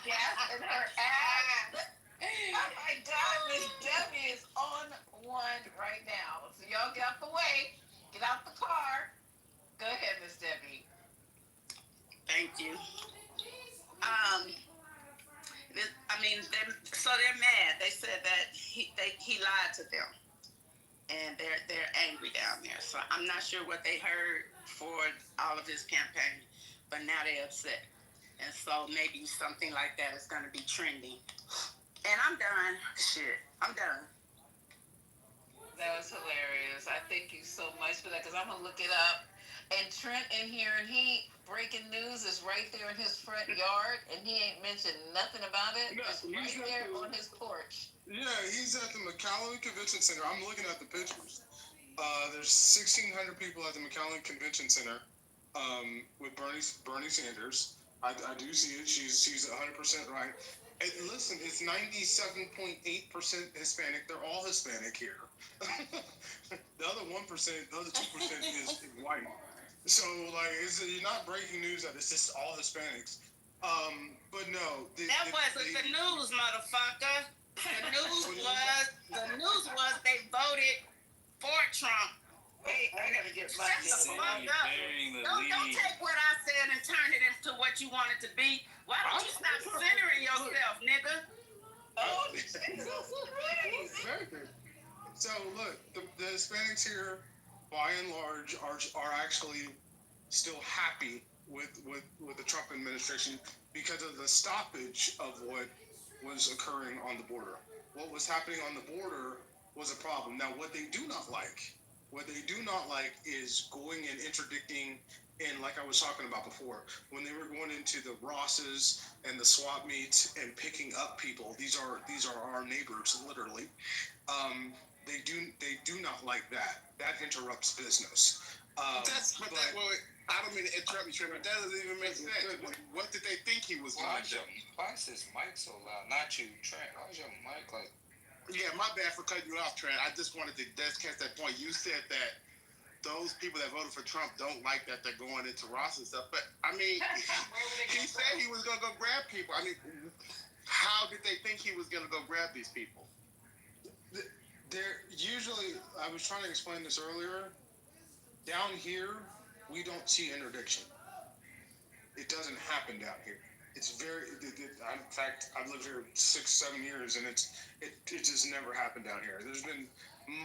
Gas in her ass. Oh my God, Miss Debbie is on one right now. So y'all get out the way. Get out the car. Go ahead, Miss Debbie. Thank you. So they're mad. They said that he lied to them, and they're angry down there. So I'm not sure what they heard for all of his campaign, but now they're upset, and so maybe something like that is going to be trending. And I'm done. Shit, I'm done. That was hilarious. I thank you so much for that, because I'm gonna look it up. And Trent in here, and breaking news is right there in his front yard, and he ain't mentioned nothing about it. No, it's right there on his porch. Yeah, he's at the McAllen Convention Center. I'm looking at the pictures. There's 1,600 people at the McAllen Convention Center with Bernie Sanders. I do see it. She's 100% right. And listen, it's 97.8% Hispanic. They're all Hispanic here. The other 1%, the other 2% is white. So, like, you're not breaking news that it's just all Hispanics. But no. That wasn't the news, motherfucker. The news was they voted for Trump. Wait, I gotta get my Shut the fuck up. Don't take what I said and turn it into what you want it to be. Why don't you stop centering yourself, nigga? Oh, Jesus Christ. So look, the Hispanics here, by and large, are actually still happy with the Trump administration because of the stoppage of what was occurring on the border. What was happening on the border was a problem. Now, what they do not like is going and interdicting in, like I was talking about before, when they were going into the Rosses and the swap meets and picking up people. These are our neighbors, literally. They do not like that. that interrupts business. I don't mean to interrupt you, Trey, but that doesn't even make sense. What did they think he was going to do? Why is his mic so loud? Not you, Trent. Why is your mic like? Yeah, my bad for cutting you off, Trent. I just wanted to catch that point. You said that those people that voted for Trump don't like that they're going into Ross and stuff. But, I mean, he said he was going to go grab people. I mean, how did they think he was going to go grab these people? They're usually, I was trying to explain this earlier, down here, we don't see interdiction. It doesn't happen down here. It's very, in fact, I've lived here 6-7 years, and it just never happened down here. There's been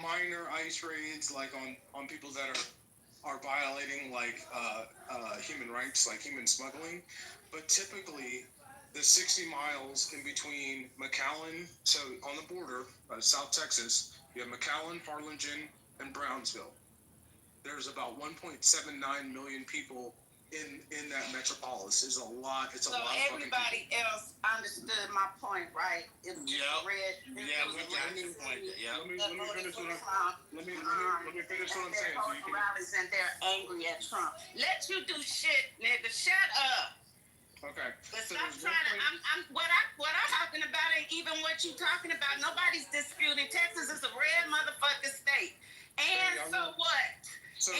minor ICE raids, like on people that are violating like human rights, like human smuggling, but typically the 60 miles in between McAllen, so on the border, South Texas, you have McAllen, Harlingen, and Brownsville. There's about 1.79 million people in that metropolis. Is a lot. It's a lot. So everybody else understood my point, right? It was red. Yeah, let me finish what I'm saying. So you can... rallies and they're angry at Trump. Let you do shit, nigga. Shut up. Okay. But stop trying to. What I'm talking about ain't even what you talking about. Nobody's disputing. Texas is a red motherfucking state. And so what? So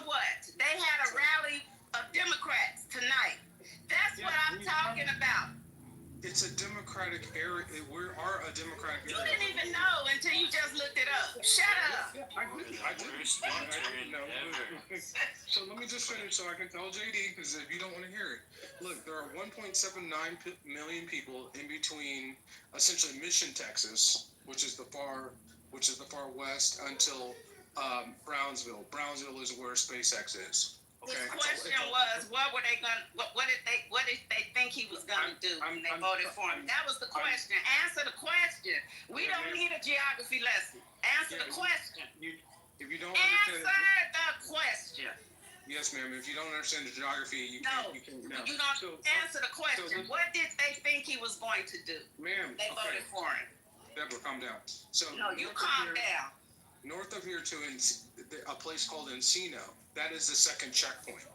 what? They had a rally of Democrats tonight. That's what I'm talking about. It's a Democratic area. We are a Democratic area. You didn't even know until you just looked it up. Shut up. Yeah, I didn't know. So let me just finish so I can tell JD, because if you don't want to hear it. Look, there are 1.79 million people in between essentially Mission, Texas, which is the far west, until Brownsville. Brownsville is where SpaceX is. Okay. His question was, what did they think he was gonna do when they voted for him? That was the question. Answer the question. We don't need a geography lesson. Answer the question. If you don't answer the question. Yes, ma'am. If you don't understand the geography, you don't answer the question. What did they think he was going to do? Ma'am, they voted for him. Deborah, calm down. So no, you calm down. North of here to a place called Encino, that is the second checkpoint.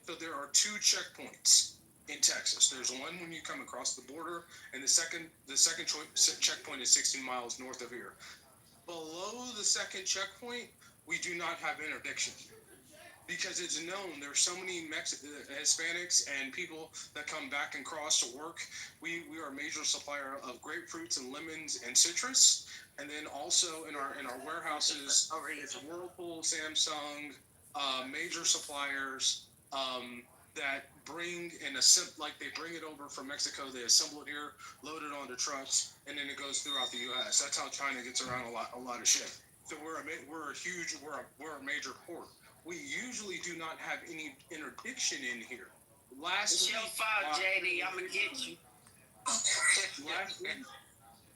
So there are 2 checkpoints in Texas. There's one when you come across the border, and the second checkpoint is 16 miles north of here. Below the second checkpoint, we do not have interdiction, because it's known there's so many Hispanics and people that come back and cross to work. We are a major supplier of grapefruits and lemons and citrus. And then also in our warehouses, it's Whirlpool, Samsung, major suppliers that bring they bring it over from Mexico, they assemble it here, load it onto trucks, and then it goes throughout the U.S. That's how China gets around a lot of shit. So we're a major port. We usually do not have any interdiction in here. It's your fault, JD. I'm gonna get you.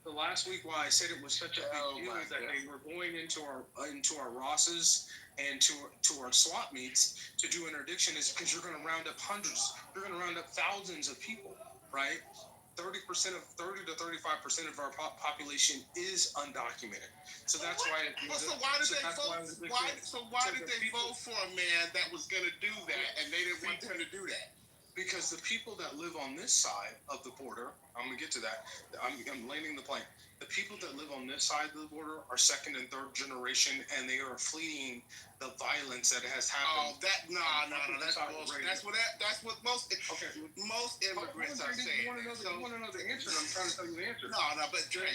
Last week, why I said it was such a big deal is that they were going into our Rosses and to our swap meets to do interdiction is because you're going to round up thousands of people, right? 30 to 35% of our population is undocumented. So that's why. Why did they vote for a man that was going to do that, and they didn't want him to do that? Because the people that live on this side of the border, I'm going to get to that. I'm landing the plane. The people that live on this side of the border are second and third generation, and they are fleeing the violence that has happened. That's bullshit. That's what most immigrants are saying. You want to know the answer? I'm trying to tell you the answer. But Dre,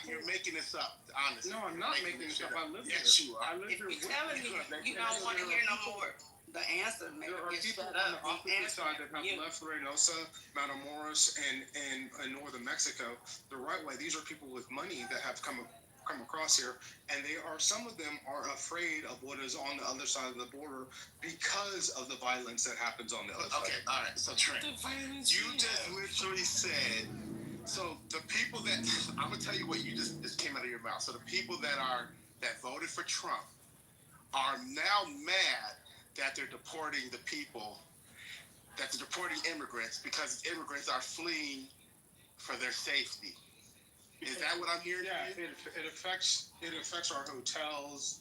you're making this up. Honestly, no, I'm not making this up. I live here. Yes, you are. If you're telling me you don't want to hear no more. The answer, maybe there are people on the opposite side that have left Reynosa, Matamoros, and northern Mexico the right way. These are people with money that have come across here, and some of them are afraid of what is on the other side of the border because of the violence that happens on the other side. Okay, all right. So Trent, you just literally said. So the people that I'm gonna tell you what you just came out of your mouth. So the people that voted for Trump are now mad that they're deporting immigrants because immigrants are fleeing for their safety. Is that what I'm hearing? Yeah, it affects our hotels.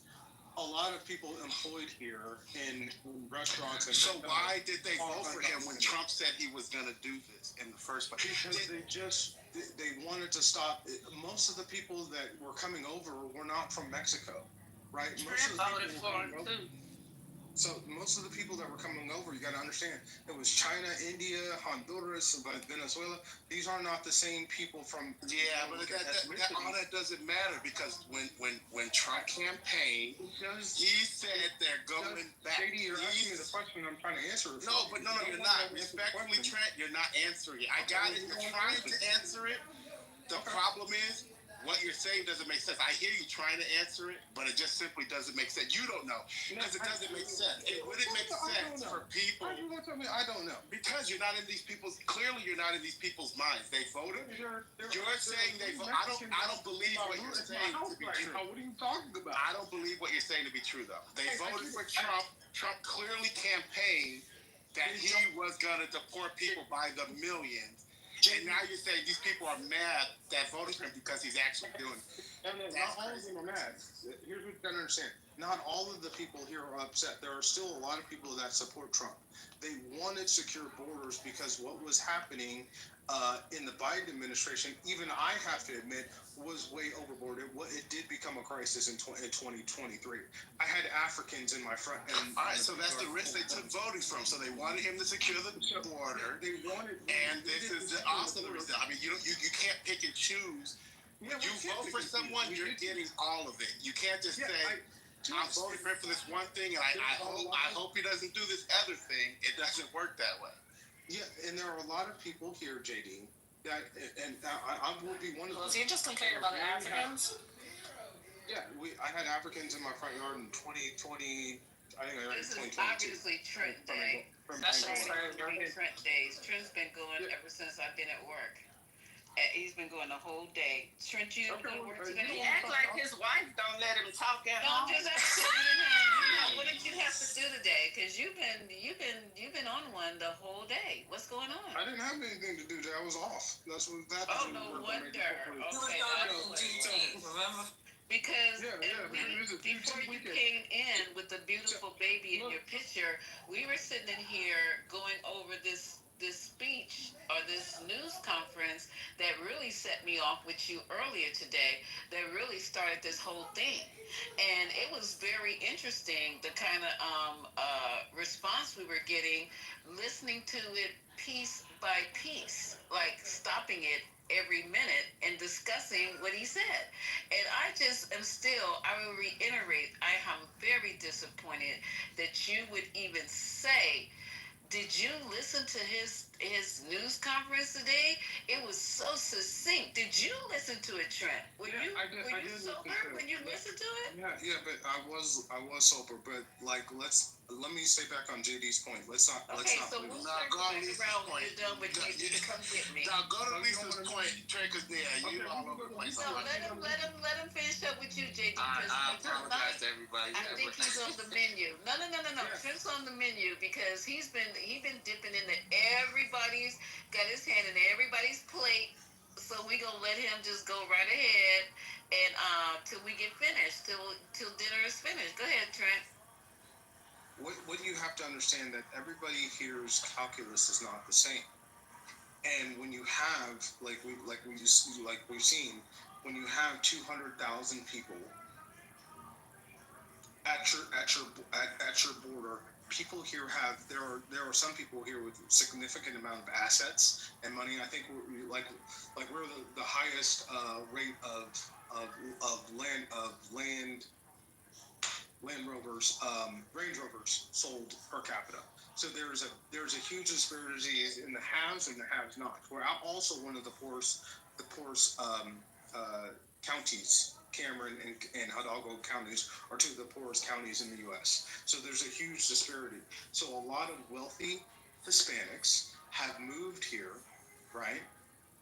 a lot of people employed here in restaurants. And so why did they vote for him when Trump said he was going to do this in the first place? Because they wanted to stop. Most of the people that were coming over were not from Mexico, right? Most of the voted people for him too. So most of the people that were coming over, you got to understand, it was China, India, Honduras, Venezuela. These are not the same people from. Yeah, but all that doesn't matter because when Trump campaigned, he said they're going back. JD, you're asking me the question I'm trying to answer. No, you're not. Respectfully, Trent, you're not answering it. I got it. You're trying to answer it. The problem is, what you're saying doesn't make sense. I hear you trying to answer it, but it just simply doesn't make sense. You don't know because it doesn't make sense. It wouldn't make sense for people. Why do you want to tell me I don't know? Because you're not in these people's. Clearly, you're not in these people's minds. They voted. You're saying they voted. I don't believe what you're saying to be true. What are you talking about? I don't believe what you're saying to be true, though. They voted for Trump. Trump clearly campaigned that he was going to deport people by the millions. And now you're saying these people are mad that voted for him because he's actually doing it. And not all of them are mad. Here's what you gotta understand. Not all of the people here are upset. There are still a lot of people that support Trump. They wanted secure borders because what was happening in the Biden administration, even I have to admit, was way overboard. It did become a crisis in 2023. I had Africans in my front. All right, so that's the risk they took voting from. So they wanted him to secure the border. And this is also the result. I mean, you can't pick and choose. When you vote for someone, you're getting all of it. You can't just say, I'm voting for him for this one thing, and I hope he doesn't do this other thing. It doesn't work that way. Yeah, and there are a lot of people here, JD, I will be one of them. Was he just complaining about the Africans? Yeah, I had Africans in my front yard in 2020. I think I heard This 2022. is obviously Trent Day. That's just Trent days. Trent's been going ever since I've been at work. He's been going the whole day. Trent, you go to work today? He act like his wife don't let him talk at home. Don't just ask him. What did you have to do today? Because you've been on one the whole day. What's going on? I didn't have anything to do today. I was off. That's what that. Oh, no wonder. Okay. Remember? Because before you came in with the beautiful baby in your picture, we were sitting in here going over this speech or this news conference that really set me off with you earlier today, that really started this whole thing. And it was very interesting, the kind of response we were getting, listening to it piece by piece, like stopping it every minute and discussing what he said. And I just am still, I will reiterate, I am very disappointed that you would even say, did you listen to his news conference today? It was so succinct. Did you listen to it, Trent? Were you sober when you listened to it? Yeah, but I was sober. But like, let me stay back on JD's point. Let's not. We'll circle back around when you're done with JD. Come get me. Now go to Lisa's point, Trent, because you all over the place. No, let him finish up with you, JD. I apologize to everybody. I think he's on the menu. No. Trent's on the menu because he's been dipping into everybody's, got his hand in everybody's plate. So we gonna let him just go right ahead and till we get finished, till dinner is finished. Go ahead, Trent. What you have to understand that everybody here's calculus is not the same. And when you have like we've seen, when you have 200,000 people at your border, people here there are some people here with significant amount of assets and money. I think we're the highest rate of Land Rovers, Range Rovers sold per capita. So there's a huge disparity in the haves and the have-nots. We're also one of the poorest counties. Cameron and Hidalgo counties are two of the poorest counties in the U.S. So there's a huge disparity. So a lot of wealthy Hispanics have moved here, right,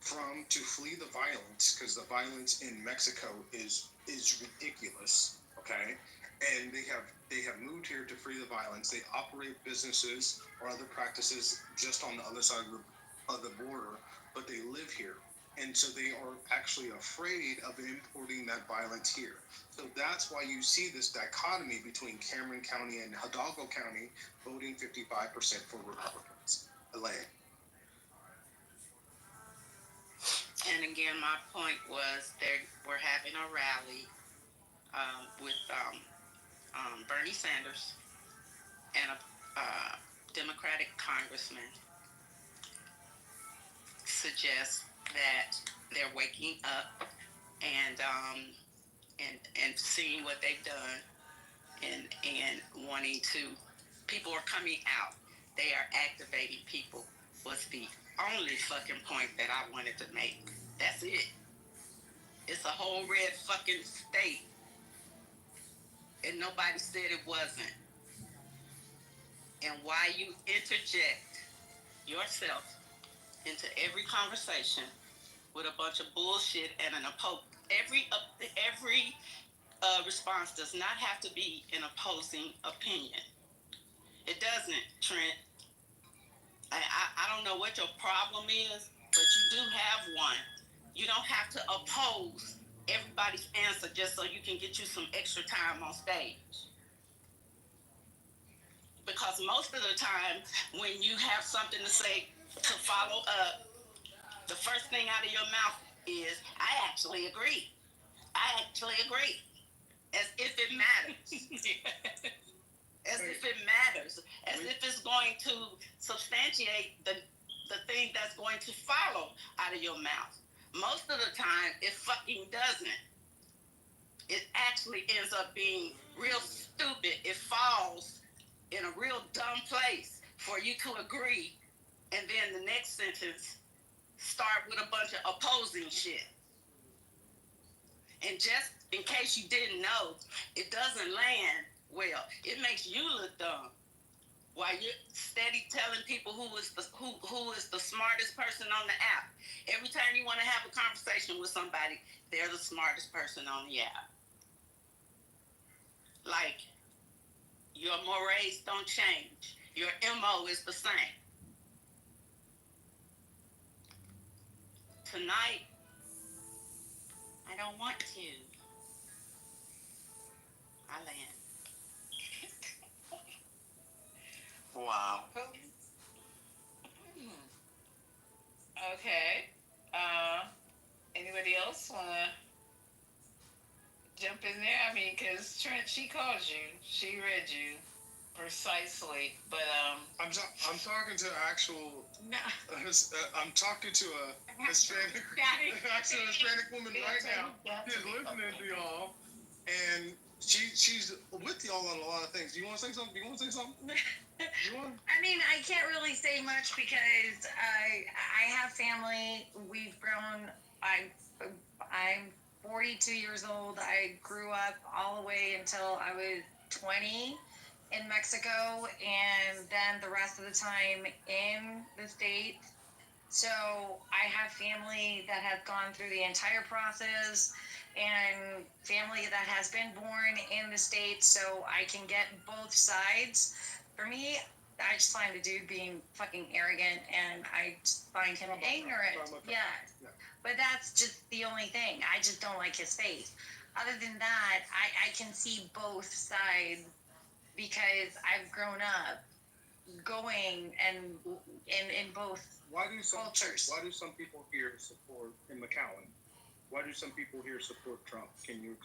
to flee the violence, because the violence in Mexico is ridiculous. Okay. And they have moved here to flee the violence. They operate businesses or other practices just on the other side of the border, but they live here. And so they are actually afraid of importing that violence here. So that's why you see this dichotomy between Cameron County and Hidalgo County voting 55% for Republicans. Elaine. And again, my point was we're having a rally with Bernie Sanders and a Democratic congressman suggests that they're waking up and seeing what they've done and wanting to. People are coming out. They are activating people. Was the only fucking point that I wanted to make. That's it. It's a whole red fucking state, and nobody said it wasn't. And why you interject yourself into every conversation with a bunch of bullshit and an every response does not have to be an opposing opinion. It doesn't, Trent. I don't know what your problem is, but you do have one. You don't have to oppose everybody's answer just so you can get you some extra time on stage. Because most of the time, when you have something to say to follow up, the first thing out of your mouth is, I actually agree. I actually agree. As if it matters. As if it matters. As if it's going to substantiate the thing that's going to follow out of your mouth. Most of the time, it fucking doesn't. It actually ends up being real stupid. It falls in a real dumb place for you to agree, and then the next sentence start with a bunch of opposing shit. And just in case you didn't know, it doesn't land well. It makes you look dumb. While you're steady telling people who is the smartest person on the app. Every time you want to have a conversation with somebody, they're the smartest person on the app. Like, your mores don't change. Your MO is the same. Tonight, I don't want to. I land. Wow. Okay. Anybody else wanna jump in there? I mean, because Trent, she called you. She read you precisely. But I'm talking to actual. No. I'm talking to a Hispanic, actually a Hispanic woman right now. She's listening to y'all, and she's with y'all on a lot of things. Do you want to say something? I mean, I can't really say much because I have family. We've grown. I'm 42 years old. I grew up all the way until I was 20 in Mexico, and then the rest of the time in the States. So I have family that has gone through the entire process, and family that has been born in the States, so I can get both sides. For me, I just find the dude being fucking arrogant, and I just find him ignorant. Yeah. But that's just the only thing. I just don't like his face. Other than that, I can see both sides because I've grown up going and in both cultures. Why do some people here support in McAllen? Why do some people here support Trump? Can you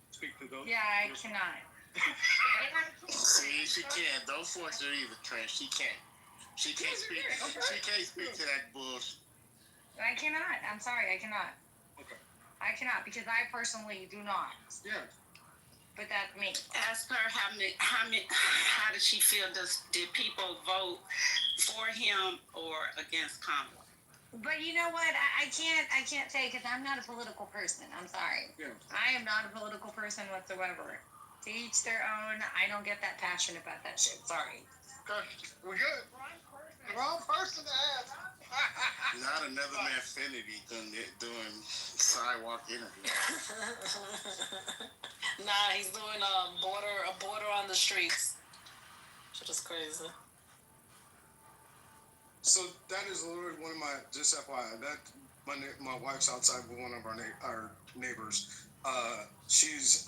speak to those? Yeah, I cannot. See, she can't. Don't force her either, Trent. She can't. She can't speak. She can't speak to that bullshit. I cannot. I'm sorry, I cannot. Okay. I cannot because I personally do not. Yeah. But that's me. Ask her how does she feel? Did people vote for him or against Kamala? But you know what? I can't say because I'm not a political person. I'm sorry. Yeah. I am not a political person whatsoever. To each their own. I don't get that passionate about that shit. Sorry. Okay, we good. Wrong person to ask. Not another Manfinity doing sidewalk interviews. Nah, he's doing a border on the streets. Shit is crazy. So that is literally one of my, just FYI, that my wife's outside with one of our neighbors. She's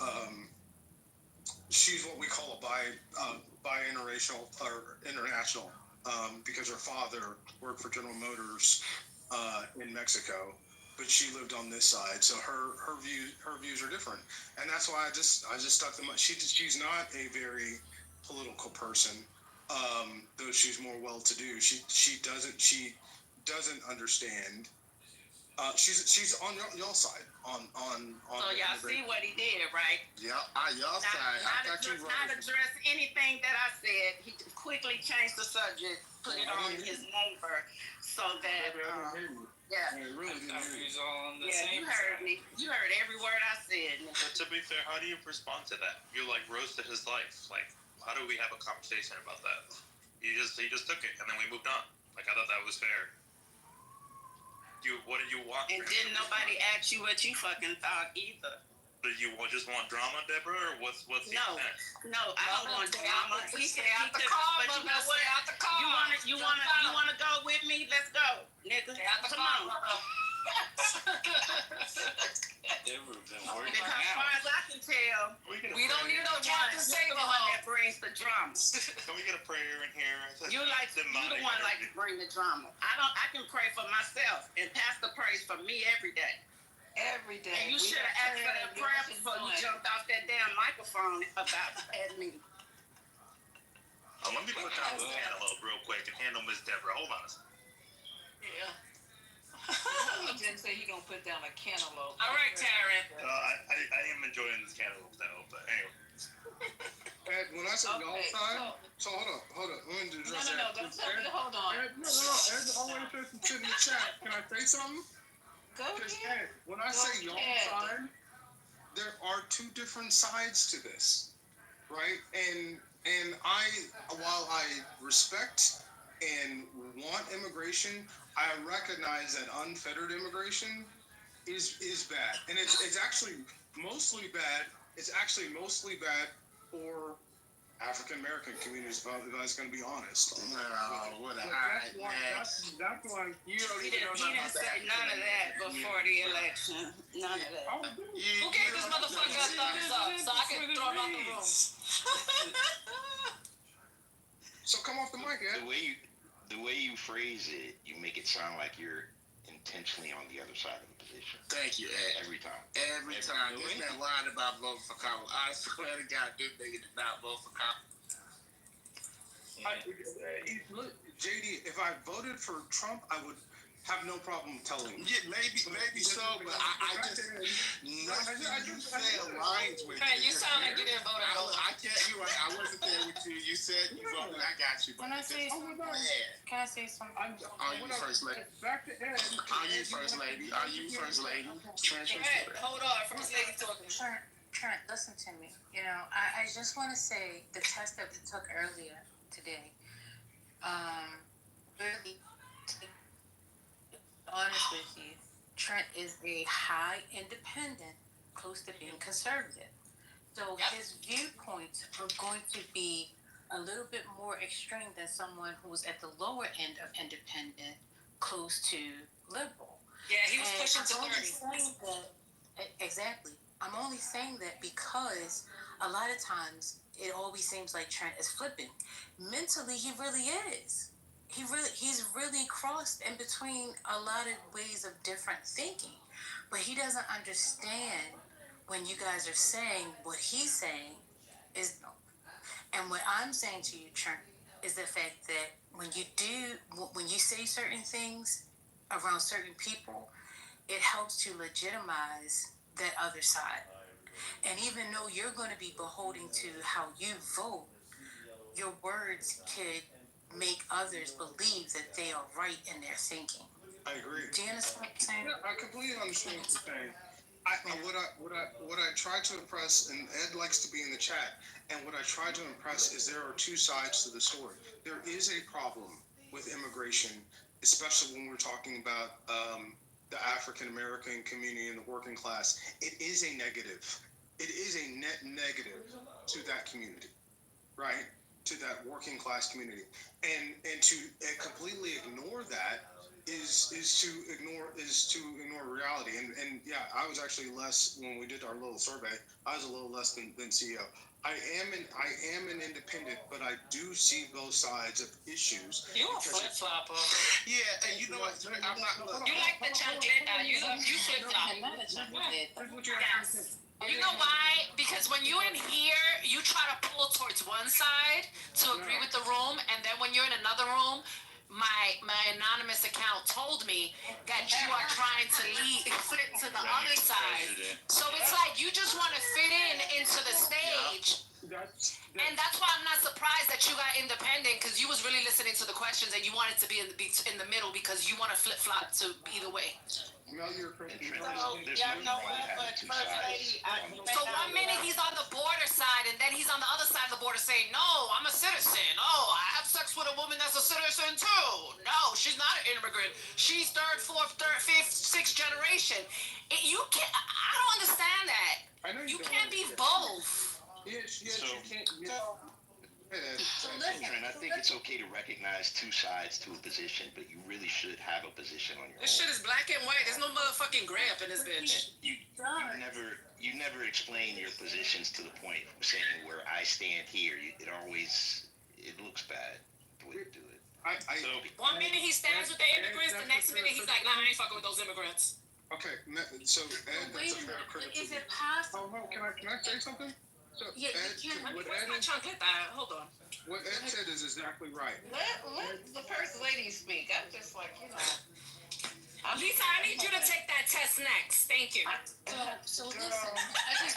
what we call a bi-interracial or international, because her father worked for General Motors in Mexico, but she lived on this side, so her views are different, and that's why I just stuck them. She's not a very political person, though she's more well-to-do. She doesn't understand. She's on y'all side on. So y'all see what he did, right? Yeah, y'all side. Not address anything that I said. He quickly changed the subject, put it on his neighbor, so that yeah. You heard me. You heard every word I said. But to be fair, how do you respond to that? You like roasted his life. Like, how do we have a conversation about that? He just took it, and then we moved on. Like, I thought that was fair. What did you want? And didn't nobody ask you what you fucking thought either. Did you just want drama, Deborah, or what's the intent? No, I don't want drama. He said out the car, but you know what? out the car. You wanna go with me? Let's go, nigga. Come on. Because as far as I can tell, We don't need no Captain the one that brings the drama. Can we get a prayer in here? You the one like to bring the drama. I can pray for myself, and Pastor prays for me every day. Every day. And you should have asked for that prayer before you jumped off that damn microphone about at me. Let me put down this cantaloupe real quick and handle Miss Deborah. Hold on a second. Yeah. He didn't say he gonna put down a cantaloupe. All right, Taryn. I am enjoying this cantaloupe though, but anyway. Ed, when I said y'all side, so hold up. Let me address that. No, don't tell me to hold on. Ed, no. Ed, I want to sit in the chat. Can I say something? Go ahead. Ed, when I say y'all side, there are two different sides to this, right? And while I respect and want immigration, I recognize that unfettered immigration is bad, and it's actually mostly bad. It's actually mostly bad for African American communities, if I was going to be honest. That's why He didn't say none of that before the election. None of that. Who gave this motherfucker a thumbs up so I can throw him out the room? So come off the mic, Ed. The way you phrase it, you make it sound like you're intentionally on the other side of the position. Thank you, Ed. Every time. Every time. This man lied about voting for Kamala. I swear to God, this nigga did not vote for Kamala. Look, JD, if I voted for Trump, I would have no problem telling you. Yeah, maybe so, but I just nothing you say aligns with Hey, you sound like you didn't vote at all. I can't. You right. I wasn't there with you. You said you voted. I got you. Can I say something? Can I say something? Are you first lady? Back to Ed. Are you first lady? Are you first lady? Hey, hold on. First lady talking. Trent, listen to me. You know, I just want to say the test that we took earlier today, really, to be honest with you, Trent is a high independent, close to being conservative. So his viewpoints are going to be a little bit more extreme than someone who's at the lower end of independent, close to liberal. Yeah, he was pushing to 30. Exactly. I'm only saying that because a lot of times it always seems like Trent is flipping. Mentally, he really is. He's really crossed in between a lot of ways of different thinking. But he doesn't understand when you guys are saying what he's saying is no. And what I'm saying to you, Trent, is the fact that when you say certain things around certain people, it helps to legitimize that other side. And even though you're going to be beholden to how you vote, your words could make others believe that they are right in their thinking. I agree. Do you understand what I'm saying? Yeah, I completely understand what you're saying. What I try to impress, and Ed likes to be in the chat, and what I try to impress is there are two sides to the story. There is a problem with immigration, especially when we're talking about the African American community and the working class. It is a negative. It is a net negative to that community, right? To that working class community, and to completely ignore that is to ignore reality. And yeah, I was actually less when we did our little survey. I was a little less than CEO. I am an independent, but I do see both sides of issues. You a flip flopper. Yeah, and you know what? I'm not. Look, You like the chancleta. You flip flop. I'm not a chocolate. Yes. You know why? Because when you're in here, you try to pull towards one side to agree with the room, and then when you're in another room, my anonymous account told me that you are trying to flip to the other side. So it's like you just want to fit into the stage. And that's why I'm not surprised that you got independent, because you was really listening to the questions and you wanted to be in the middle because you want to flip flop to either way. Mel, you're correct. Yeah, no, but First Lady, So 1 minute he's on the border side, and then he's on the other side of the border saying, "No, I'm a citizen. Oh, I have sex with a woman that's a citizen too. No, she's not an immigrant. She's third, fourth, fifth, sixth generation." You can't. I don't understand that. I know you can't be both. Yes, So- you can't. Trent, I think it's okay to recognize two sides to a position, but you really should have a position on your This own. shit is black and white. There's no motherfucking gray up in this bitch. You never explain your positions to the point of saying where I stand here. It looks bad the way you do it. 1 minute he stands with the immigrants, the next minute he's like, "Nah, I ain't fucking with those immigrants." Okay, so Ed, Wait that's a a fair minute. criticism. Is it possible? Oh no, can I say something? So Yeah, you Ed, can. what Where's my Ed, chancleta? Hold on. what Ed said is exactly right. Let the First Lady speak. I'm just like, Lisa, I need you to take that test next. Thank you. So listen, I just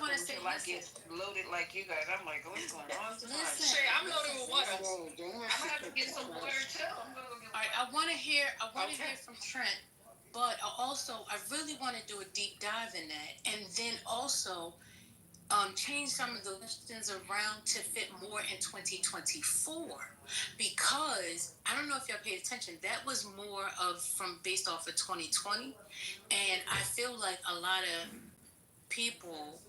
want to say, like listen. it's loaded like you guys. I'm like, what's going on tonight? Listen. Shay, I'm loaded with water. Oh, don't I'm gonna have to get some water too. I'm gonna go get All right, I want to hear from Trent, but I really want to do a deep dive in that, and then also change some of the questions around to fit more in 2024, because I don't know if y'all paid attention. That was more based off of 2020, and I feel like a lot of people,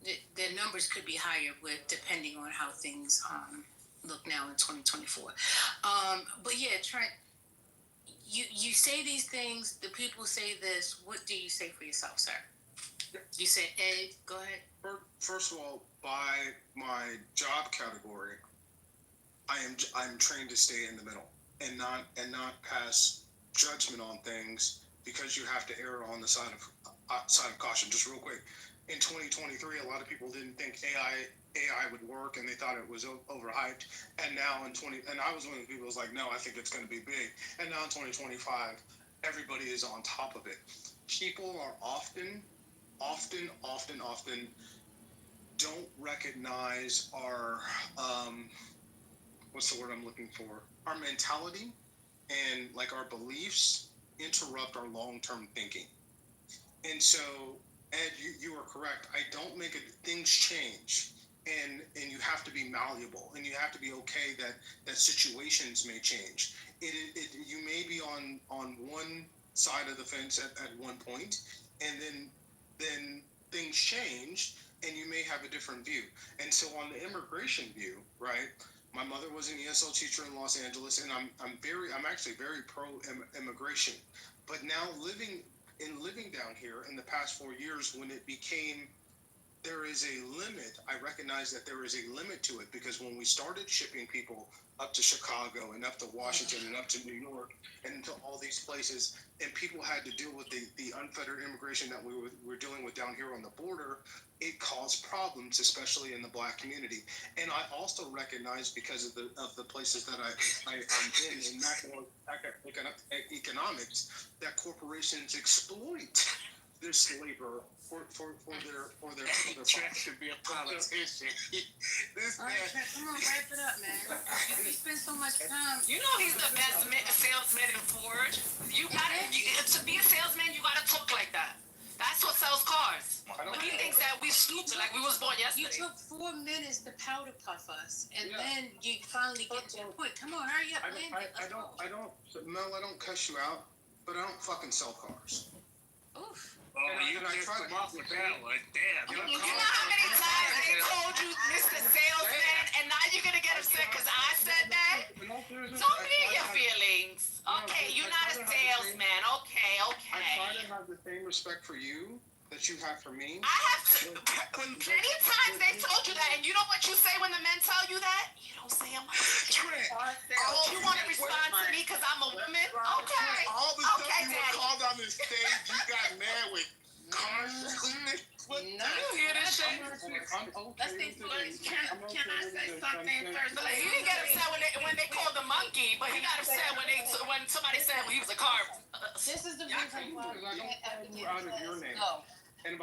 their numbers could be higher depending on how things look now in 2024. But yeah, Trent, you say these things, the people say this. What do you say for yourself, sir? You said, Ed, go ahead. First of all, by my job category, I'm trained to stay in the middle and not pass judgment on things, because you have to err on the side of caution. Just real quick, in 2023, a lot of people didn't think AI would work, and they thought it was overhyped. And now and I was one of the people who was like, no, I think it's going to be big. And now in 2025, everybody is on top of it. People are often don't recognize our what's the word I'm looking for? Our mentality and like our beliefs interrupt our long-term thinking. And so, Ed, you are correct. I don't make it. Things change, and you have to be malleable, and you have to be okay that situations may change. You may be on one side of the fence at one point, and then things change, and you may have a different view. And so on the immigration view, right? My mother was an ESL teacher in Los Angeles, and I'm actually very pro immigration. But now living down here in the past 4 years, when it became there is a limit, I recognize that there is a limit to it, because when we started shipping people up to Chicago and up to Washington and up to New York and to all these places, and people had to deal with the unfettered immigration that we were dealing with down here on the border, it caused problems, especially in the Black community. And I also recognize, because of the places that I'm in macroeconomics, that corporations exploit this labor for their Trent should be a politician. All right, Trent, come on, wrap it up, man. You spend so much time. You know he's the best salesman in Ford. You gotta to be a salesman. You gotta talk like that. That's what sells cars. But he thinks that we stupid, like we was born yesterday. You took 4 minutes to powder puff us, and then you finally get to the point. Come on, hurry up, man. Mel, I don't cuss you out, but I don't fucking sell cars. Oof. Oh, you pissed him off with that one. Damn. You know how many times I told you, Mr. Salesman, and now you're gonna get upset because I said that? Don't be in your feelings. Okay, you're not a respect for you that you have for me. I have plenty of times they told you that, and you know what you say when the men tell you that? You don't say I'm a Trent. Oh, you want to respond to me because I'm a woman? Okay. All the stuff Okay, you were Daddy. called on this stage, you got mad with cars. No, you hear this shit? Let's see, can I say something first? He didn't get upset when they called the monkey, but he got upset when somebody said he was a car. This is the reason why. Because I don't call you out of your name. No. And